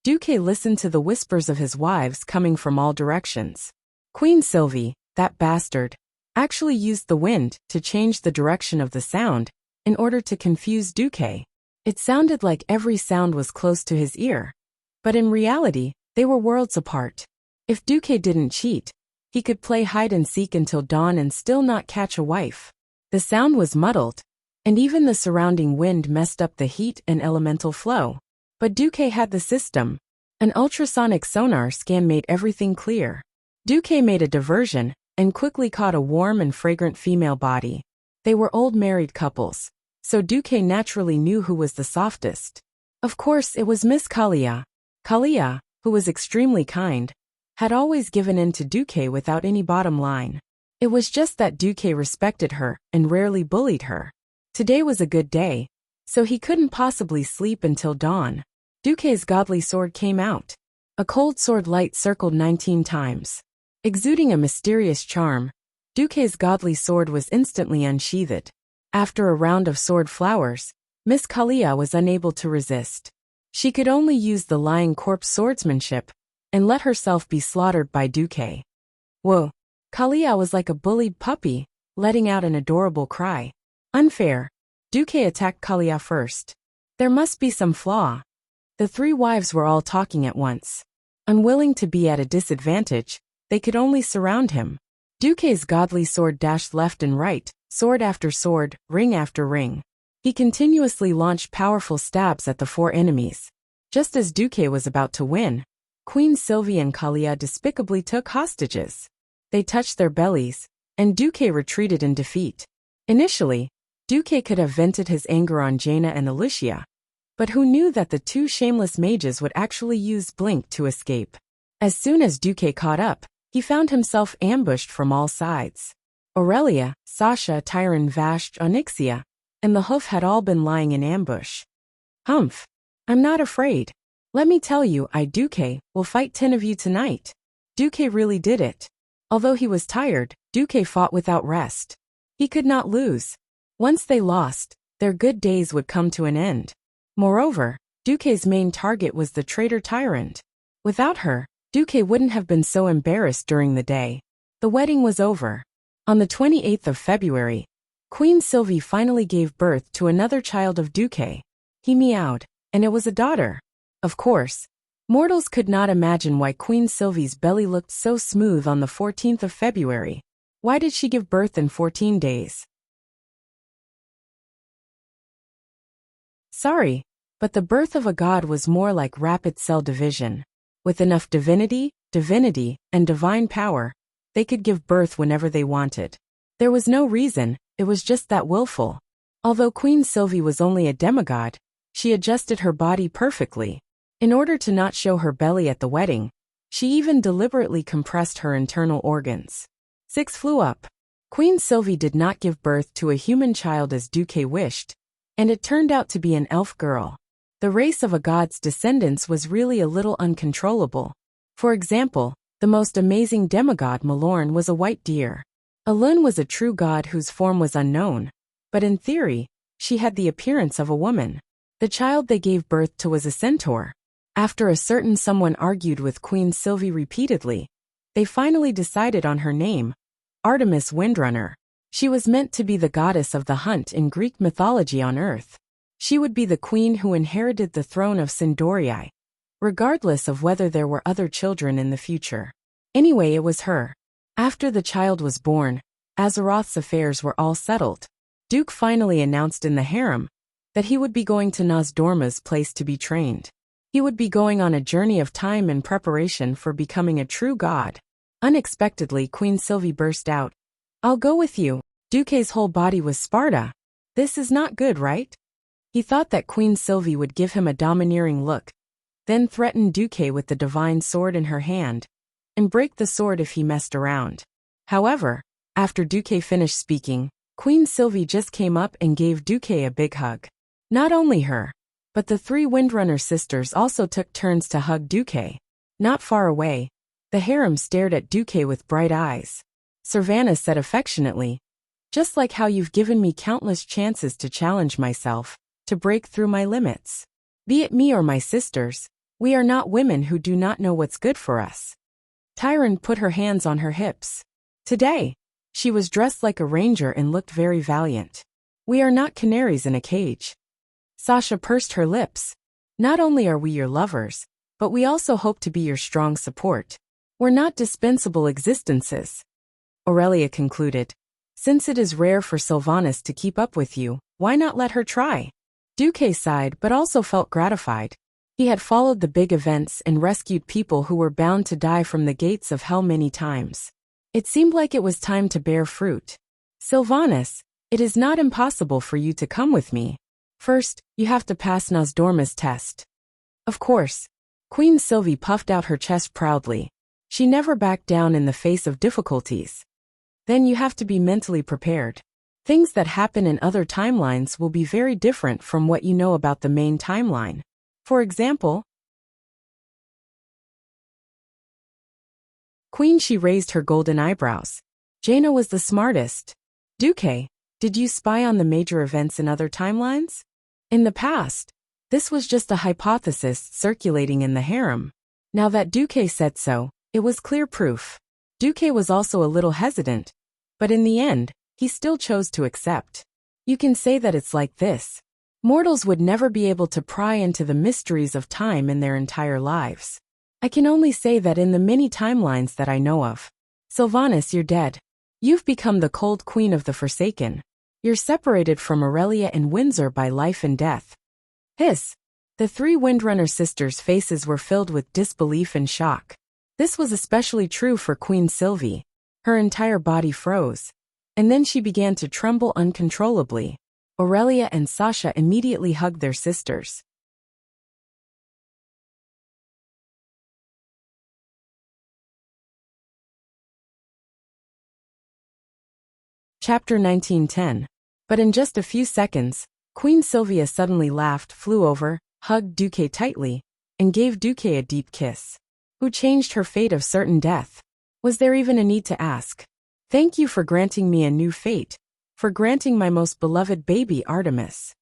Duque listened to the whispers of his wives coming from all directions. Queen Sylvie, that bastard, actually used the wind to change the direction of the sound in order to confuse Duque. It sounded like every sound was close to his ear, but in reality, they were worlds apart. If Duque didn't cheat, he could play hide and seek until dawn and still not catch a wife. The sound was muddled, and even the surrounding wind messed up the heat and elemental flow. But Duque had the system. An ultrasonic sonar scan made everything clear. Duque made a diversion and quickly caught a warm and fragrant female body. They were old married couples, so Duque naturally knew who was the softest. Of course, it was Miss Kalia. Kalia, who was extremely kind, had always given in to Duque without any bottom line. It was just that Duque respected her and rarely bullied her. Today was a good day, so he couldn't possibly sleep until dawn. Duque's godly sword came out. A cold sword light circled 19 times. Exuding a mysterious charm, Duque's godly sword was instantly unsheathed. After a round of sword flowers, Miss Kalia was unable to resist. She could only use the lying corpse swordsmanship and let herself be slaughtered by Duque. Whoa! Kalia was like a bullied puppy, letting out an adorable cry. Unfair. Duque attacked Kalia first. There must be some flaw. The three wives were all talking at once. Unwilling to be at a disadvantage, they could only surround him. Duque's godly sword dashed left and right, sword after sword, ring after ring. He continuously launched powerful stabs at the four enemies. Just as Duque was about to win, Queen Sylvie and Kalia despicably took hostages. They touched their bellies, and Duque retreated in defeat. Initially, Duque could have vented his anger on Jaina and Alicia, but who knew that the two shameless mages would actually use Blink to escape? As soon as Duque caught up, he found himself ambushed from all sides. Aurelia, Sasha, Tyron, Vashj, Onyxia, and the Hoof had all been lying in ambush. Humph! I'm not afraid. Let me tell you, Duque will fight 10 of you tonight. Duque really did it. Although he was tired, Duque fought without rest. He could not lose. Once they lost, their good days would come to an end. Moreover, Duque's main target was the traitor Tyrant. Without her, Duque wouldn't have been so embarrassed during the day. The wedding was over. On the 28th of February, Queen Sylvie finally gave birth to another child of Duque. He meowed, and it was a daughter. Of course, mortals could not imagine why Queen Sylvie's belly looked so smooth on the 14th of February. Why did she give birth in 14 days? Sorry, but the birth of a god was more like rapid cell division. With enough divinity, and divine power, they could give birth whenever they wanted. There was no reason, it was just that willful. Although Queen Sylvie was only a demigod, she adjusted her body perfectly. In order to not show her belly at the wedding, she even deliberately compressed her internal organs. 6 flew up. Queen Sylvie did not give birth to a human child as Duque wished, and it turned out to be an elf girl. The race of a god's descendants was really a little uncontrollable. For example, the most amazing demigod Malorn was a white deer. Elun was a true god whose form was unknown, but in theory, she had the appearance of a woman. The child they gave birth to was a centaur. After a certain someone argued with Queen Sylvie repeatedly, they finally decided on her name, Artemis Windrunner. She was meant to be the goddess of the hunt in Greek mythology on Earth. She would be the queen who inherited the throne of Sindorii, regardless of whether there were other children in the future. Anyway, it was her. After the child was born, Azeroth's affairs were all settled. Duke finally announced in the harem that he would be going to Nozdorma's place to be trained. He would be going on a journey of time in preparation for becoming a true god. Unexpectedly, Queen Sylvie burst out, "I'll go with you." Duque's whole body was Sparta. This is not good, right? He thought that Queen Sylvie would give him a domineering look, then threaten Duque with the divine sword in her hand, and break the sword if he messed around. However, after Duque finished speaking, Queen Sylvie just came up and gave Duque a big hug. Not only her, but the 3 Windrunner sisters also took turns to hug Duque. Not far away, the harem stared at Duque with bright eyes. Servana said affectionately, "Just like how you've given me countless chances to challenge myself, to break through my limits. Be it me or my sisters, we are not women who do not know what's good for us." Tyron put her hands on her hips. Today, she was dressed like a ranger and looked very valiant. "We are not canaries in a cage." Sasha pursed her lips. "Not only are we your lovers, but we also hope to be your strong support." were not dispensable existences. Aurelia concluded. Since it is rare for Sylvanas to keep up with you, why not let her try? Duque sighed but also felt gratified. He had followed the big events and rescued people who were bound to die from the gates of hell many times. It seemed like it was time to bear fruit. Sylvanas, it is not impossible for you to come with me. First, you have to pass Nosdorma's test. Of course. Queen Sylvie puffed out her chest proudly. She never backed down in the face of difficulties. Then you have to be mentally prepared. Things that happen in other timelines will be very different from what you know about the main timeline. For example, Queen, she raised her golden eyebrows. Jaina was the smartest. Duque, did you spy on the major events in other timelines? In the past, this was just a hypothesis circulating in the harem. Now that Duque said so, it was clear proof. Duque was also a little hesitant, but in the end, he still chose to accept. You can say that it's like this. Mortals would never be able to pry into the mysteries of time in their entire lives. I can only say that in the many timelines that I know of. Sylvanas, you're dead. You've become the cold queen of the Forsaken. You're separated from Aurelia and Windsor by life and death. Hiss. The three Windrunner sisters' faces were filled with disbelief and shock. This was especially true for Queen Sylvie. Her entire body froze. And then she began to tremble uncontrollably. Aurelia and Sasha immediately hugged their sisters. Chapter 1910. But in just a few seconds, Queen Sylvia suddenly laughed, flew over, hugged Duque tightly, and gave Duque a deep kiss. Who changed her fate of certain death? Was there even a need to ask? Thank you for granting me a new fate. For granting my most beloved baby Artemis.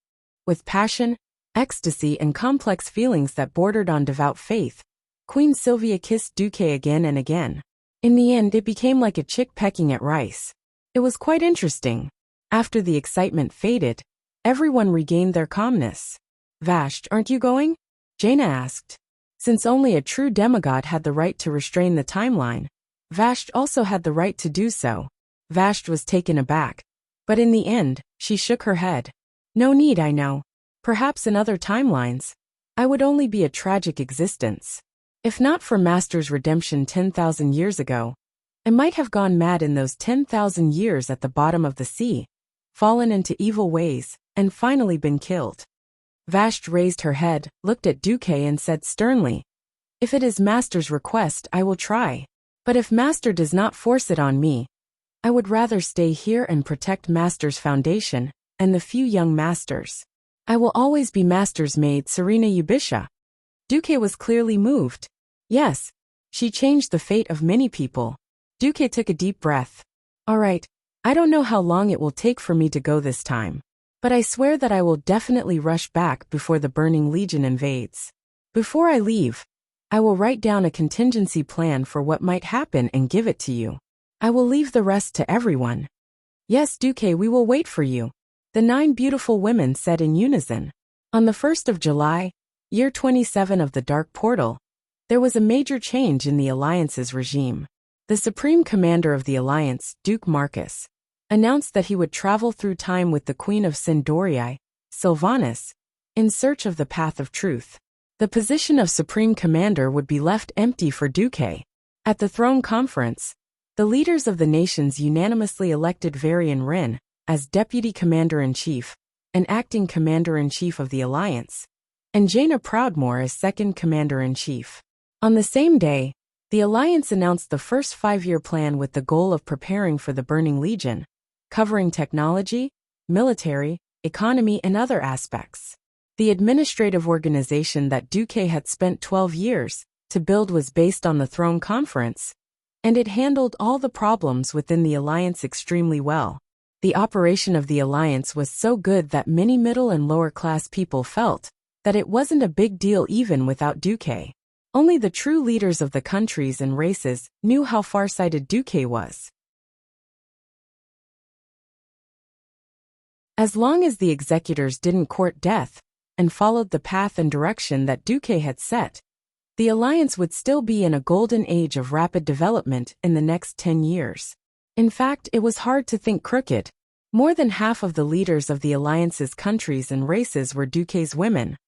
With passion, ecstasy and complex feelings that bordered on devout faith, Queen Sylvia kissed Duque again and again. In the end, it became like a chick pecking at rice. It was quite interesting. After the excitement faded, everyone regained their calmness. Vashti, aren't you going? Jaina asked. Since only a true demigod had the right to restrain the timeline, Vashti also had the right to do so. Vashti was taken aback. But in the end, she shook her head. No need, I know. Perhaps in other timelines, I would only be a tragic existence. If not for Master's redemption 10,000 years ago, I might have gone mad in those 10,000 years at the bottom of the sea, fallen into evil ways, and finally been killed. Vashti raised her head, looked at Duque and said sternly, If it is Master's request, I will try. But if Master does not force it on me, I would rather stay here and protect Master's foundation, and the few young masters. I will always be Master's maid, Serena Eubisha. Duque was clearly moved. Yes, she changed the fate of many people. Duque took a deep breath. All right, I don't know how long it will take for me to go this time. But I swear that I will definitely rush back before the Burning Legion invades. Before I leave, I will write down a contingency plan for what might happen and give it to you. I will leave the rest to everyone. Yes, Duque, we will wait for you. The 9 beautiful women said in unison. On the 1st of July, year 27 of the Dark Portal, there was a major change in the Alliance's regime. The Supreme Commander of the Alliance, Duke Marcus, announced that he would travel through time with the Queen of Sindorii, Sylvanas, in search of the path of truth. The position of Supreme Commander would be left empty for Duque. At the Throne Conference, the leaders of the nations unanimously elected Varian Wren as Deputy Commander-in-Chief and Acting Commander-in-Chief of the Alliance, and Jaina Proudmoore as Second Commander-in-Chief. On the same day, the Alliance announced the first 5-year plan with the goal of preparing for the Burning Legion, covering technology, military, economy, and other aspects. The administrative organization that Duque had spent 12 years to build was based on the Throne Conference, and it handled all the problems within the Alliance extremely well. The operation of the Alliance was so good that many middle and lower class people felt that it wasn't a big deal even without Duque. Only the true leaders of the countries and races knew how far-sighted Duque was. As long as the executors didn't court death and followed the path and direction that Duque had set, the Alliance would still be in a golden age of rapid development in the next 10 years. In fact, it was hard to think crooked. More than half of the leaders of the Alliance's countries and races were Duque's women,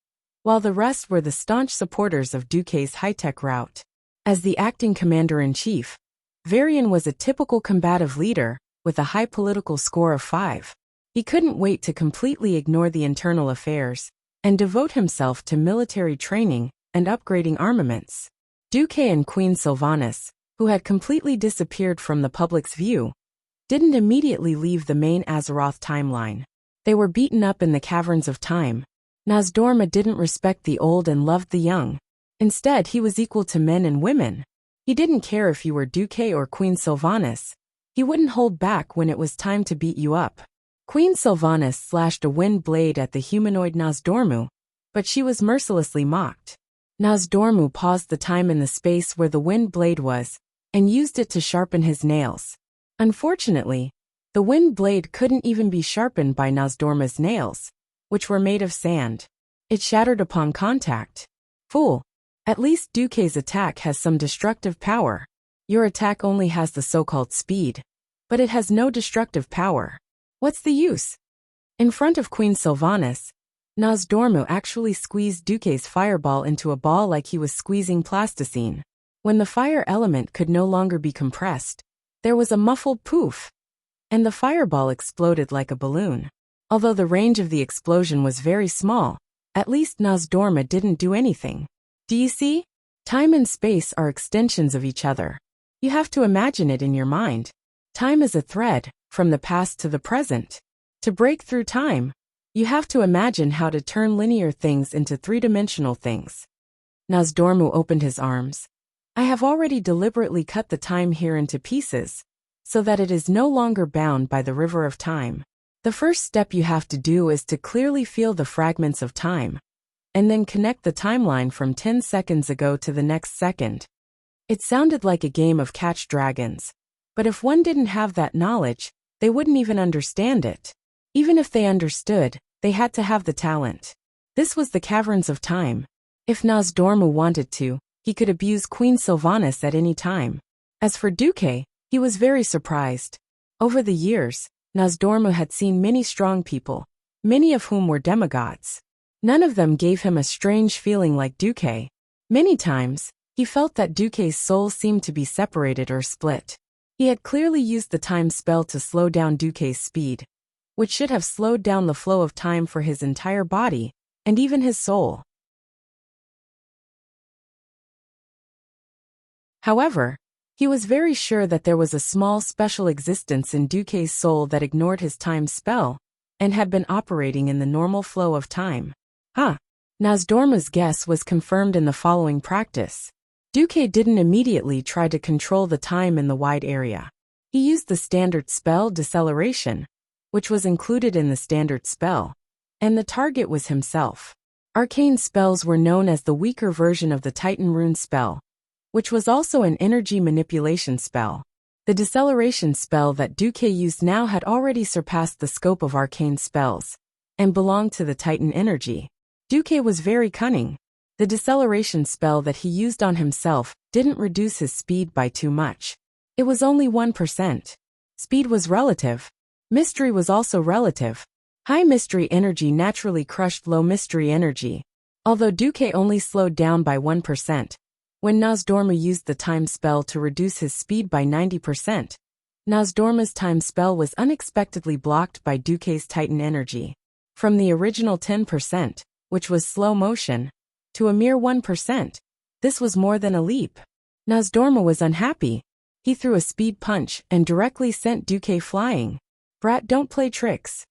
while the rest were the staunch supporters of Duque's high-tech route. As the acting commander-in-chief, Varian was a typical combative leader, with a high political score of 5. He couldn't wait to completely ignore the internal affairs and devote himself to military training and upgrading armaments. Duque and Queen Sylvanas, who had completely disappeared from the public's view, didn't immediately leave the main Azeroth timeline. They were beaten up in the caverns of time. Nozdorma didn't respect the old and loved the young. Instead, he was equal to men and women. He didn't care if you were Duque or Queen Sylvanas. He wouldn't hold back when it was time to beat you up. Queen Sylvanas slashed a wind blade at the humanoid Nozdormu, but she was mercilessly mocked. Nozdormu paused the time in the space where the wind blade was, and used it to sharpen his nails. Unfortunately, the wind blade couldn't even be sharpened by Nozdorma's nails, which were made of sand. It shattered upon contact. Fool! At least Duque's attack has some destructive power. Your attack only has the so-called speed, but it has no destructive power. What's the use? In front of Queen Sylvanas, Nozdormu actually squeezed Duque's fireball into a ball like he was squeezing plasticine. When the fire element could no longer be compressed, there was a muffled poof, and the fireball exploded like a balloon. Although the range of the explosion was very small, at least Nozdorma didn't do anything. Do you see? Time and space are extensions of each other. You have to imagine it in your mind. Time is a thread, from the past to the present. To break through time, you have to imagine how to turn linear things into three-dimensional things. Nozdormu opened his arms. I have already deliberately cut the time here into pieces, so that it is no longer bound by the river of time. The first step you have to do is to clearly feel the fragments of time, and then connect the timeline from 10 seconds ago to the next second. It sounded like a game of catch dragons, but if one didn't have that knowledge, they wouldn't even understand it. Even if they understood, they had to have the talent. This was the caverns of time. If Nozdormu wanted to, he could abuse Queen Sylvanas at any time. As for Duque, he was very surprised. Over the years, Nozdormu had seen many strong people, many of whom were demigods. None of them gave him a strange feeling like Duque. Many times, he felt that Duque's soul seemed to be separated or split. He had clearly used the time spell to slow down Duque's speed, which should have slowed down the flow of time for his entire body, and even his soul. However, he was very sure that there was a small special existence in Duque's soul that ignored his time spell, and had been operating in the normal flow of time. Nozdorma's guess was confirmed in the following practice. Duque didn't immediately try to control the time in the wide area. He used the standard spell deceleration, which was included in the standard spell, and the target was himself. Arcane spells were known as the weaker version of the Titan rune spell, which was also an energy manipulation spell. The deceleration spell that Duque used now had already surpassed the scope of arcane spells, and belonged to the Titan energy. Duque was very cunning. The deceleration spell that he used on himself didn't reduce his speed by too much. It was only 1%. Speed was relative. Mystery was also relative. High mystery energy naturally crushed low mystery energy. Although Duque only slowed down by 1%, when Nozdorma used the time spell to reduce his speed by 90%, Nozdorma's time spell was unexpectedly blocked by Duque's Titan energy. From the original 10%, which was slow motion, to a mere 1%, this was more than a leap. Nozdorma was unhappy. He threw a speed punch and directly sent Duque flying. Brat, don't play tricks.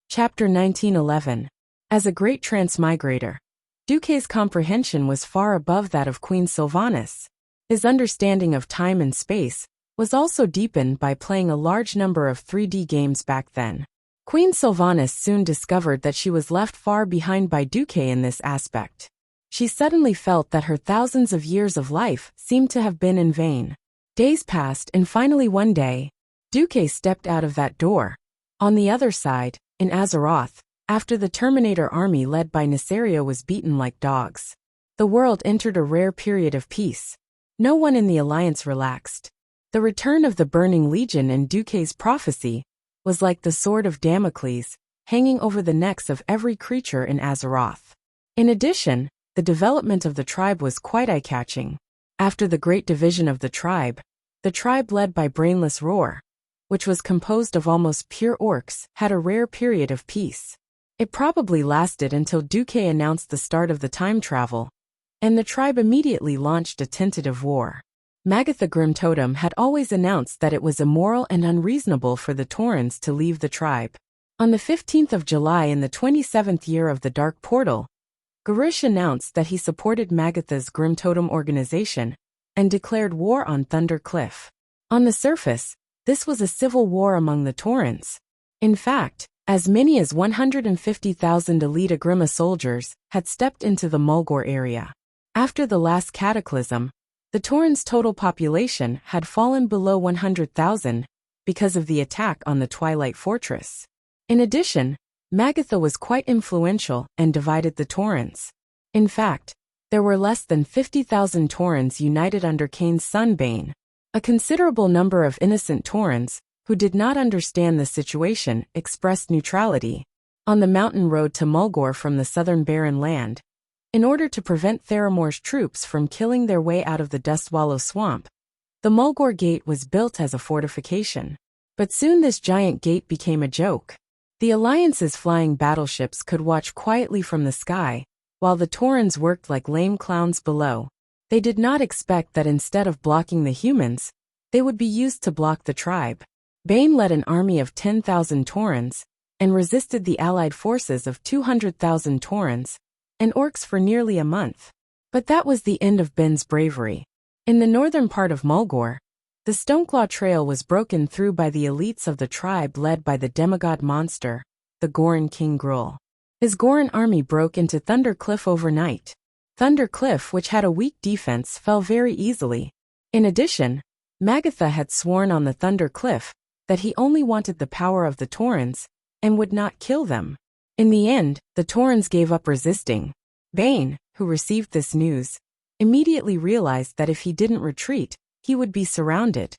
Chapter 1911. As a great transmigrator, Duque's comprehension was far above that of Queen Sylvanas. His understanding of time and space was also deepened by playing a large number of 3D games back then. Queen Sylvanas soon discovered that she was left far behind by Duque in this aspect. She suddenly felt that her thousands of years of life seemed to have been in vain. Days passed and finally one day, Duque stepped out of that door. On the other side, in Azeroth, after the Terminator army led by Nesario was beaten like dogs, the world entered a rare period of peace. No one in the Alliance relaxed. The return of the Burning Legion and Duque's prophecy was like the sword of Damocles, hanging over the necks of every creature in Azeroth. In addition, the development of the tribe was quite eye-catching. After the great division of the tribe led by Brainless Roar, which was composed of almost pure orcs, had a rare period of peace. It probably lasted until Duque announced the start of the time travel, and the tribe immediately launched a tentative war. Magatha Grimtotem had always announced that it was immoral and unreasonable for the Taurens to leave the tribe. On the 15th of July in the 27th year of the Dark Portal, Garrosh announced that he supported Magatha's Grimtotem organization and declared war on Thunder Cliff. On the surface, this was a civil war among the Taurens. In fact, as many as 150,000 elite Agrima soldiers had stepped into the Mulgore area. After the last cataclysm, the Taurens' total population had fallen below 100,000 because of the attack on the Twilight Fortress. In addition, Magatha was quite influential and divided the Taurens. In fact, there were less than 50,000 Taurens united under Kain's son Bane. A considerable number of innocent Taurens, who did not understand the situation, expressed neutrality. On the mountain road to Mulgore from the southern barren land, in order to prevent Theramore's troops from killing their way out of the Dustwallow swamp, the Mulgore Gate was built as a fortification. But soon this giant gate became a joke. The Alliance's flying battleships could watch quietly from the sky, while the Taurens worked like lame clowns below. They did not expect that instead of blocking the humans, they would be used to block the tribe. Bane led an army of 10,000 Taurens, and resisted the allied forces of 200,000 Taurens and orcs for nearly a month. But that was the end of Ben's bravery. In the northern part of Mulgore, the Stoneclaw Trail was broken through by the elites of the tribe led by the demigod monster, the Goron King Gruul. His Goron army broke into Thunder Cliff overnight. Thunder Cliff, which had a weak defense, fell very easily. In addition, Magatha had sworn on the Thunder Cliff that he only wanted the power of the Taurens and would not kill them. In the end, the Taurens gave up resisting. Bane, who received this news, immediately realized that if he didn't retreat, he would be surrounded.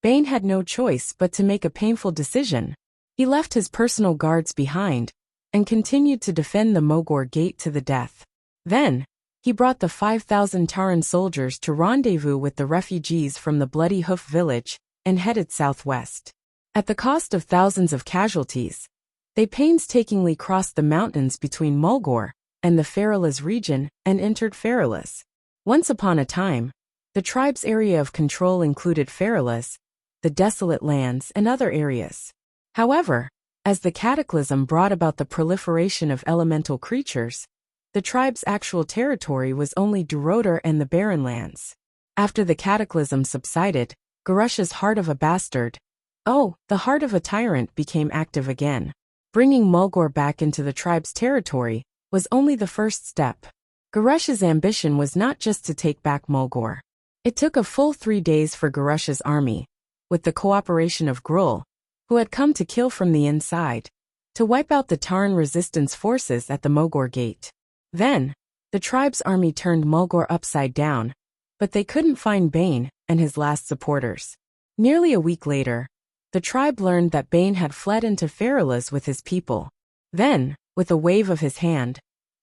Bane had no choice but to make a painful decision. He left his personal guards behind and continued to defend the Mulgore Gate to the death. Then, he brought the 5,000 Tauren soldiers to rendezvous with the refugees from the Bloody Hoof village and headed southwest. At the cost of thousands of casualties, they painstakingly crossed the mountains between Mulgore and the Feralas region and entered Feralas. Once upon a time, the tribe's area of control included Feralas, the Desolate Lands, and other areas. However, as the cataclysm brought about the proliferation of elemental creatures, the tribe's actual territory was only Duroder and the Barren Lands. After the cataclysm subsided, Garrosh's heart of a bastard, the heart of a tyrant, became active again. Bringing Mulgore back into the tribe's territory was only the first step. Garrosh's ambition was not just to take back Mulgore. It took a full 3 days for Garrosh's army, with the cooperation of Gruul, who had come to kill from the inside, to wipe out the Tauren resistance forces at the Mulgore Gate. Then, the tribe's army turned Mulgore upside down, but they couldn't find Bane and his last supporters. Nearly a week later, the tribe learned that Bane had fled into Feralas with his people. Then, with a wave of his hand,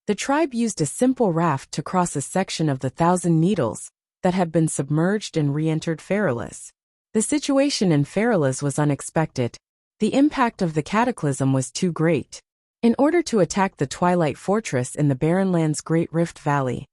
the tribe used a simple raft to cross a section of the Thousand Needles that had been submerged and re-entered Feralas. The situation in Feralas was unexpected. The impact of the cataclysm was too great. In order to attack the Twilight Fortress in the Barrenlands' Great Rift Valley,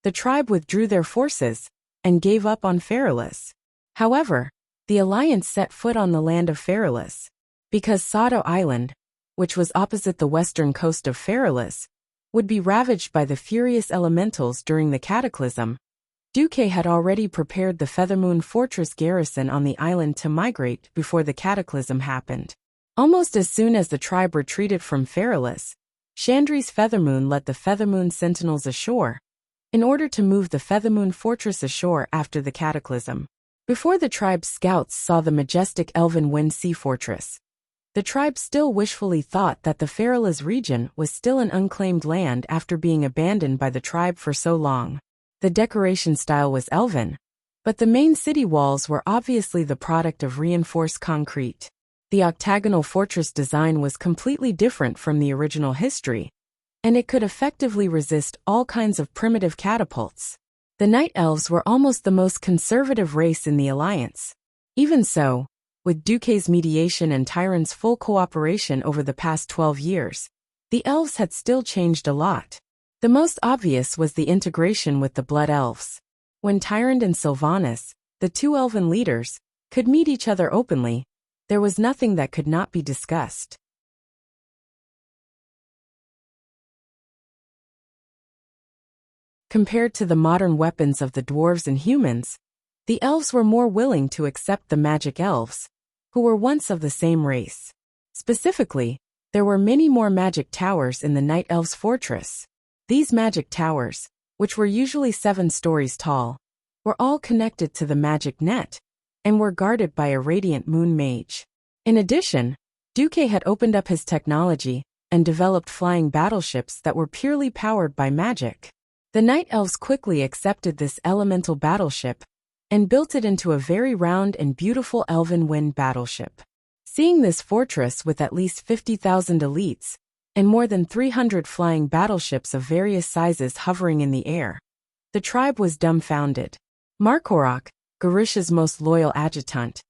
the tribe withdrew their forces and gave up on Feralas. However, the Alliance set foot on the land of Feralas. Because Sado Island, which was opposite the western coast of Feralas, would be ravaged by the furious elementals during the cataclysm, Duque had already prepared the Feathermoon Fortress garrison on the island to migrate before the cataclysm happened. Almost as soon as the tribe retreated from Feralas, Chandri's Feathermoon let the Feathermoon sentinels ashore, in order to move the Feathermoon fortress ashore after the cataclysm. Before the tribe's scouts saw the majestic Elven Wind Sea Fortress, the tribe still wishfully thought that the Feralaz region was still an unclaimed land after being abandoned by the tribe for so long. The decoration style was Elven, but the main city walls were obviously the product of reinforced concrete. The octagonal fortress design was completely different from the original history, and it could effectively resist all kinds of primitive catapults. The Night Elves were almost the most conservative race in the Alliance. Even so, with Duque's mediation and Tyron's full cooperation over the past 12 years, the elves had still changed a lot. The most obvious was the integration with the Blood Elves. When Tyrant and Sylvanas, the two elven leaders, could meet each other openly, there was nothing that could not be discussed. Compared to the modern weapons of the dwarves and humans, the elves were more willing to accept the magic elves, who were once of the same race. Specifically, there were many more magic towers in the Night Elves' fortress. These magic towers, which were usually 7 stories tall, were all connected to the magic net, and were guarded by a radiant moon mage. In addition, Duque had opened up his technology and developed flying battleships that were purely powered by magic. The Night Elves quickly accepted this elemental battleship and built it into a very round and beautiful elven wind battleship. Seeing this fortress with at least 50,000 elites and more than 300 flying battleships of various sizes hovering in the air, the tribe was dumbfounded. Markorok, Garish's most loyal adjutant,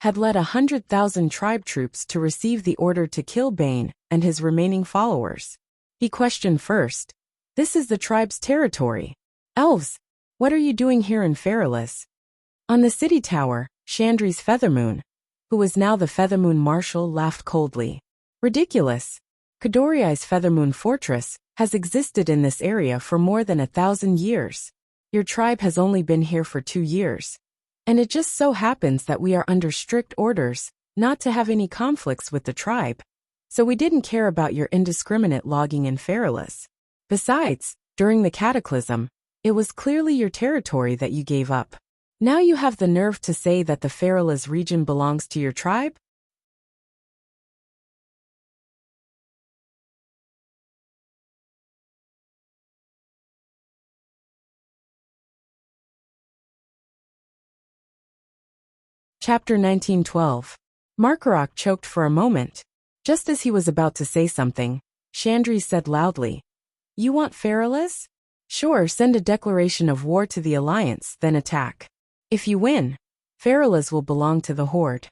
had led 100,000 tribe troops to receive the order to kill Bane and his remaining followers. He questioned first, "This is the tribe's territory. Elves, what are you doing here in Feralaz?" On the city tower, Chandri's Feathermoon, who was now the Feathermoon Marshal, laughed coldly. "Ridiculous. Kadoriai's Feathermoon Fortress has existed in this area for more than 1,000 years. Your tribe has only been here for 2 years. And it just so happens that we are under strict orders not to have any conflicts with the tribe. So we didn't care about your indiscriminate logging in Feralaz. Besides, during the cataclysm, it was clearly your territory that you gave up. Now you have the nerve to say that the Feralaz region belongs to your tribe?" Chapter 1912. Markorok choked for a moment. Just as he was about to say something, Chandri said loudly, "You want Feralaz? Sure, send a declaration of war to the Alliance, then attack. If you win, Feralaz will belong to the Horde."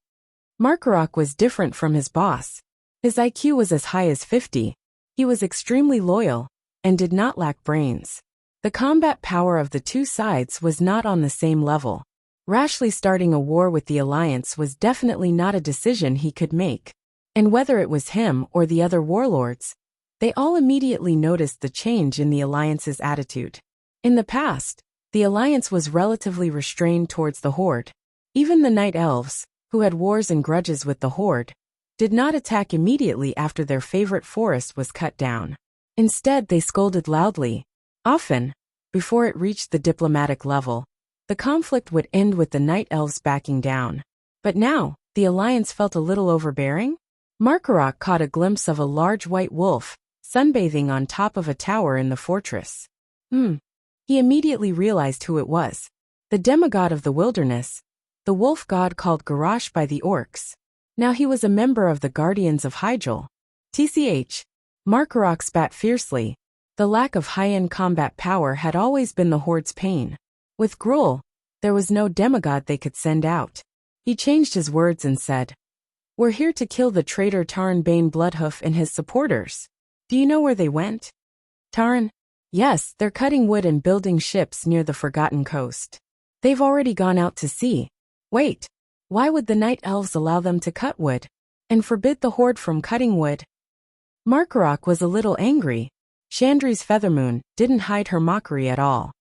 Markorok was different from his boss. His IQ was as high as 50. He was extremely loyal and did not lack brains. The combat power of the two sides was not on the same level. Rashly starting a war with the Alliance was definitely not a decision he could make. And whether it was him or the other warlords, they all immediately noticed the change in the Alliance's attitude. In the past, the Alliance was relatively restrained towards the Horde. Even the Night Elves, who had wars and grudges with the Horde, did not attack immediately after their favorite forest was cut down. Instead, they scolded loudly. Often, before it reached the diplomatic level, the conflict would end with the Night Elves backing down. But now, the Alliance felt a little overbearing. Markorok caught a glimpse of a large white wolf, sunbathing on top of a tower in the fortress. He immediately realized who it was. The demigod of the wilderness, the wolf god called Garrosh by the orcs. Now he was a member of the Guardians of Hyjal. TCH. Markorok spat fiercely. The lack of high-end combat power had always been the Horde's pain. With Gruul, there was no demigod they could send out. He changed his words and said, "We're here to kill the traitor Taran Bane Bloodhoof and his supporters. Do you know where they went?" "Taran? Yes, they're cutting wood and building ships near the Forgotten Coast. They've already gone out to sea. Wait, why would the Night Elves allow them to cut wood and forbid the Horde from cutting wood?" Markorok was a little angry. Chandri's Feathermoon didn't hide her mockery at all.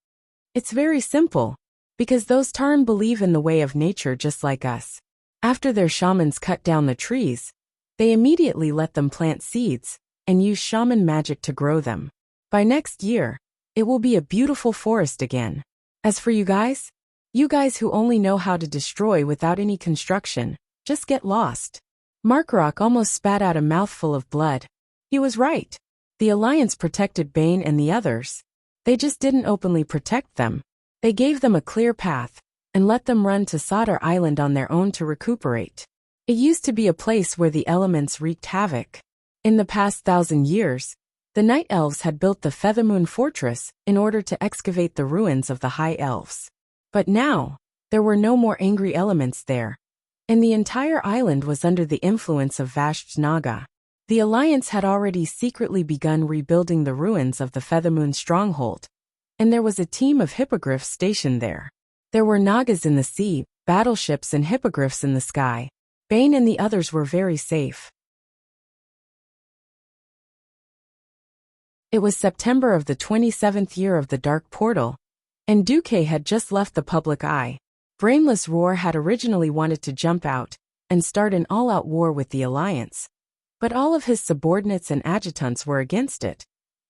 "It's very simple. Because those Taran believe in the way of nature just like us. After their shamans cut down the trees, they immediately let them plant seeds and use shaman magic to grow them. By next year, It will be a beautiful forest again. As for you guys who only know how to destroy without any construction, just get lost. Markarok almost spat out a mouthful of blood. He was right. The Alliance protected Bane and the others. They just didn't openly protect them. They gave them a clear path and let them run to Sodder Island on their own to recuperate. It used to be a place where the elements wreaked havoc. In the past 1,000 years, the Night Elves had built the Feathermoon Fortress in order to excavate the ruins of the High Elves. But now, there were no more angry elements there, and the entire island was under the influence of Vashj Naga. The Alliance had already secretly begun rebuilding the ruins of the Feathermoon stronghold, and there was a team of hippogriffs stationed there. There were Nagas in the sea, battleships and hippogriffs in the sky. Bane and the others were very safe. It was September of the 27th year of the Dark Portal, and Duque had just left the public eye. Brainless Roar had originally wanted to jump out and start an all-out war with the Alliance, but all of his subordinates and adjutants were against it,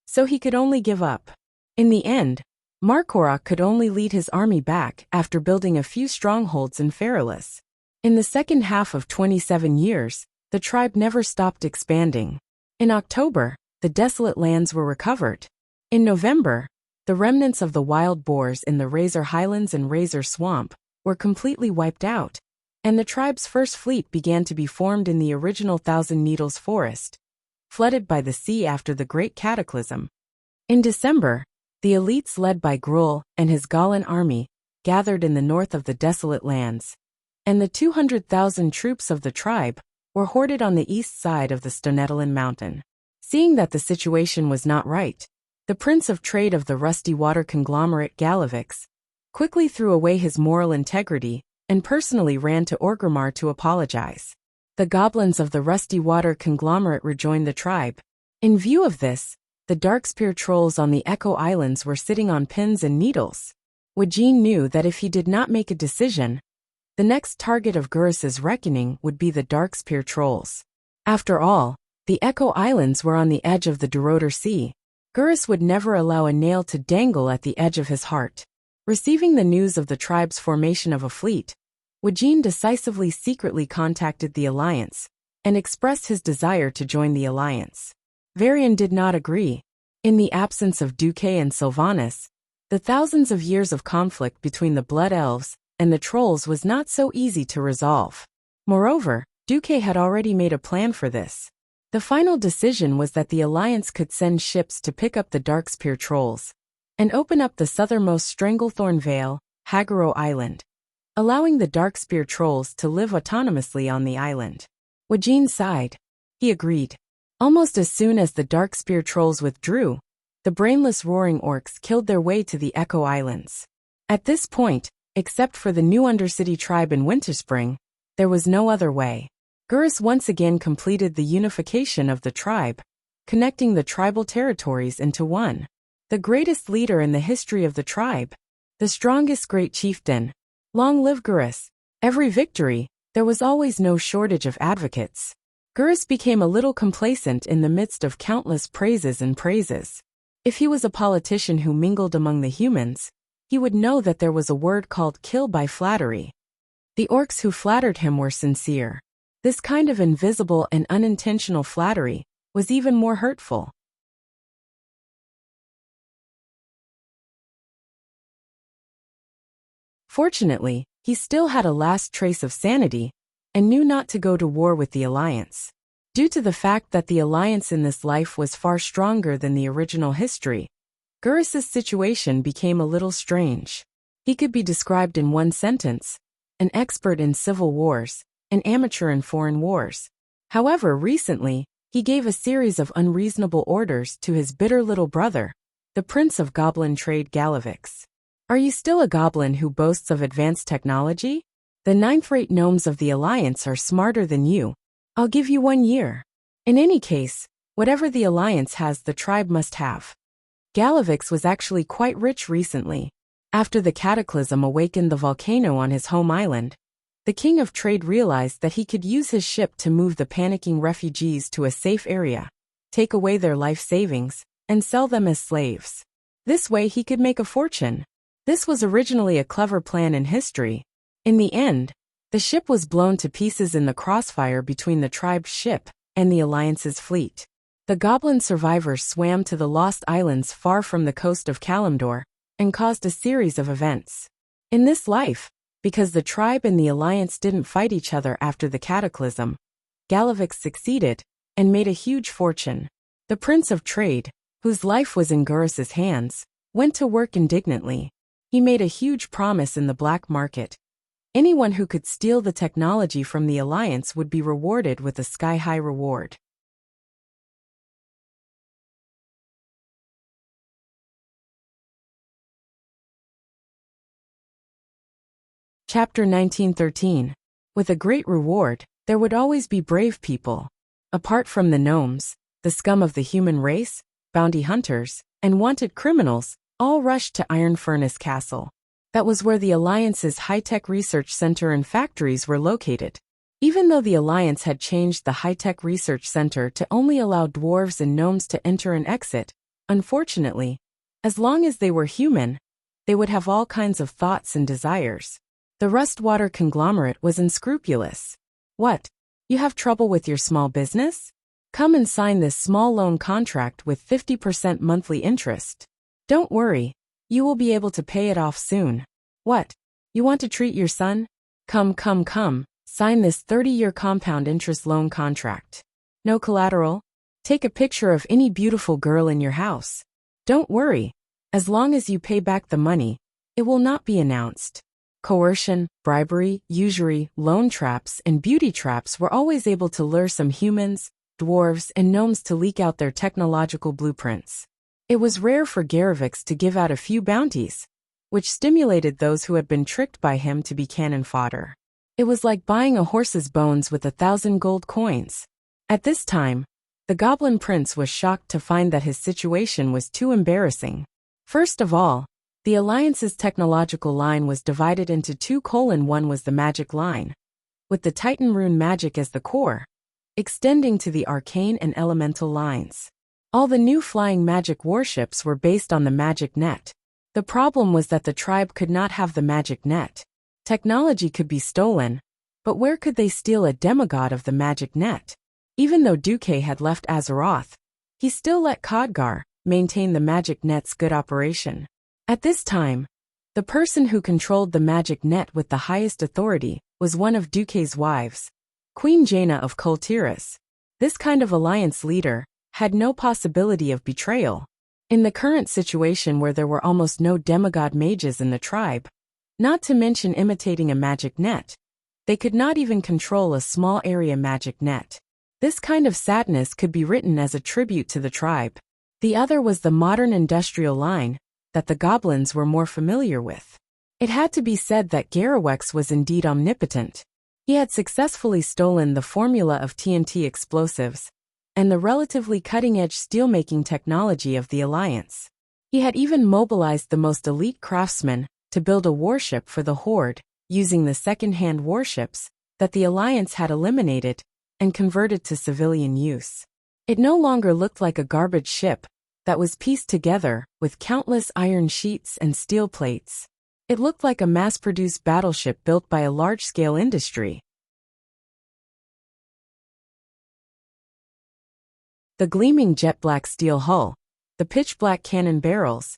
so he could only give up. In the end, Markarok could only lead his army back after building a few strongholds in Feralis. In the second half of 27 years, the tribe never stopped expanding. In October, the desolate lands were recovered. In November, the remnants of the wild boars in the Razor Highlands and Razor Swamp were completely wiped out, and the tribe's first fleet began to be formed in the original Thousand Needles Forest, flooded by the sea after the Great Cataclysm. In December, the elites led by Gruul and his Galan army gathered in the north of the desolate lands, and the 200,000 troops of the tribe were hoarded on the east side of the Stonetolin Mountain. Seeing that the situation was not right, the Prince of Trade of the Rusty Water conglomerate Galavix quickly threw away his moral integrity and personally ran to Orgrimmar to apologize. The goblins of the Rusty Water conglomerate rejoined the tribe. In view of this, the Darkspear trolls on the Echo Islands were sitting on pins and needles. Wajin knew that if he did not make a decision, the next target of Gurus's reckoning would be the Darkspear trolls. After all, the Echo Islands were on the edge of the Duroder Sea. Gurus would never allow a nail to dangle at the edge of his heart. Receiving the news of the tribe's formation of a fleet, Wajin decisively secretly contacted the Alliance and expressed his desire to join the Alliance. Varian did not agree. In the absence of Duque and Sylvanas, the thousands of years of conflict between the Blood Elves and the Trolls was not so easy to resolve. Moreover, Duque had already made a plan for this. The final decision was that the Alliance could send ships to pick up the Darkspear trolls and open up the southernmost Stranglethorn Vale, Hagaro Island, allowing the Darkspear trolls to live autonomously on the island. Wajin sighed. He agreed. Almost as soon as the Darkspear trolls withdrew, the brainless roaring orcs killed their way to the Echo Islands. At this point, except for the new Undercity tribe in Winterspring, there was no other way. Gurus once again completed the unification of the tribe, connecting the tribal territories into one. The greatest leader in the history of the tribe, the strongest great chieftain. Long live Gurus! Every victory, there was always no shortage of advocates. Gurus became a little complacent in the midst of countless praises and praises. If he was a politician who mingled among the humans, he would know that there was a word called kill by flattery. The orcs who flattered him were sincere. This kind of invisible and unintentional flattery was even more hurtful. Fortunately, he still had a last trace of sanity and knew not to go to war with the Alliance. Due to the fact that the Alliance in this life was far stronger than the original history, Gurus's situation became a little strange. He could be described in one sentence: an expert in civil wars, an amateur in foreign wars. However, recently, he gave a series of unreasonable orders to his bitter little brother, the Prince of Goblin Trade Galavix. Are you still a goblin who boasts of advanced technology? The ninth-rate gnomes of the Alliance are smarter than you. I'll give you 1 year. In any case, whatever the Alliance has, the tribe must have. Galavix was actually quite rich recently. After the cataclysm awakened the volcano on his home island, the King of Trade realized that he could use his ship to move the panicking refugees to a safe area, take away their life savings, and sell them as slaves. This way he could make a fortune. This was originally a clever plan in history. In the end, the ship was blown to pieces in the crossfire between the tribe's ship and the Alliance's fleet. The goblin survivors swam to the Lost Islands far from the coast of Kalimdor and caused a series of events. In this life, because the tribe and the Alliance didn't fight each other after the cataclysm, Galavex succeeded and made a huge fortune. The Prince of Trade, whose life was in Gurus's hands, went to work indignantly. He made a huge promise in the black market. Anyone who could steal the technology from the Alliance would be rewarded with a sky-high reward. Chapter 1913. With a great reward, there would always be brave people. Apart from the gnomes, the scum of the human race, bounty hunters, and wanted criminals, all rushed to Iron Furnace Castle. That was where the Alliance's high-tech research center and factories were located. Even though the Alliance had changed the high-tech research center to only allow dwarves and gnomes to enter and exit, unfortunately, as long as they were human, they would have all kinds of thoughts and desires. The Rustwater conglomerate was unscrupulous. What? You have trouble with your small business? Come and sign this small loan contract with 50% monthly interest. Don't worry, you will be able to pay it off soon. What? You want to treat your son? Come, sign this 30-year compound interest loan contract. No collateral? Take a picture of any beautiful girl in your house. Don't worry, as long as you pay back the money, it will not be announced. Coercion, bribery, usury, loan traps, and beauty traps were always able to lure some humans, dwarves, and gnomes to leak out their technological blueprints. It was rare for Garavex to give out a few bounties, which stimulated those who had been tricked by him to be cannon fodder. It was like buying a horse's bones with 1,000 gold coins. At this time, the Goblin Prince was shocked to find that his situation was too embarrassing. First of all, the Alliance's technological line was divided into two: one was the magic line, with the Titan rune magic as the core, extending to the arcane and elemental lines. All the new flying magic warships were based on the magic net. The problem was that the tribe could not have the magic net. Technology could be stolen, but where could they steal a demigod of the magic net? Even though Duque had left Azeroth, he still let Khadgar maintain the magic net's good operation. At this time, the person who controlled the magic net with the highest authority was one of Duque's wives, Queen Jaina of Kultiras. This kind of alliance leader had no possibility of betrayal. In the current situation where there were almost no demigod mages in the tribe, not to mention imitating a magic net, they could not even control a small area magic net. This kind of sadness could be written as a tribute to the tribe. The other was the modern industrial line that the goblins were more familiar with. It had to be said that Garawex was indeed omnipotent. He had successfully stolen the formula of TNT explosives and the relatively cutting-edge steelmaking technology of the Alliance. He had even mobilized the most elite craftsmen to build a warship for the Horde, using the second-hand warships that the Alliance had eliminated and converted to civilian use. It no longer looked like a garbage ship that was pieced together with countless iron sheets and steel plates. It looked like a mass-produced battleship built by a large-scale industry. The gleaming jet-black steel hull, the pitch-black cannon barrels.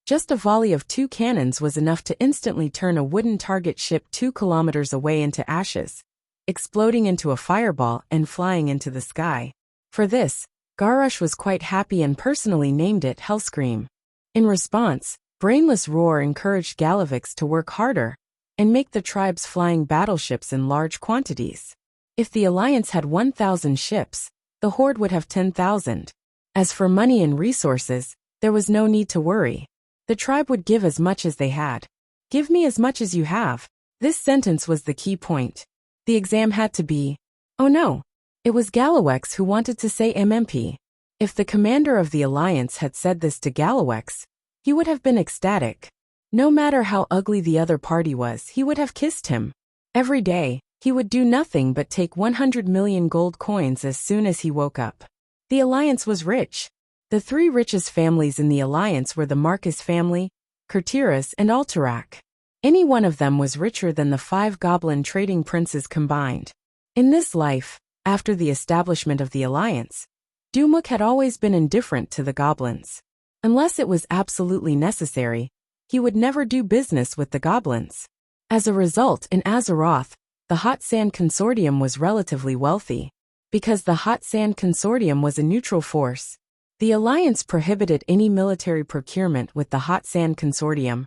Just a volley of 2 cannons was enough to instantly turn a wooden target ship 2 kilometers away into ashes, exploding into a fireball and flying into the sky. For this, Garrosh was quite happy and personally named it Hellscream. In response, Brainless Roar encouraged Galavex to work harder and make the tribe's flying battleships in large quantities. If the Alliance had 1,000 ships, the Horde would have 10,000. As for money and resources, there was no need to worry. The tribe would give as much as they had. Give me as much as you have. This sentence was the key point. The exam had to be, oh no. It was Galawex who wanted to say MMP. If the commander of the Alliance had said this to Galawex, he would have been ecstatic. No matter how ugly the other party was, he would have kissed him. Every day, he would do nothing but take 100 million gold coins as soon as he woke up. The Alliance was rich. The three richest families in the alliance were the Marcus family, Curtius, and Alterac. Any one of them was richer than the 5 goblin trading princes combined. In this life, after the establishment of the alliance, Dumuk had always been indifferent to the goblins. Unless it was absolutely necessary, he would never do business with the goblins. As a result, in Azeroth, the Hot Sand Consortium was relatively wealthy. Because the Hot Sand Consortium was a neutral force, the alliance prohibited any military procurement with the Hot Sand Consortium,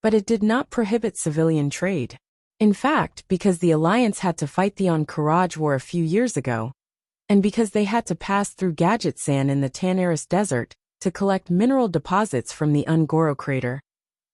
but it did not prohibit civilian trade. In fact, because the alliance had to fight the Ahn'Qiraj War a few years ago, and because they had to pass through Gadget Sand in the Tanaris Desert to collect mineral deposits from the Ungoro crater,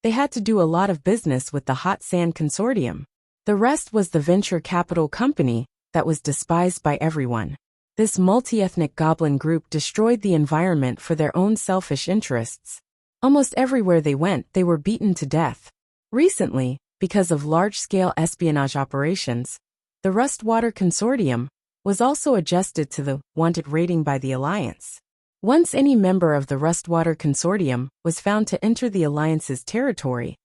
they had to do a lot of business with the Hot Sand Consortium. The rest was the venture capital company that was despised by everyone. This multi-ethnic goblin group destroyed the environment for their own selfish interests. Almost everywhere they went, they were beaten to death. Recently, because of large-scale espionage operations, the Rustwater Consortium was also adjusted to the wanted rating by the Alliance. Once any member of the Rustwater Consortium was found to enter the Alliance's territory,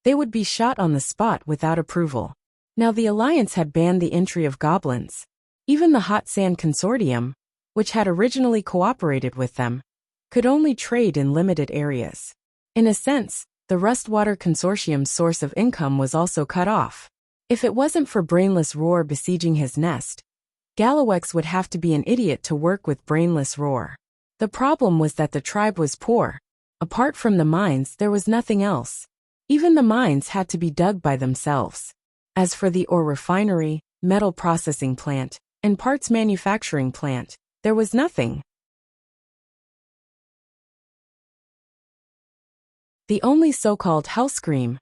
they would be shot on the spot without approval. Now the Alliance had banned the entry of goblins. Even the Hot Sand Consortium, which had originally cooperated with them, could only trade in limited areas. In a sense, the Rustwater Consortium's source of income was also cut off. If it wasn't for Brainless Roar besieging his nest, Galawex would have to be an idiot to work with Brainless Roar. The problem was that the tribe was poor. Apart from the mines, there was nothing else. Even the mines had to be dug by themselves. As for the ore refinery, metal processing plant, and parts manufacturing plant, there was nothing. The only so-called Hellscream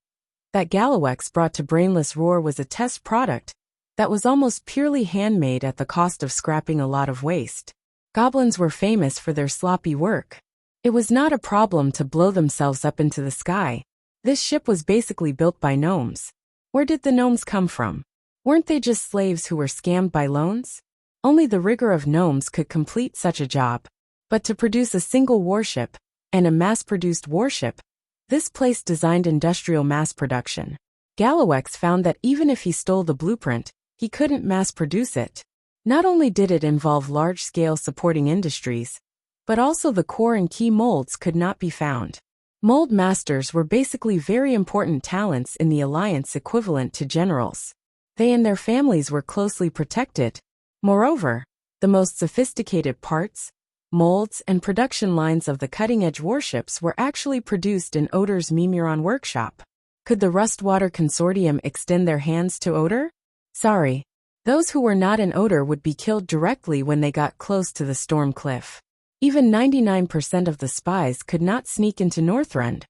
that Galawex brought to Brainless Roar was a test product that was almost purely handmade at the cost of scrapping a lot of waste. Goblins were famous for their sloppy work. It was not a problem to blow themselves up into the sky. This ship was basically built by gnomes. Where did the gnomes come from? Weren't they just slaves who were scammed by loans? Only the rigor of gnomes could complete such a job. But to produce a single warship, and a mass-produced warship, this place designed industrial mass production. Galawex found that even if he stole the blueprint, he couldn't mass-produce it. Not only did it involve large-scale supporting industries, but also the core and key molds could not be found. Mold masters were basically very important talents in the Alliance equivalent to generals. They and their families were closely protected. Moreover, the most sophisticated parts, molds, and production lines of the cutting-edge warships were actually produced in Odor's Mimuron workshop. Could the Rustwater Consortium extend their hands to Odor? Sorry. Those who were not in Odor would be killed directly when they got close to the storm cliff. Even 99% of the spies could not sneak into Northrend,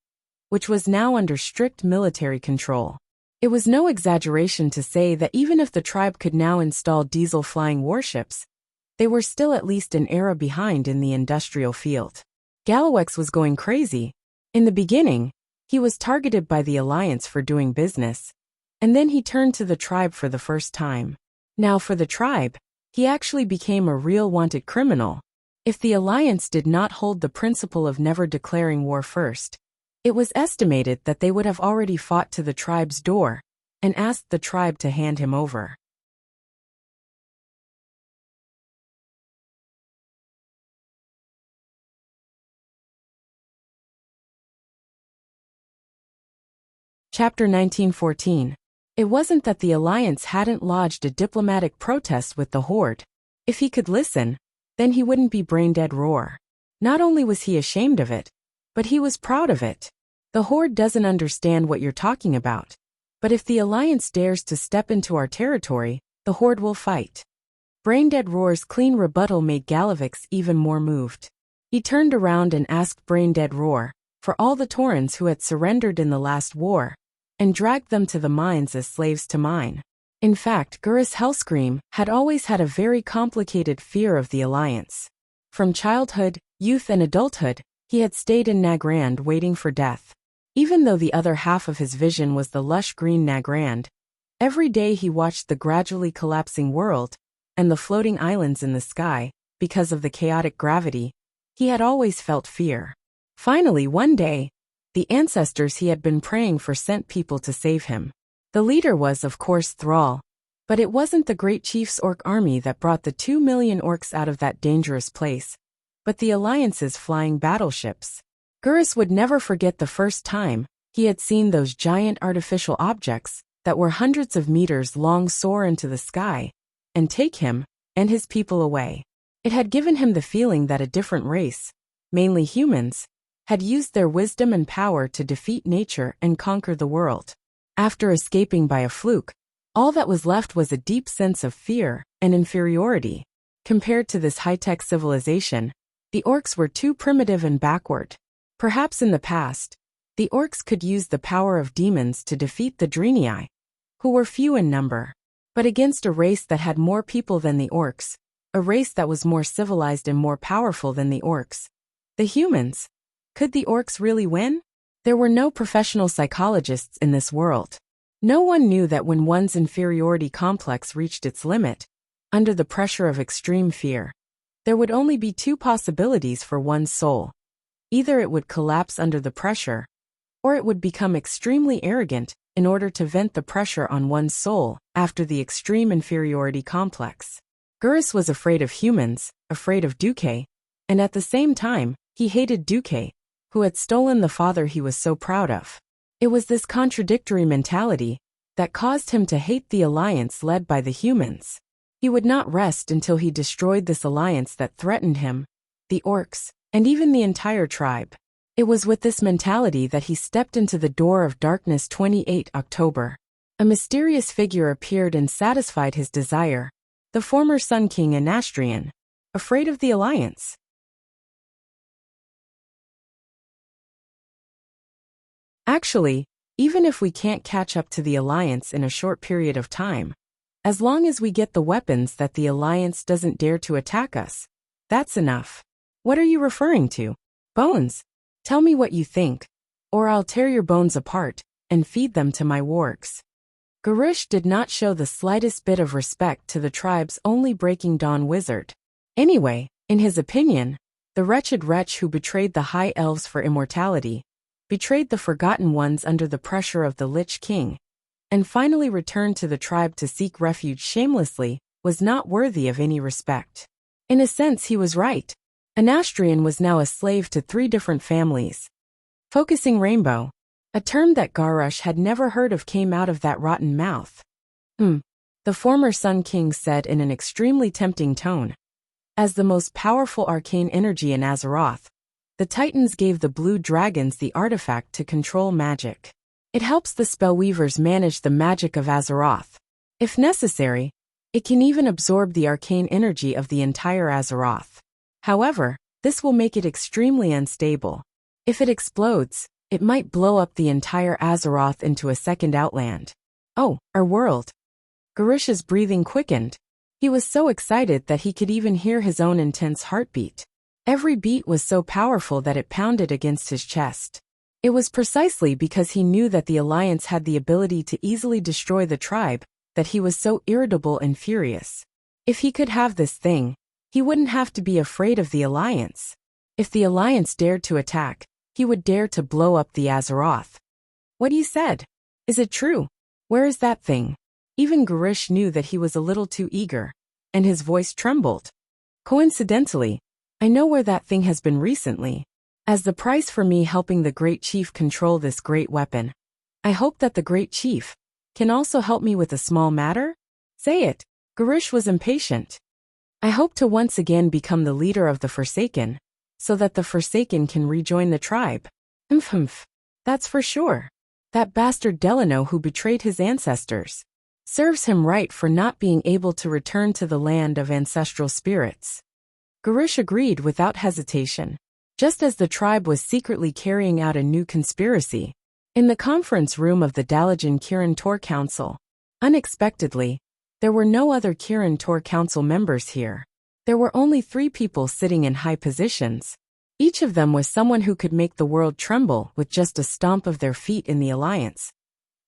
which was now under strict military control. It was no exaggeration to say that even if the tribe could now install diesel-flying warships, they were still at least an era behind in the industrial field. Galawex was going crazy. In the beginning, he was targeted by the Alliance for doing business, and then he turned to the tribe for the first time. Now for the tribe, he actually became a real wanted criminal. If the Alliance did not hold the principle of never declaring war first, it was estimated that they would have already fought to the tribe's door and asked the tribe to hand him over. Chapter 1914. It wasn't that the Alliance hadn't lodged a diplomatic protest with the Horde. If he could listen, then he wouldn't be brain-dead Roar. Not only was he ashamed of it, but he was proud of it. The Horde doesn't understand what you're talking about. But if the Alliance dares to step into our territory, the Horde will fight. Brain-dead Roar's clean rebuttal made Galawex even more moved. He turned around and asked Brain-dead Roar for all the Taurens who had surrendered in the last war, and dragged them to the mines as slaves to mine. In fact, Gurus Hellscream had always had a very complicated fear of the Alliance. From childhood, youth and adulthood, he had stayed in Nagrand waiting for death. Even though the other half of his vision was the lush green Nagrand, every day he watched the gradually collapsing world and the floating islands in the sky, because of the chaotic gravity, He had always felt fear. Finally, one day, the ancestors he had been praying for sent people to save him. The leader was, of course, Thrall, but it wasn't the great chief's orc army that brought the 2 million orcs out of that dangerous place, but the Alliance's flying battleships. Gurus would never forget the first time he had seen those giant artificial objects that were hundreds of meters long soar into the sky and take him and his people away. It had given him the feeling that a different race, mainly humans, had used their wisdom and power to defeat nature and conquer the world. After escaping by a fluke, all that was left was a deep sense of fear and inferiority. Compared to this high-tech civilization, the orcs were too primitive and backward. Perhaps in the past, the orcs could use the power of demons to defeat the Draenei, who were few in number. But against a race that had more people than the orcs, a race that was more civilized and more powerful than the orcs, the humans, could the orcs really win? There were no professional psychologists in this world. No one knew that when one's inferiority complex reached its limit, under the pressure of extreme fear, there would only be two possibilities for one's soul. Either it would collapse under the pressure, or it would become extremely arrogant in order to vent the pressure on one's soul after the extreme inferiority complex. Gurus was afraid of humans, afraid of Duque, and at the same time, he hated Duque, who had stolen the father he was so proud of. It was this contradictory mentality that caused him to hate the alliance led by the humans. He would not rest until he destroyed this alliance that threatened him, the orcs, and even the entire tribe. It was with this mentality that he stepped into the door of darkness 28 October. A mysterious figure appeared and satisfied his desire, the former Sun King Anastrian, afraid of the alliance. Actually, even if we can't catch up to the alliance in a short period of time, as long as we get the weapons that the alliance doesn't dare to attack us, that's enough. What are you referring to? Bones? Tell me what you think, or I'll tear your bones apart and feed them to my wargs. Garish did not show the slightest bit of respect to the tribe's only Breaking Dawn wizard. Anyway, in his opinion, the wretched wretch who betrayed the High Elves for immortality, betrayed the Forgotten Ones under the pressure of the Lich King, and finally returned to the tribe to seek refuge shamelessly, was not worthy of any respect. In a sense, he was right. Anastrian was now a slave to 3 different families. Focusing Rainbow, a term that Garush had never heard of, came out of that rotten mouth. The former Sun King said in an extremely tempting tone. As the most powerful arcane energy in Azeroth, the Titans gave the Blue Dragons the artifact to control magic. It helps the Spellweavers manage the magic of Azeroth. If necessary, it can even absorb the arcane energy of the entire Azeroth. However, this will make it extremely unstable. If it explodes, it might blow up the entire Azeroth into a second Outland. Oh, our world. Garish's breathing quickened. He was so excited that he could even hear his own intense heartbeat. Every beat was so powerful that it pounded against his chest. It was precisely because he knew that the Alliance had the ability to easily destroy the tribe that he was so irritable and furious. If he could have this thing, he wouldn't have to be afraid of the Alliance. If the Alliance dared to attack, he would dare to blow up the Azeroth. What he said? Is it true? Where is that thing? Even Garish knew that he was a little too eager, and his voice trembled. Coincidentally, I know where that thing has been recently. As the price for me helping the Great Chief control this great weapon, I hope that the Great Chief can also help me with a small matter? Say it. Garish was impatient. I hope to once again become the leader of the Forsaken, so that the Forsaken can rejoin the tribe. That's for sure. That bastard Delano who betrayed his ancestors. Serves him right for not being able to return to the land of ancestral spirits. Garish agreed without hesitation. Just as the tribe was secretly carrying out a new conspiracy, in the conference room of the Dalajan Kirin Tor Council, unexpectedly, there were no other Kirin Tor Council members here. There were only 3 people sitting in high positions. Each of them was someone who could make the world tremble with just a stomp of their feet in the Alliance.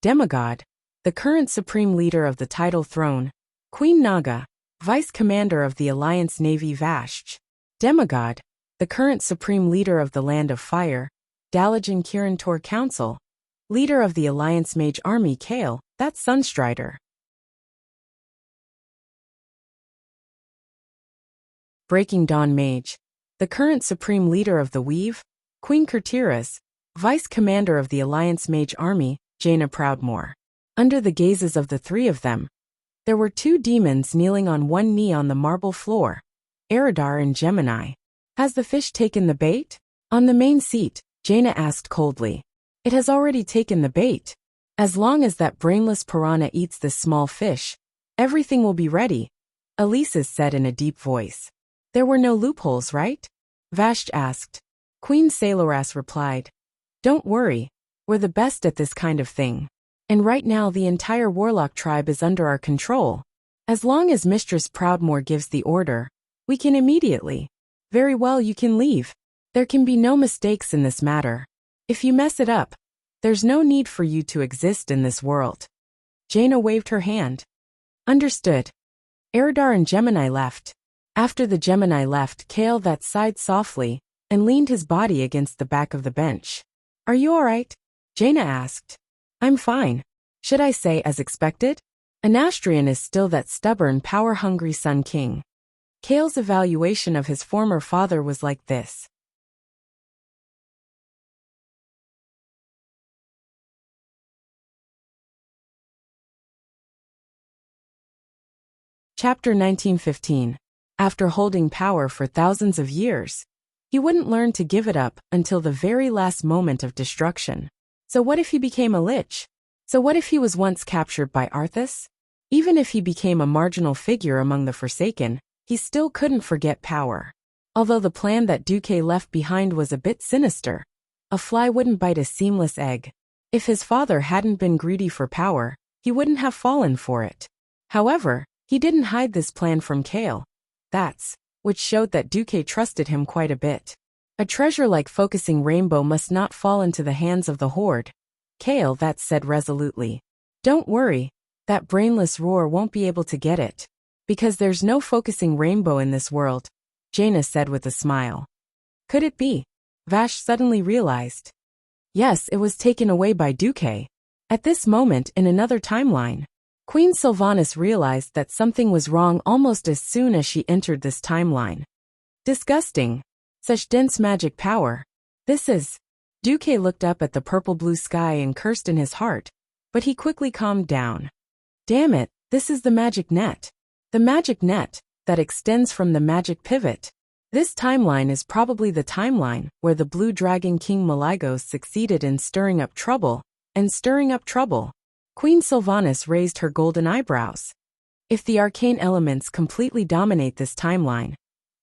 Demigod, the current supreme leader of the tidal throne, Queen Naga, vice commander of the Alliance Navy Vashj. Demigod, the current supreme leader of the Land of Fire, Dalajan Kirin Tor Council, leader of the Alliance Mage Army Kale, that's Sunstrider. Breaking Dawn Mage, the current supreme leader of the Weave, Queen Kurtiras, vice commander of the Alliance Mage Army, Jaina Proudmoore. Under the gazes of the three of them, there were two demons kneeling on one knee on the marble floor, Eridar and Gemini. Has the fish taken the bait? On the main seat, Jaina asked coldly. It has already taken the bait. As long as that brainless piranha eats this small fish, everything will be ready, Elises said in a deep voice. There were no loopholes, right? Vashj asked. Queen Saloras replied. Don't worry, we're the best at this kind of thing. And right now the entire warlock tribe is under our control. As long as Mistress Proudmoore gives the order, we can immediately. Very well, you can leave. There can be no mistakes in this matter. If you mess it up, there's no need for you to exist in this world. Jaina waved her hand. Understood. Eridar and Gemini left. After the Gemini left, Kale that sighed softly and leaned his body against the back of the bench. Are you all right? Jaina asked. I'm fine. Should I say as expected? Anastrian is still that stubborn, power-hungry Sun King. Kale's evaluation of his former father was like this. Chapter 1915. After holding power for thousands of years, he wouldn't learn to give it up until the very last moment of destruction. So what if he became a lich? So what if he was once captured by Arthas? Even if he became a marginal figure among the Forsaken, he still couldn't forget power. Although the plan that Duque left behind was a bit sinister, a fly wouldn't bite a seamless egg. If his father hadn't been greedy for power, he wouldn't have fallen for it. However, he didn't hide this plan from Kale. Which showed that Duque trusted him quite a bit. A treasure like Focusing Rainbow must not fall into the hands of the Horde. Kale said resolutely. Don't worry, that brainless roar won't be able to get it. Because there's no Focusing Rainbow in this world, Jaina said with a smile. Could it be? Vashj suddenly realized. Yes, it was taken away by Duque. At this moment in another timeline, Queen Sylvanas realized that something was wrong almost as soon as she entered this timeline. Disgusting. Such dense magic power. This is. Duque looked up at the purple-blue sky and cursed in his heart, but he quickly calmed down. Damn it, this is the magic net. The magic net that extends from the magic pivot. This timeline is probably the timeline where the Blue Dragon King Malygos succeeded in stirring up trouble, Queen Sylvanas raised her golden eyebrows. If the arcane elements completely dominate this timeline,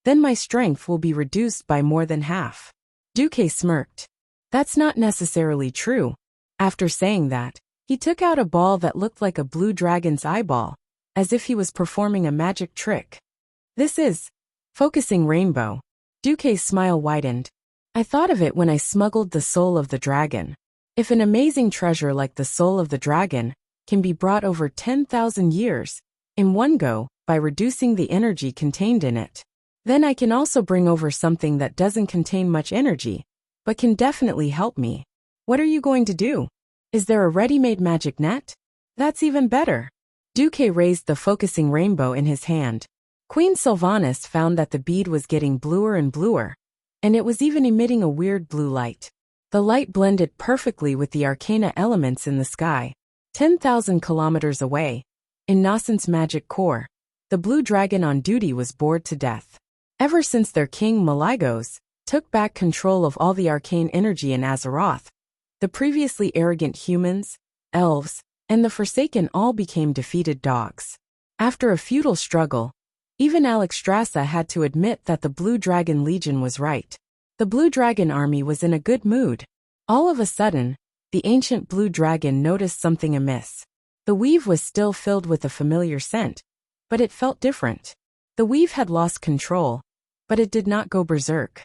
then my strength will be reduced by more than half. Duque smirked. That's not necessarily true. After saying that, he took out a ball that looked like a blue dragon's eyeball, as if he was performing a magic trick. This is Focusing Rainbow. Duque's smile widened. I thought of it when I smuggled the soul of the dragon. If an amazing treasure like the soul of the dragon can be brought over 10,000 years in one go by reducing the energy contained in it, then I can also bring over something that doesn't contain much energy, but can definitely help me. What are you going to do? Is there a ready-made magic net? That's even better. Duque raised the Focusing Rainbow in his hand. Queen Sylvanas found that the bead was getting bluer and bluer, and it was even emitting a weird blue light. The light blended perfectly with the arcana elements in the sky. 10,000 kilometers away, in Nascent's magic core, the blue dragon on duty was bored to death. Ever since their king Malygos took back control of all the arcane energy in Azeroth, the previously arrogant humans, elves, and the Forsaken all became defeated dogs. After a futile struggle, even Alexstrasza had to admit that the Blue Dragon Legion was right. The Blue Dragon army was in a good mood. All of a sudden, the ancient Blue Dragon noticed something amiss. The weave was still filled with a familiar scent, but it felt different. The weave had lost control, but it did not go berserk.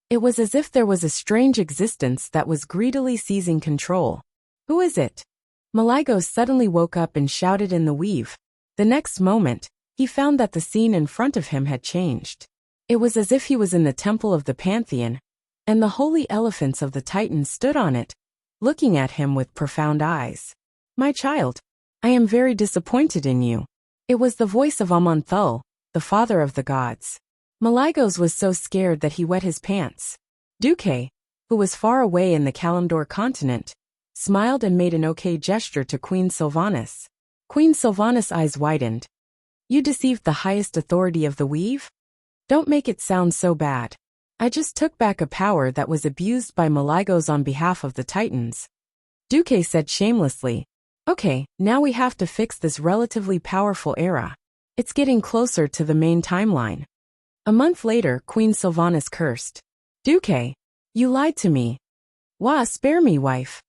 It was as if there was a strange existence that was greedily seizing control. Who is it? Malygos suddenly woke up and shouted in the weave. The next moment, he found that the scene in front of him had changed. It was as if he was in the temple of the Pantheon, and the holy elephants of the Titans stood on it, looking at him with profound eyes. "My child, I am very disappointed in you." It was the voice of Amonthul, the father of the gods. Malygos was so scared that he wet his pants. Duque, who was far away in the Kalimdor continent, smiled and made an okay gesture to Queen Sylvanas. Queen Sylvanas' eyes widened. "You deceived the highest authority of the weave? Don't make it sound so bad. I just took back a power that was abused by Malygos on behalf of the Titans." Duque said shamelessly, "Okay, now we have to fix this relatively powerful era. It's getting closer to the main timeline." A month later, Queen Sylvanas cursed. "Duque, you lied to me. Wah, spare me, wife."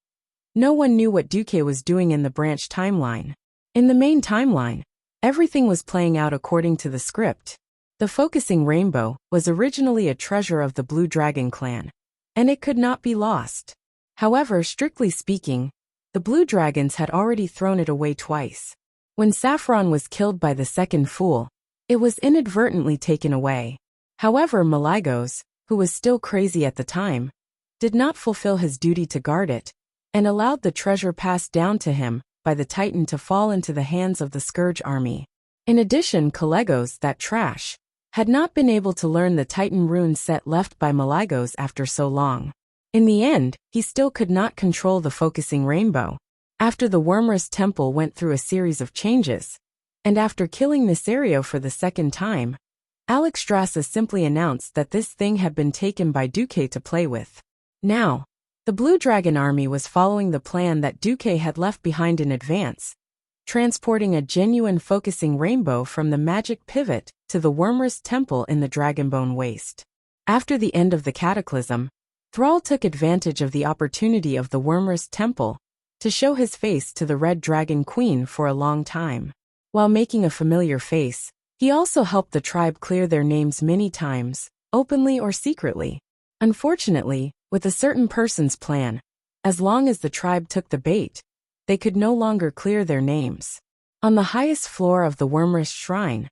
No one knew what Duque was doing in the branch timeline. In the main timeline, everything was playing out according to the script. The focusing rainbow was originally a treasure of the Blue Dragon clan, and it could not be lost. However, strictly speaking, the Blue Dragons had already thrown it away twice. When Saffron was killed by the second fool, it was inadvertently taken away. However, Malygos, who was still crazy at the time, did not fulfill his duty to guard it, and allowed the treasure passed down to him by the Titan to fall into the hands of the Scourge army. In addition, Kalegos, that trash, had not been able to learn the Titan rune set left by Malygos after so long. In the end, he still could not control the focusing rainbow. After the Wormrest Temple went through a series of changes, and after killing Nisario for the second time, Alexstrasza simply announced that this thing had been taken by Duque to play with. Now, the Blue Dragon army was following the plan that Duque had left behind in advance, transporting a genuine focusing rainbow from the magic pivot to the Wormrest Temple in the Dragonbone Waste. After the end of the cataclysm, Thrall took advantage of the opportunity of the Wormrest Temple to show his face to the Red Dragon Queen for a long time. While making a familiar face, he also helped the tribe clear their names many times, openly or secretly. Unfortunately, with a certain person's plan, as long as the tribe took the bait, they could no longer clear their names. On the highest floor of the Wormrest Shrine,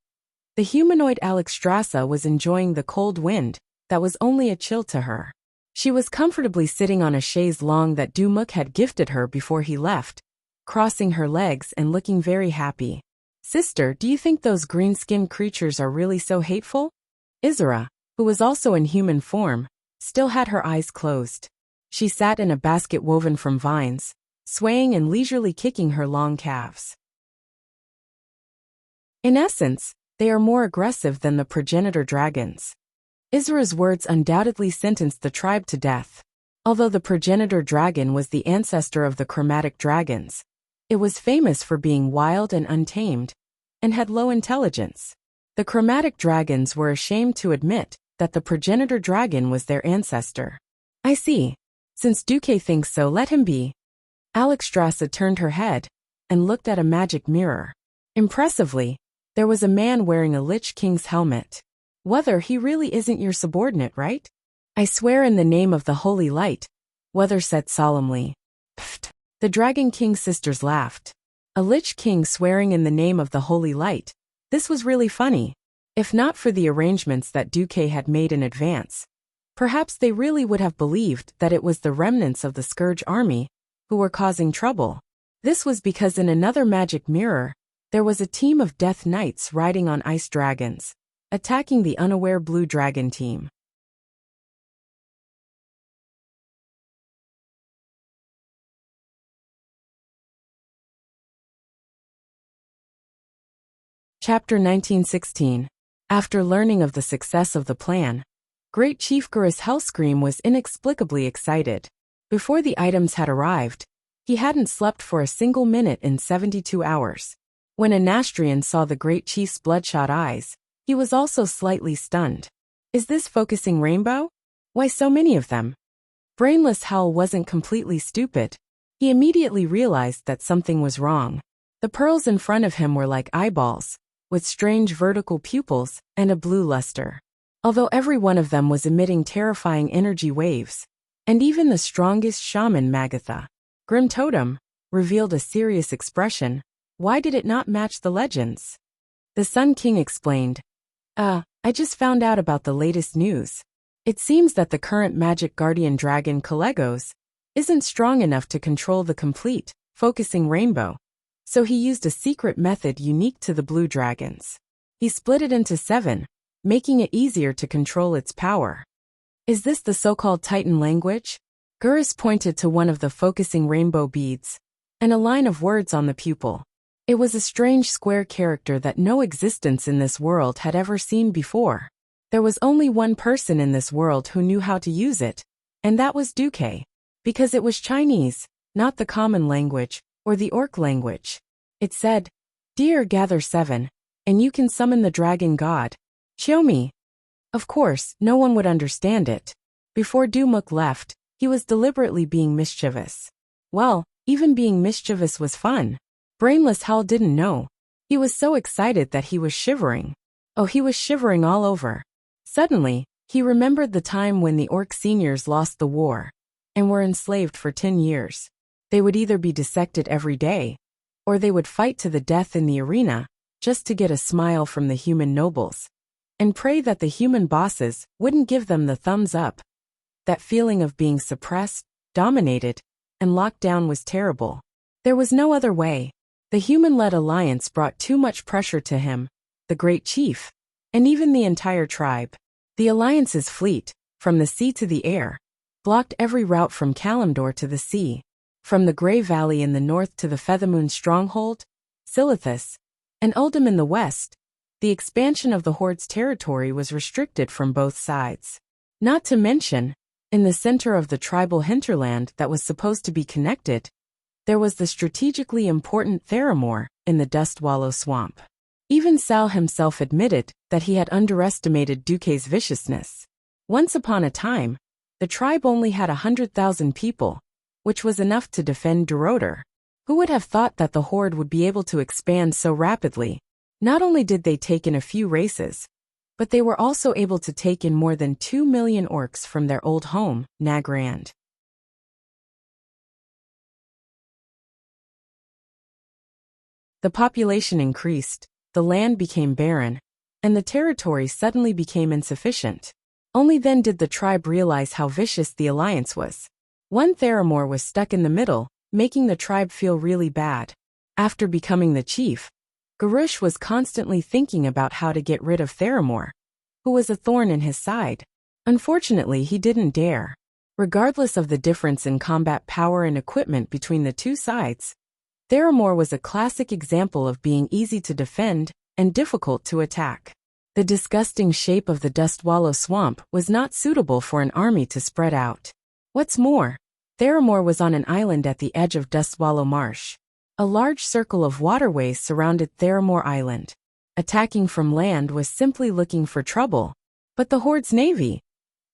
the humanoid Alexstrasza was enjoying the cold wind that was only a chill to her. She was comfortably sitting on a chaise longue that Dumuk had gifted her before he left, crossing her legs and looking very happy. "Sister, do you think those green-skinned creatures are really so hateful?" Isra, who was also in human form, still had her eyes closed. She sat in a basket woven from vines, swaying and leisurely kicking her long calves. In essence, they are more aggressive than the progenitor dragons. Isra's words undoubtedly sentenced the tribe to death. Although the progenitor dragon was the ancestor of the chromatic dragons, it was famous for being wild and untamed, and had low intelligence. The chromatic dragons were ashamed to admit that the progenitor dragon was their ancestor. "I see. Since Duque thinks so, let him be." Alexstrasza turned her head and looked at a magic mirror. Impressively, there was a man wearing a Lich King's helmet. "Whether he really isn't your subordinate, right?" "I swear in the name of the Holy Light," Weather said solemnly. "Pfft." The Dragon King's sisters laughed. A Lich King swearing in the name of the Holy Light. This was really funny. If not for the arrangements that Duque had made in advance, perhaps they really would have believed that it was the remnants of the Scourge army who were causing trouble. This was because in another magic mirror, there was a team of Death Knights riding on ice dragons, attacking the unaware Blue Dragon team. Chapter 1916. After learning of the success of the plan, Great Chief Gurus Hellscream was inexplicably excited. Before the items had arrived, he hadn't slept for a single minute in 72 hours. When Anastrian saw the Great Chief's bloodshot eyes, he was also slightly stunned. "Is this focusing rainbow? Why so many of them?" Brainless Hell wasn't completely stupid. He immediately realized that something was wrong. The pearls in front of him were like eyeballs, with strange vertical pupils and a blue luster. Although every one of them was emitting terrifying energy waves, and even the strongest shaman Magatha, Grim Totem, revealed a serious expression. Why did it not match the legends? The Sun King explained, I just found out about the latest news. It seems that the current magic guardian dragon Kalegos isn't strong enough to control the complete, focusing rainbow. So he used a secret method unique to the blue dragons. He split it into 7, making it easier to control its power. Is this the so-called Titan language? Gurus pointed to one of the focusing rainbow beads, and a line of words on the pupil. It was a strange square character that no existence in this world had ever seen before. There was only one person in this world who knew how to use it, and that was Duque. Because it was Chinese, not the common language, or the orc language. It said, Dear gather 7, and you can summon the dragon god. Show me. Of course, no one would understand it. Before Dumuk left, he was deliberately being mischievous. Well, even being mischievous was fun. Brainless Hal didn't know. He was so excited that he was shivering. Oh, he was shivering all over. Suddenly, he remembered the time when the orc seniors lost the war and were enslaved for 10 years. They would either be dissected every day, or they would fight to the death in the arena, just to get a smile from the human nobles, and pray that the human bosses wouldn't give them the thumbs up. That feeling of being suppressed, dominated, and locked down was terrible. There was no other way. The human-led alliance brought too much pressure to him, the great chief, and even the entire tribe. The alliance's fleet, from the sea to the air, blocked every route from Kalimdor to the sea, from the Grey Valley in the north to the Feathermoon stronghold, Silithus, and Uldum in the west. The expansion of the Horde's territory was restricted from both sides. Not to mention, in the center of the tribal hinterland that was supposed to be connected, there was the strategically important Theramore in the Dustwallow Swamp. Even Sal himself admitted that he had underestimated Duque's viciousness. Once upon a time, the tribe only had 100,000 people, which was enough to defend Duroder. Who would have thought that the Horde would be able to expand so rapidly? Not only did they take in a few races, but they were also able to take in more than 2 million orcs from their old home, Nagrand. The population increased, the land became barren, and the territory suddenly became insufficient. Only then did the tribe realize how vicious the alliance was. One Theramore was stuck in the middle, making the tribe feel really bad. After becoming the chief, Garush was constantly thinking about how to get rid of Theramore, who was a thorn in his side. Unfortunately, he didn't dare. Regardless of the difference in combat power and equipment between the two sides, Theramore was a classic example of being easy to defend and difficult to attack. The disgusting shape of the Dustwallow Swamp was not suitable for an army to spread out. What's more, Theramore was on an island at the edge of Dustwallow Marsh. A large circle of waterways surrounded Theramore Island. Attacking from land was simply looking for trouble. But the Horde's navy?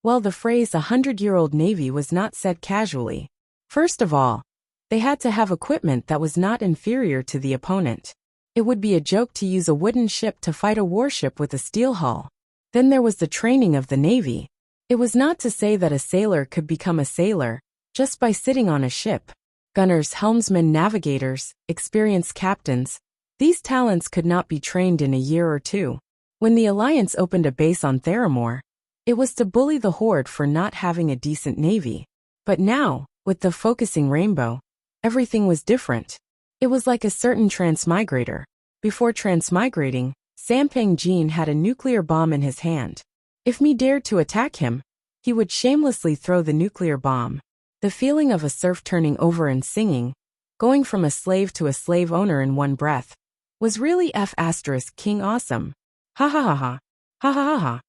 Well, the phrase 100-year-old navy was not said casually. First of all, they had to have equipment that was not inferior to the opponent. It would be a joke to use a wooden ship to fight a warship with a steel hull. Then there was the training of the navy. It was not to say that a sailor could become a sailor just by sitting on a ship. Gunners, helmsmen, navigators, experienced captains, these talents could not be trained in a year or two. When the Alliance opened a base on Theramore, it was to bully the Horde for not having a decent navy. But now, with the focusing rainbow, everything was different. It was like a certain transmigrator. Before transmigrating, Sampang Jean had a nuclear bomb in his hand. If me dared to attack him, he would shamelessly throw the nuclear bomb. The feeling of a serf turning over and singing, going from a slave to a slave owner in one breath, was really King awesome. Ha ha ha ha. Ha ha ha ha.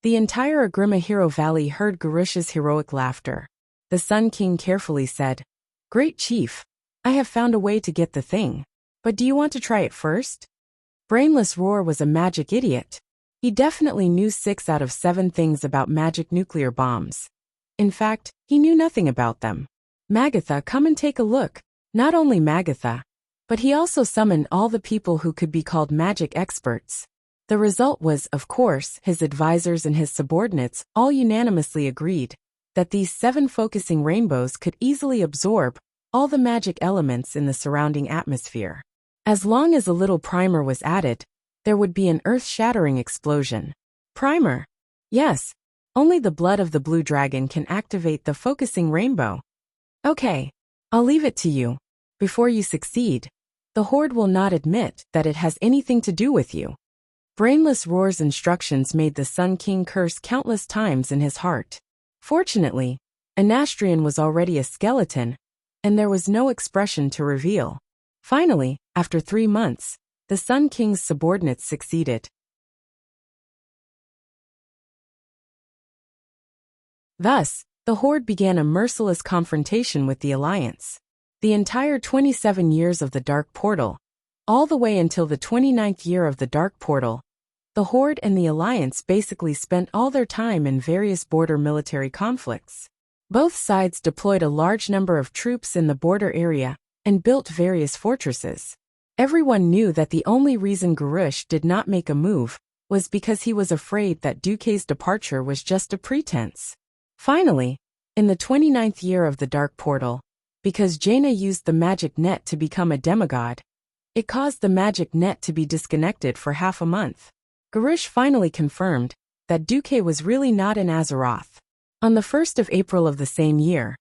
The entire Agrima Hero Valley heard Garush's heroic laughter. The Sun King carefully said, Great Chief, I have found a way to get the thing. But do you want to try it first? Brainless Roar was a magic idiot. He definitely knew 6 out of 7 things about magic nuclear bombs. In fact, he knew nothing about them. Magatha, come and take a look. Not only Magatha, but he also summoned all the people who could be called magic experts. The result was, of course, his advisors and his subordinates all unanimously agreed that these 7 focusing rainbows could easily absorb all the magic elements in the surrounding atmosphere. As long as a little primer was added, there would be an earth-shattering explosion. Primer? Yes. Only the blood of the blue dragon can activate the focusing rainbow. Okay. I'll leave it to you. Before you succeed, the Horde will not admit that it has anything to do with you. Brainless Roar's instructions made the Sun King curse countless times in his heart. Fortunately, Anastrian was already a skeleton, and there was no expression to reveal. Finally, after 3 months, the Sun King's subordinates succeeded. Thus, the Horde began a merciless confrontation with the Alliance. The entire 27 years of the Dark Portal, all the way until the 29th year of the Dark Portal, the Horde and the Alliance basically spent all their time in various border military conflicts. Both sides deployed a large number of troops in the border area and built various fortresses. Everyone knew that the only reason Garush did not make a move was because he was afraid that Duque's departure was just a pretense. Finally, in the 29th year of the Dark Portal, because Jaina used the magic net to become a demigod, it caused the magic net to be disconnected for half a month. Garush finally confirmed that Duque was really not in Azeroth. On the 1st of April of the same year,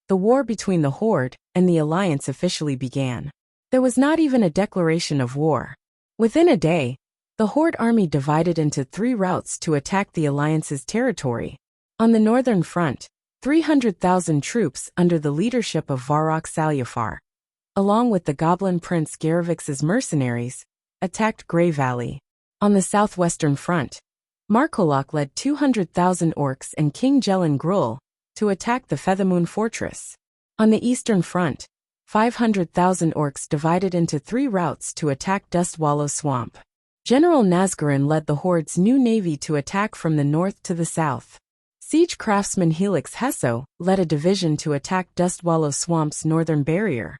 the war between the Horde and the Alliance officially began. There was not even a declaration of war. Within a day, the Horde army divided into 3 routes to attack the Alliance's territory. On the northern front, 300,000 troops under the leadership of Varrock Salyafar, along with the Goblin Prince Garavix's mercenaries, attacked Grey Valley. On the southwestern front, Markolok led 200,000 orcs and King Jelen Gruul to attack the Feathermoon Fortress. On the eastern front, 500,000 orcs divided into 3 routes to attack Dustwallow Swamp. General Nazgûran led the Horde's new navy to attack from the north to the south. Siege craftsman Helix Hesso led a division to attack Dustwallow Swamp's northern barrier,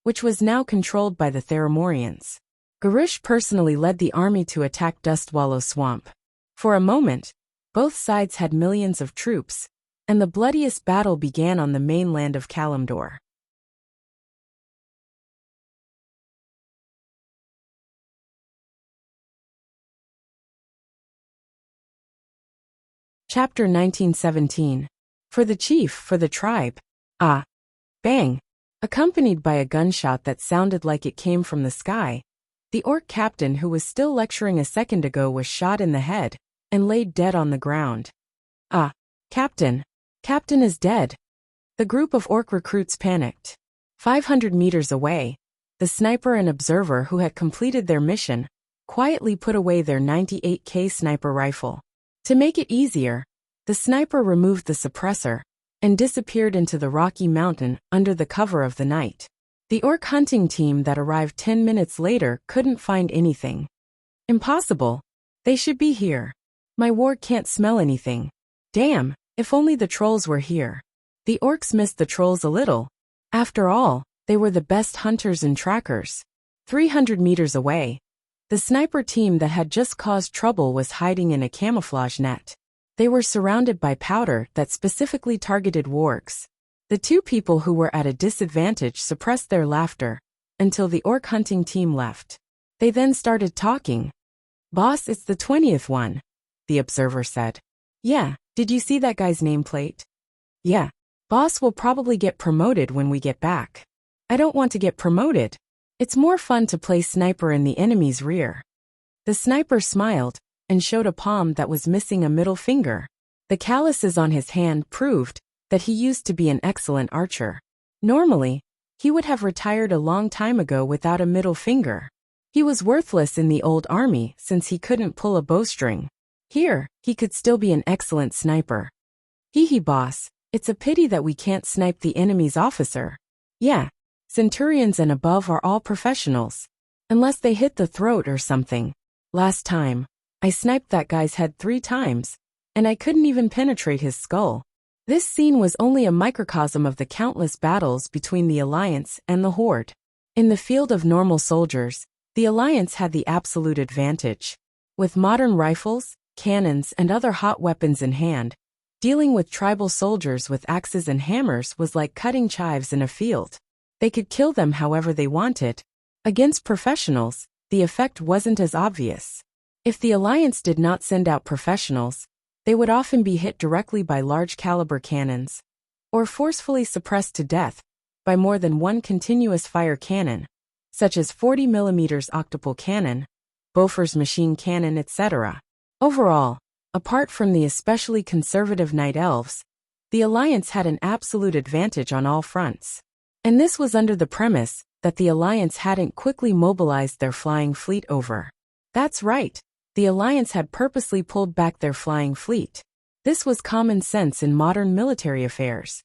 which was now controlled by the Theramorians. Garush personally led the army to attack Dustwallow Swamp. For a moment, both sides had millions of troops, and the bloodiest battle began on the mainland of Kalimdor. Chapter 1917. For the chief, for the tribe. Ah! Bang! Accompanied by a gunshot that sounded like it came from the sky, the orc captain who was still lecturing a second ago was shot in the head and laid dead on the ground. Ah! Captain! Captain is dead! The group of orc recruits panicked. 500 meters away, the sniper and observer who had completed their mission quietly put away their 98K sniper rifle. To make it easier, the sniper removed the suppressor and disappeared into the rocky mountain under the cover of the night. The orc hunting team that arrived 10 minutes later couldn't find anything. Impossible. They should be here. My ward can't smell anything. Damn, if only the trolls were here. The orcs missed the trolls a little. After all, they were the best hunters and trackers. 300 meters away, the sniper team that had just caused trouble was hiding in a camouflage net. They were surrounded by powder that specifically targeted wargs. The 2 people who were at a disadvantage suppressed their laughter until the orc hunting team left. They then started talking. "Boss, it's the 20th one," the observer said. "Yeah, did you see that guy's nameplate?" "Yeah. Boss will probably get promoted when we get back." "I don't want to get promoted. It's more fun to play sniper in the enemy's rear." The sniper smiled and showed a palm that was missing a middle finger. The calluses on his hand proved that he used to be an excellent archer. Normally, he would have retired a long time ago without a middle finger. He was worthless in the old army since he couldn't pull a bowstring. Here, he could still be an excellent sniper. "Hee hee, boss, it's a pity that we can't snipe the enemy's officer." "Yeah. Centurions and above are all professionals. Unless they hit the throat or something. Last time, I sniped that guy's head 3 times, and I couldn't even penetrate his skull." This scene was only a microcosm of the countless battles between the Alliance and the Horde. In the field of normal soldiers, the Alliance had the absolute advantage. With modern rifles, cannons, and other hot weapons in hand, dealing with tribal soldiers with axes and hammers was like cutting chives in a field. They could kill them however they wanted. Against professionals, the effect wasn't as obvious. If the Alliance did not send out professionals, they would often be hit directly by large-caliber cannons, or forcefully suppressed to death by more than one continuous fire cannon, such as 40mm octuple cannon, Bofors machine cannon, etc. Overall, apart from the especially conservative Night Elves, the Alliance had an absolute advantage on all fronts. And this was under the premise that the Alliance hadn't quickly mobilized their flying fleet over. That's right, the Alliance had purposely pulled back their flying fleet. This was common sense in modern military affairs.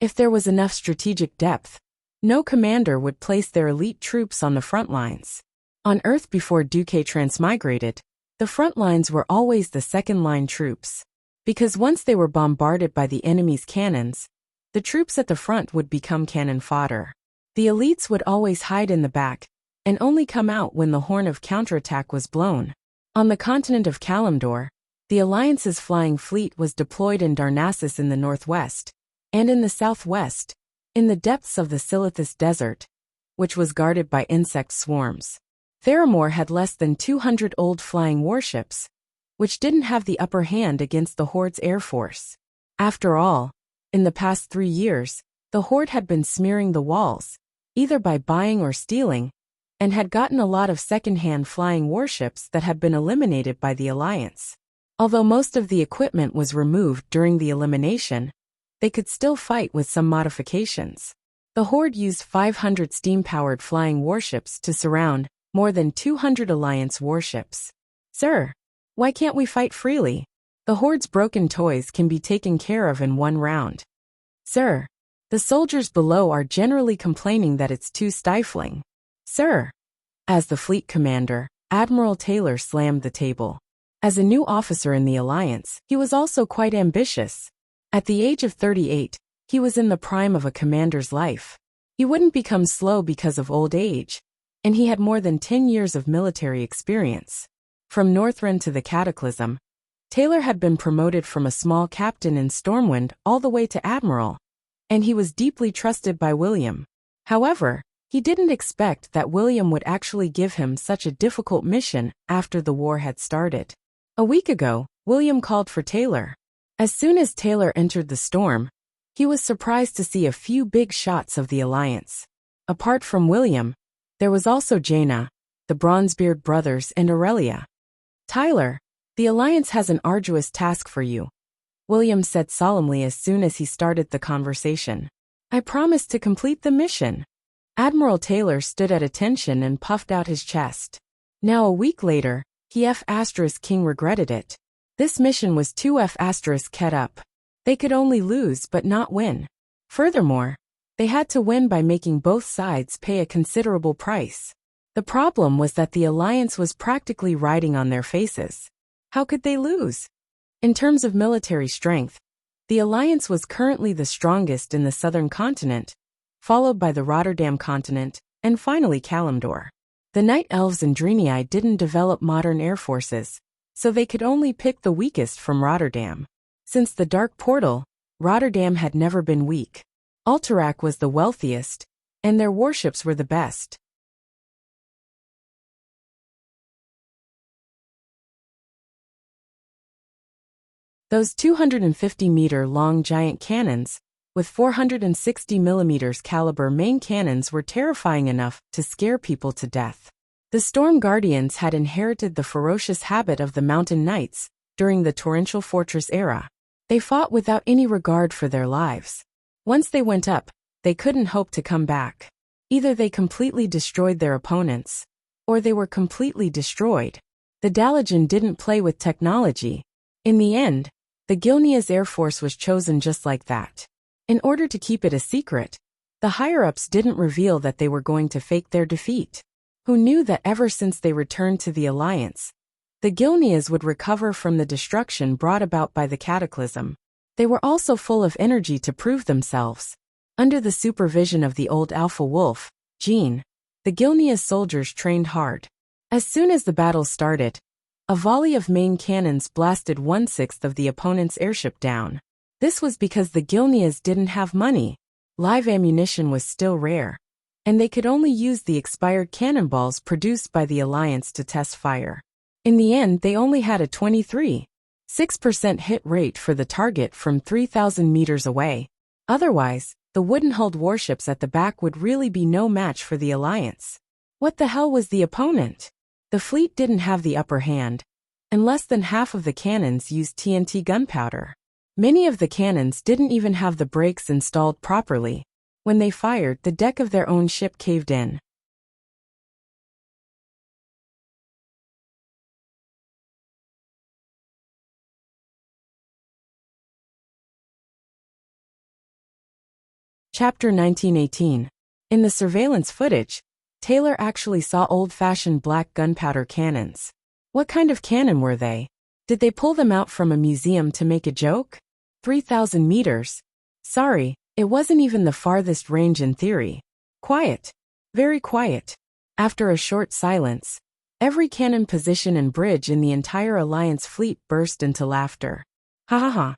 If there was enough strategic depth, no commander would place their elite troops on the front lines. On Earth before Duque transmigrated, the front lines were always the second-line troops. Because once they were bombarded by the enemy's cannons, the troops at the front would become cannon fodder. The elites would always hide in the back, and only come out when the horn of counterattack was blown. On the continent of Kalimdor, the Alliance's flying fleet was deployed in Darnassus in the northwest, and in the southwest, in the depths of the Silithus Desert, which was guarded by insect swarms. Theramore had less than 200 old flying warships, which didn't have the upper hand against the Horde's air force. After all, in the past 3 years, the Horde had been smearing the walls, either by buying or stealing, and had gotten a lot of second-hand flying warships that had been eliminated by the Alliance. Although most of the equipment was removed during the elimination, they could still fight with some modifications. The Horde used 500 steam-powered flying warships to surround more than 200 Alliance warships. Sir, why can't we fight freely? The Horde's broken toys can be taken care of in one round. Sir, the soldiers below are generally complaining that it's too stifling. Sir. As the fleet commander, Admiral Taylor slammed the table. As a new officer in the Alliance, he was also quite ambitious. At the age of 38, he was in the prime of a commander's life. He wouldn't become slow because of old age, and he had more than 10 years of military experience. From Northrend to the Cataclysm, Taylor had been promoted from a small captain in Stormwind all the way to admiral, and he was deeply trusted by William. However, he didn't expect that William would actually give him such a difficult mission after the war had started. A week ago, William called for Taylor. As soon as Taylor entered the storm, he was surprised to see a few big shots of the Alliance. Apart from William, there was also Jaina, the Bronzebeard brothers, and Aurelia. Tyler, the Alliance has an arduous task for you, William said solemnly as soon as he started the conversation. I promise to complete the mission. Admiral Taylor stood at attention and puffed out his chest. Now a week later, King regretted it. This mission was too ket up. They could only lose but not win. Furthermore, they had to win by making both sides pay a considerable price. The problem was that the Alliance was practically riding on their faces. How could they lose? In terms of military strength, the Alliance was currently the strongest in the southern continent, followed by the Rotterdam continent, and finally Kalimdor. The Night Elves and Draenei didn't develop modern air forces, so they could only pick the weakest from Rotterdam. Since the Dark Portal, Rotterdam had never been weak. Alterac was the wealthiest, and their warships were the best. Those 250-meter-long giant cannons, with 460mm caliber main cannons, were terrifying enough to scare people to death. The Storm Guardians had inherited the ferocious habit of the Mountain Knights during the Torrential Fortress era. They fought without any regard for their lives. Once they went up, they couldn't hope to come back. Either they completely destroyed their opponents, or they were completely destroyed. The Dalajan didn't play with technology. In the end, the Gilnea's air force was chosen just like that. In order to keep it a secret, the higher-ups didn't reveal that they were going to fake their defeat. Who knew that ever since they returned to the Alliance, the Gilneas would recover from the destruction brought about by the Cataclysm. They were also full of energy to prove themselves. Under the supervision of the old Alpha Wolf, Jean, the Gilnea's soldiers trained hard. As soon as the battle started, A volley of main cannons blasted 1/6 of the opponent's airship down. This was because the Gilneas didn't have money. Live ammunition was still rare, and they could only use the expired cannonballs produced by the Alliance to test fire. In the end, they only had a 23.6% hit rate for the target from 3,000 meters away. Otherwise, the wooden-hulled warships at the back would really be no match for the Alliance. What the hell was the opponent? The fleet didn't have the upper hand, and less than half of the cannons used TNT gunpowder. Many of the cannons didn't even have the brakes installed properly. When they fired, the deck of their own ship caved in. Chapter 1918. In the surveillance footage, Taylor actually saw old-fashioned black gunpowder cannons. What kind of cannon were they? Did they pull them out from a museum to make a joke? 3,000 meters? Sorry, it wasn't even the farthest range in theory. Quiet. Very quiet. After a short silence, every cannon position and bridge in the entire Alliance fleet burst into laughter. Ha ha ha.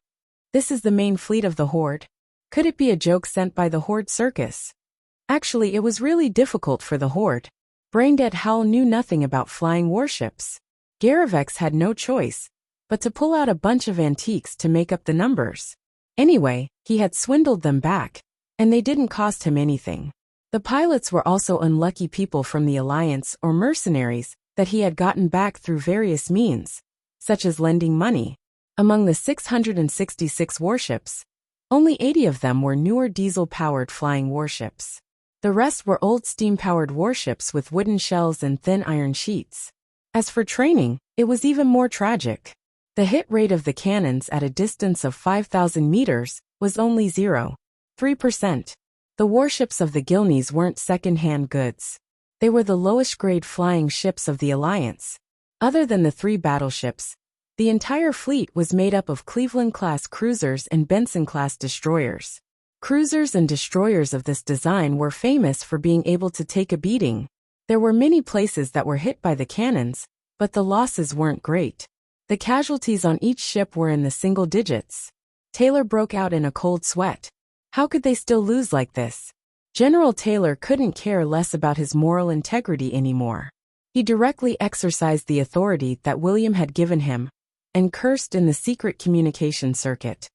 This is the main fleet of the Horde. Could it be a joke sent by the Horde Circus? Actually, it was really difficult for the Horde. Braindead Hal knew nothing about flying warships. Garavex had no choice but to pull out a bunch of antiques to make up the numbers. Anyway, he had swindled them back, and they didn't cost him anything. The pilots were also unlucky people from the Alliance or mercenaries that he had gotten back through various means, such as lending money. Among the 666 warships, only 80 of them were newer diesel-powered flying warships. The rest were old steam-powered warships with wooden shells and thin iron sheets. As for training, it was even more tragic. The hit rate of the cannons at a distance of 5,000 meters was only 0.3%. The warships of the Gilneas weren't second-hand goods. They were the lowest-grade flying ships of the Alliance. Other than the 3 battleships, the entire fleet was made up of Cleveland-class cruisers and Benson-class destroyers. Cruisers and destroyers of this design were famous for being able to take a beating. There were many places that were hit by the cannons, but the losses weren't great. The casualties on each ship were in the single digits. Taylor broke out in a cold sweat. How could they still lose like this? General Taylor couldn't care less about his moral integrity anymore. He directly exercised the authority that William had given him, and cursed in the secret communication circuit.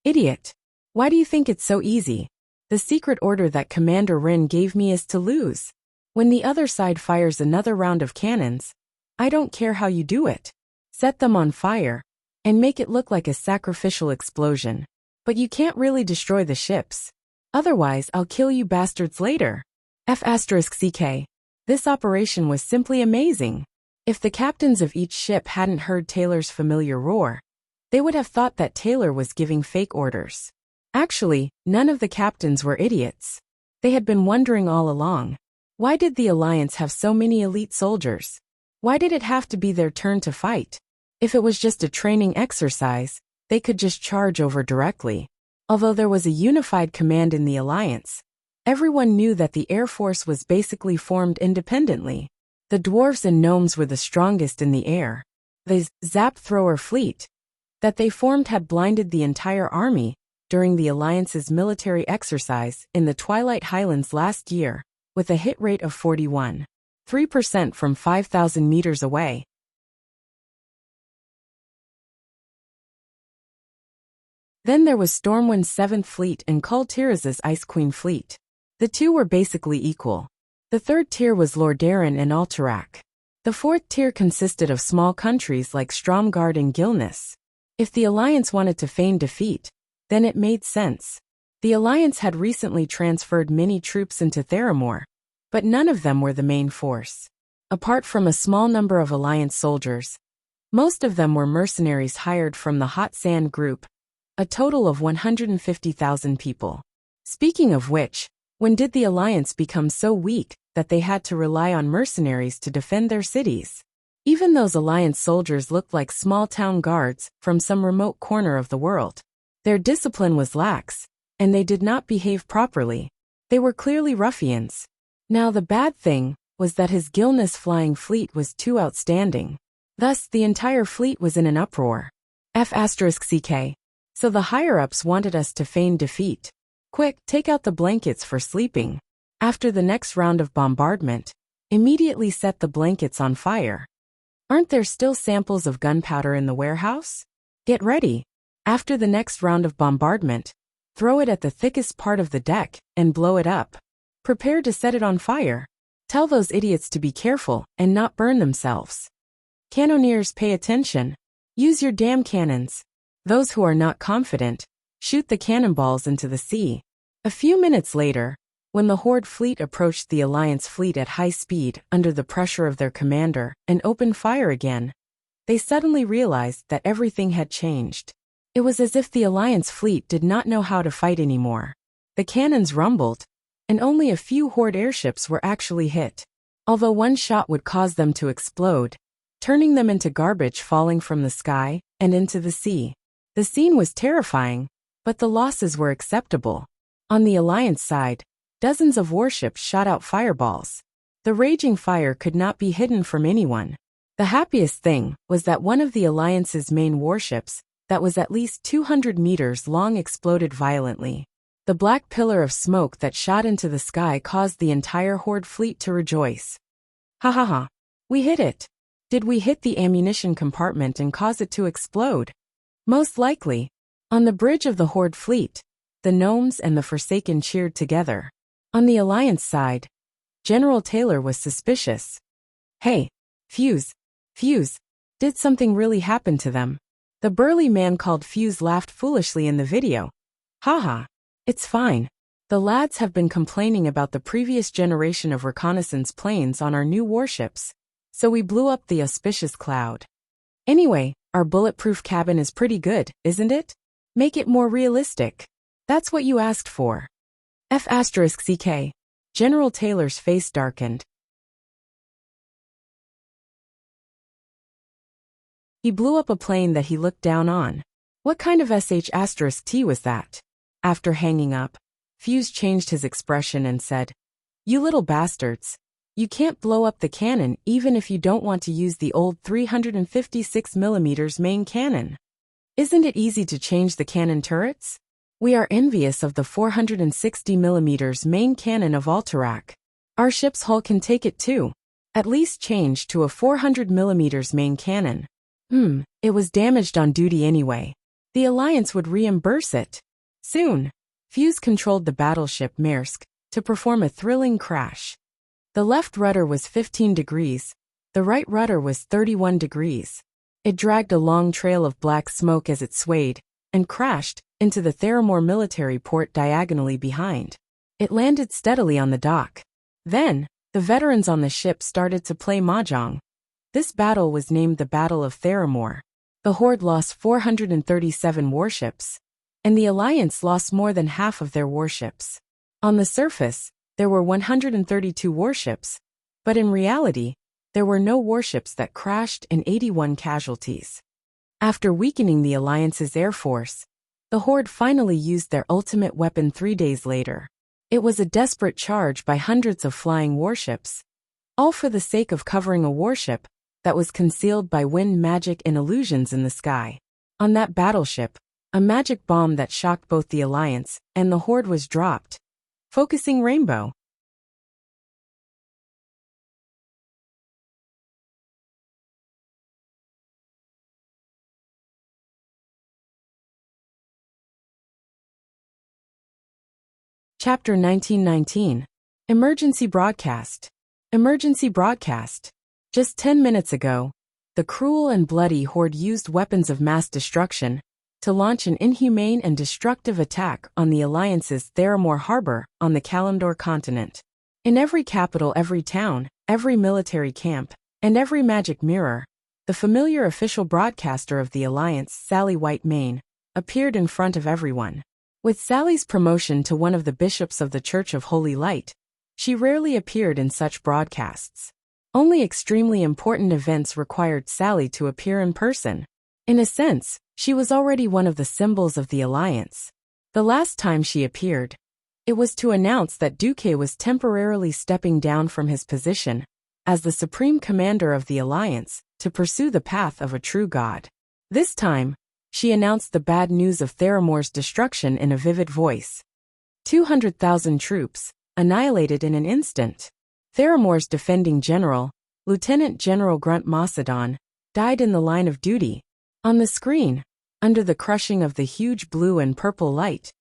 Idiot! Why do you think it's so easy? The secret order that Commander Wren gave me is to lose. When the other side fires another round of cannons, I don't care how you do it. Set them on fire, and make it look like a sacrificial explosion. But you can't really destroy the ships. Otherwise, I'll kill you bastards later. F***CK. This operation was simply amazing. If the captains of each ship hadn't heard Taylor's familiar roar, they would have thought that Taylor was giving fake orders. Actually, none of the captains were idiots. They had been wondering all along. Why did the Alliance have so many elite soldiers? Why did it have to be their turn to fight? If it was just a training exercise, they could just charge over directly. Although there was a unified command in the Alliance, everyone knew that the Air Force was basically formed independently. The dwarves and gnomes were the strongest in the air. The Zap Thrower fleet that they formed had blinded the entire army during the Alliance's military exercise in the Twilight Highlands last year, with a hit rate of 41.3% from 5,000 meters away. Then there was Stormwind's 7th Fleet and Kultiraz's Ice Queen fleet. The two were basically equal. The third tier was Lordaeron and Alterac. The fourth tier consisted of small countries like Stromgard and Gilneas. If the Alliance wanted to feign defeat, then it made sense. The Alliance had recently transferred many troops into Theramore, but none of them were the main force. Apart from a small number of Alliance soldiers, most of them were mercenaries hired from the Hot Sand Group, a total of 150,000 people. Speaking of which, when did the Alliance become so weak that they had to rely on mercenaries to defend their cities? Even those Alliance soldiers looked like small-town guards from some remote corner of the world. Their discipline was lax, and they did not behave properly. They were clearly ruffians. Now the bad thing was that his Gilneas flying fleet was too outstanding. Thus, the entire fleet was in an uproar. F***ck. So the higher-ups wanted us to feign defeat. Quick, take out the blankets for sleeping. After the next round of bombardment, immediately set the blankets on fire. Aren't there still samples of gunpowder in the warehouse? Get ready. After the next round of bombardment, throw it at the thickest part of the deck and blow it up. Prepare to set it on fire. Tell those idiots to be careful and not burn themselves. Cannoneers, pay attention. Use your damn cannons. Those who are not confident, shoot the cannonballs into the sea. A few minutes later, when the Horde fleet approached the Alliance fleet at high speed under the pressure of their commander and opened fire again, they suddenly realized that everything had changed. It was as if the Alliance fleet did not know how to fight anymore. The cannons rumbled, and only a few Horde airships were actually hit, although one shot would cause them to explode, turning them into garbage falling from the sky and into the sea. The scene was terrifying, but the losses were acceptable. On the Alliance side, dozens of warships shot out fireballs. The raging fire could not be hidden from anyone. The happiest thing was that one of the Alliance's main warships, that was at least 200 meters long, exploded violently. The black pillar of smoke that shot into the sky caused the entire Horde fleet to rejoice. Ha ha ha. We hit it. Did we hit the ammunition compartment and cause it to explode? Most likely. On the bridge of the Horde fleet, the Gnomes and the Forsaken cheered together. On the Alliance side, General Taylor was suspicious. Hey, Fuse, did something really happen to them? The burly man called Fuse laughed foolishly in the video. Haha, it's fine. The lads have been complaining about the previous generation of reconnaissance planes on our new warships, so we blew up the auspicious cloud. Anyway, our bulletproof cabin is pretty good, isn't it? Make it more realistic. That's what you asked for. F***ck. General Taylor's face darkened. He blew up a plane that he looked down on. What kind of sh**t was that? After hanging up, Fuse changed his expression and said, "You little bastards. You can't blow up the cannon even if you don't want to use the old 356mm main cannon. Isn't it easy to change the cannon turrets? We are envious of the 460mm main cannon of Alterac. Our ship's hull can take it too. At least change to a 400mm main cannon. It was damaged on duty anyway. The Alliance would reimburse it. Soon, Fuse controlled the battleship Maersk to perform a thrilling crash. The left rudder was 15 degrees, the right rudder was 31 degrees. It dragged a long trail of black smoke as it swayed, and crashed into the Theramore military port diagonally behind. It landed steadily on the dock. Then, the veterans on the ship started to play mahjong. This battle was named the Battle of Theramore. The Horde lost 437 warships, and the Alliance lost more than half of their warships. On the surface, there were 132 warships, but in reality, there were no warships that crashed and 81 casualties. After weakening the Alliance's air force, the Horde finally used their ultimate weapon 3 days later. It was a desperate charge by hundreds of flying warships, all for the sake of covering a warship that was concealed by wind magic and illusions in the sky. On that battleship, a magic bomb that shocked both the Alliance and the Horde was dropped. Focusing Rainbow. Chapter 1919. Emergency Broadcast. Emergency Broadcast. Just 10 minutes ago, the cruel and bloody Horde used weapons of mass destruction to launch an inhumane and destructive attack on the Alliance's Theramore Harbor on the Kalimdor continent. In every capital, every town, every military camp, and every magic mirror, the familiar official broadcaster of the Alliance, Sally Whitemane, appeared in front of everyone. With Sally's promotion to one of the bishops of the Church of Holy Light, she rarely appeared in such broadcasts. Only extremely important events required Sally to appear in person. In a sense, she was already one of the symbols of the Alliance. The last time she appeared, it was to announce that Duque was temporarily stepping down from his position as the Supreme Commander of the Alliance to pursue the path of a true god. This time, she announced the bad news of Theramore's destruction in a vivid voice. 200,000 troops, annihilated in an instant. Theramore's defending general, Lieutenant General Grunt Macedon, died in the line of duty. On the screen, under the crushing of the huge blue and purple light,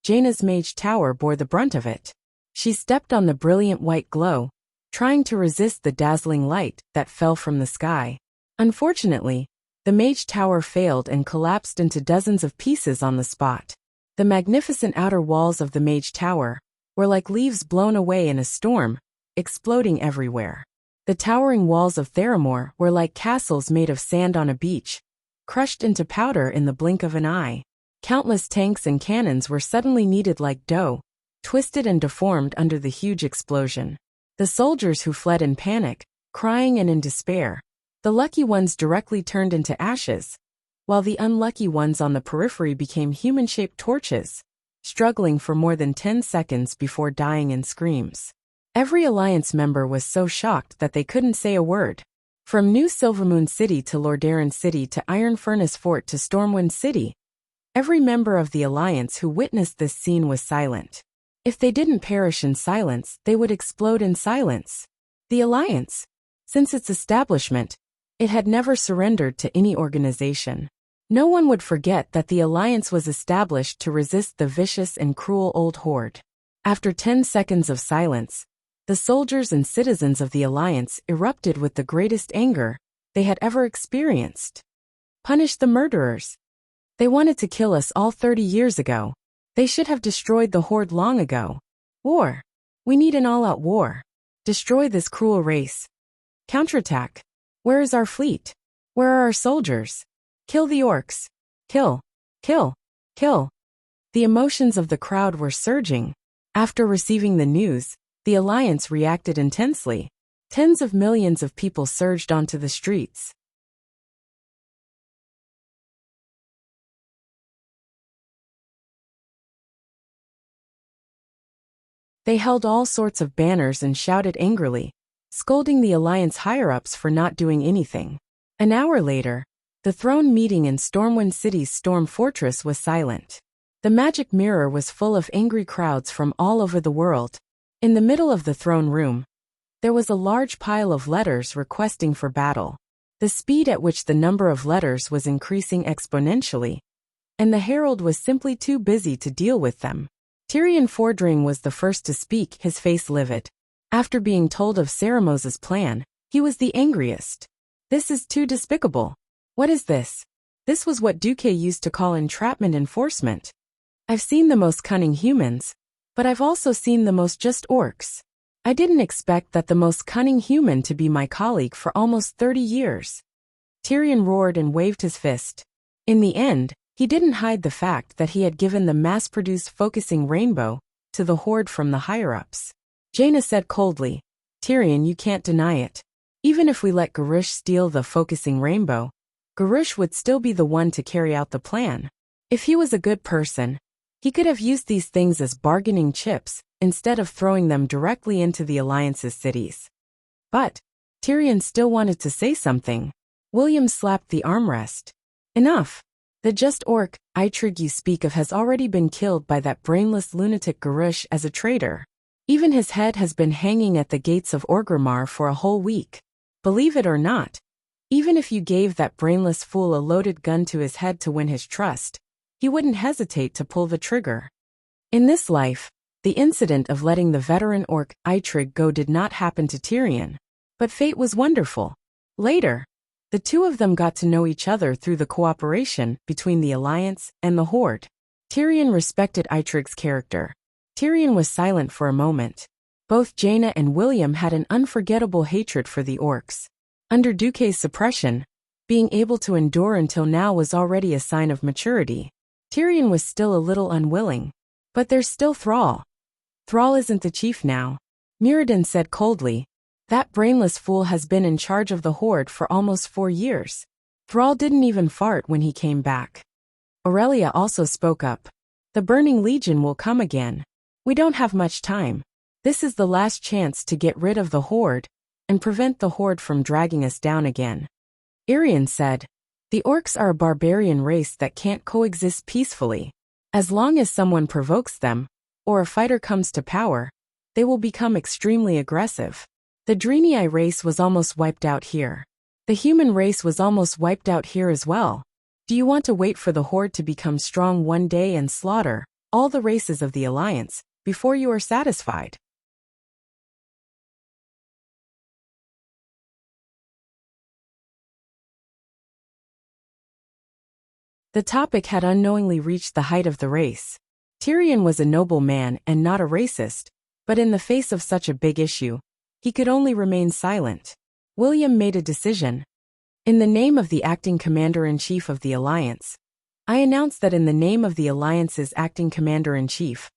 Jaina's mage tower bore the brunt of it. She stepped on the brilliant white glow, trying to resist the dazzling light that fell from the sky. Unfortunately, the mage tower failed and collapsed into dozens of pieces on the spot. The magnificent outer walls of the mage tower were like leaves blown away in a storm, exploding everywhere. The towering walls of Theramore were like castles made of sand on a beach, crushed into powder in the blink of an eye. Countless tanks and cannons were suddenly kneaded like dough, twisted and deformed under the huge explosion. The soldiers who fled in panic, crying and in despair, the lucky ones directly turned into ashes, while the unlucky ones on the periphery became human-shaped torches, struggling for more than 10 seconds before dying in screams. Every Alliance member was so shocked that they couldn't say a word. From New Silvermoon City to Lordaeron City to Iron Furnace Fort to Stormwind City, every member of the Alliance who witnessed this scene was silent. If they didn't perish in silence, they would explode in silence. The Alliance, since its establishment, it had never surrendered to any organization. No one would forget that the Alliance was established to resist the vicious and cruel old horde. After 10 seconds of silence, the soldiers and citizens of the Alliance erupted with the greatest anger they had ever experienced. Punish the murderers. They wanted to kill us all 30 years ago. They should have destroyed the horde long ago. War. We need an all-out war. Destroy this cruel race. Counterattack. Where is our fleet? Where are our soldiers? Kill the orcs. Kill. Kill. Kill. The emotions of the crowd were surging. After receiving the news, the Alliance reacted intensely. Tens of millions of people surged onto the streets. They held all sorts of banners and shouted angrily, scolding the Alliance higher-ups for not doing anything. An hour later, the throne meeting in Stormwind City's Storm Fortress was silent. The magic mirror was full of angry crowds from all over the world. In the middle of the throne room, there was a large pile of letters requesting for battle. The speed at which the number of letters was increasing exponentially, and the herald was simply too busy to deal with them. Tyrion Fordring was the first to speak, his face livid. After being told of Ceremose's plan, he was the angriest. This is too despicable. What is this? This was what Duque used to call entrapment enforcement. I've seen the most cunning humans, but I've also seen the most just orcs. I didn't expect that the most cunning human to be my colleague for almost 30 years. Tyrion roared and waved his fist. In the end, he didn't hide the fact that he had given the mass-produced focusing rainbow to the horde from the higher-ups. Jaina said coldly, Tyrion, you can't deny it. Even if we let Garush steal the focusing rainbow, Garush would still be the one to carry out the plan. If he was a good person, he could have used these things as bargaining chips instead of throwing them directly into the Alliance's cities. But Tyrion still wanted to say something. William slapped the armrest. Enough. The just orc, Eitrig you speak of has already been killed by that brainless lunatic Garush as a traitor. Even his head has been hanging at the gates of Orgrimmar for a whole week. Believe it or not, even if you gave that brainless fool a loaded gun to his head to win his trust, he wouldn't hesitate to pull the trigger. In this life, the incident of letting the veteran orc Eitrig go did not happen to Tyrion, but fate was wonderful. Later, the two of them got to know each other through the cooperation between the Alliance and the Horde. Tyrion respected Eitrig's character. Tyrion was silent for a moment. Both Jaina and William had an unforgettable hatred for the orcs. Under Duque's suppression, being able to endure until now was already a sign of maturity. Tyrion was still a little unwilling. But there's still Thrall. Thrall isn't the chief now. Mirrodin said coldly, that brainless fool has been in charge of the Horde for almost 4 years. Thrall didn't even fart when he came back. Aurelia also spoke up. The Burning Legion will come again. We don't have much time. This is the last chance to get rid of the Horde and prevent the Horde from dragging us down again. Irian said, "The orcs are a barbarian race that can't coexist peacefully. As long as someone provokes them, or a fighter comes to power, they will become extremely aggressive. The Draenei race was almost wiped out here. The human race was almost wiped out here as well. Do you want to wait for the Horde to become strong one day and slaughter all the races of the Alliance before you are satisfied?" The topic had unknowingly reached the height of the race. Tyrion was a noble man and not a racist, but in the face of such a big issue, he could only remain silent. William made a decision. "In the name of the acting commander-in-chief of the Alliance, I announce that in the name of the Alliance's acting commander-in-chief,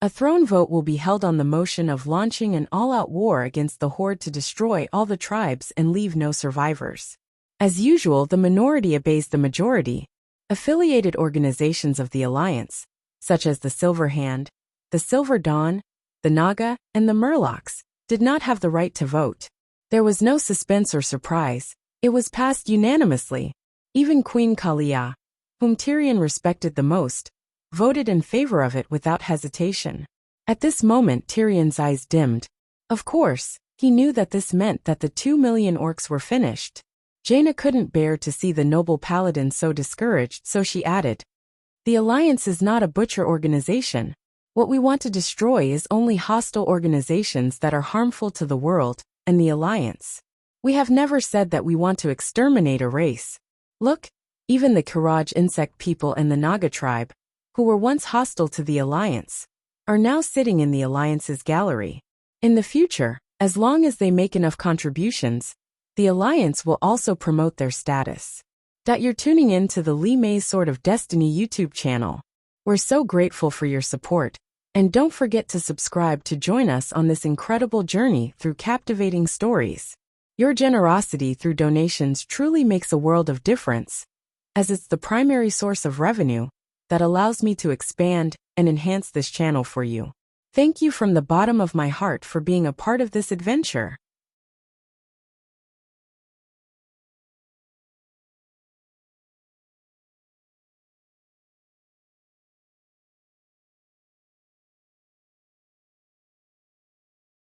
a throne vote will be held on the motion of launching an all-out war against the Horde to destroy all the tribes and leave no survivors. As usual, the minority obeys the majority. Affiliated organizations of the Alliance, such as the Silver Hand, the Silver Dawn, the Naga, and the Murlocs, did not have the right to vote. There was no suspense or surprise. It was passed unanimously. Even Queen Kalia, whom Tyrion respected the most, voted in favor of it without hesitation. At this moment Tyrion's eyes dimmed. Of course, he knew that this meant that the 2 million orcs were finished. Jaina couldn't bear to see the noble paladin so discouraged, so she added, "The Alliance is not a butcher organization. What we want to destroy is only hostile organizations that are harmful to the world and the Alliance. We have never said that we want to exterminate a race. Look, even the Kiraj insect people and the Naga tribe, who were once hostile to the Alliance, are now sitting in the Alliance's gallery. In the future, as long as they make enough contributions, the Alliance will also promote their status." You're tuning in to the Lee May's Sword of Destiny YouTube channel. We're so grateful for your support, and don't forget to subscribe to join us on this incredible journey through captivating stories. Your generosity through donations truly makes a world of difference, as it's the primary source of revenue that allows me to expand and enhance this channel for you. Thank you from the bottom of my heart for being a part of this adventure.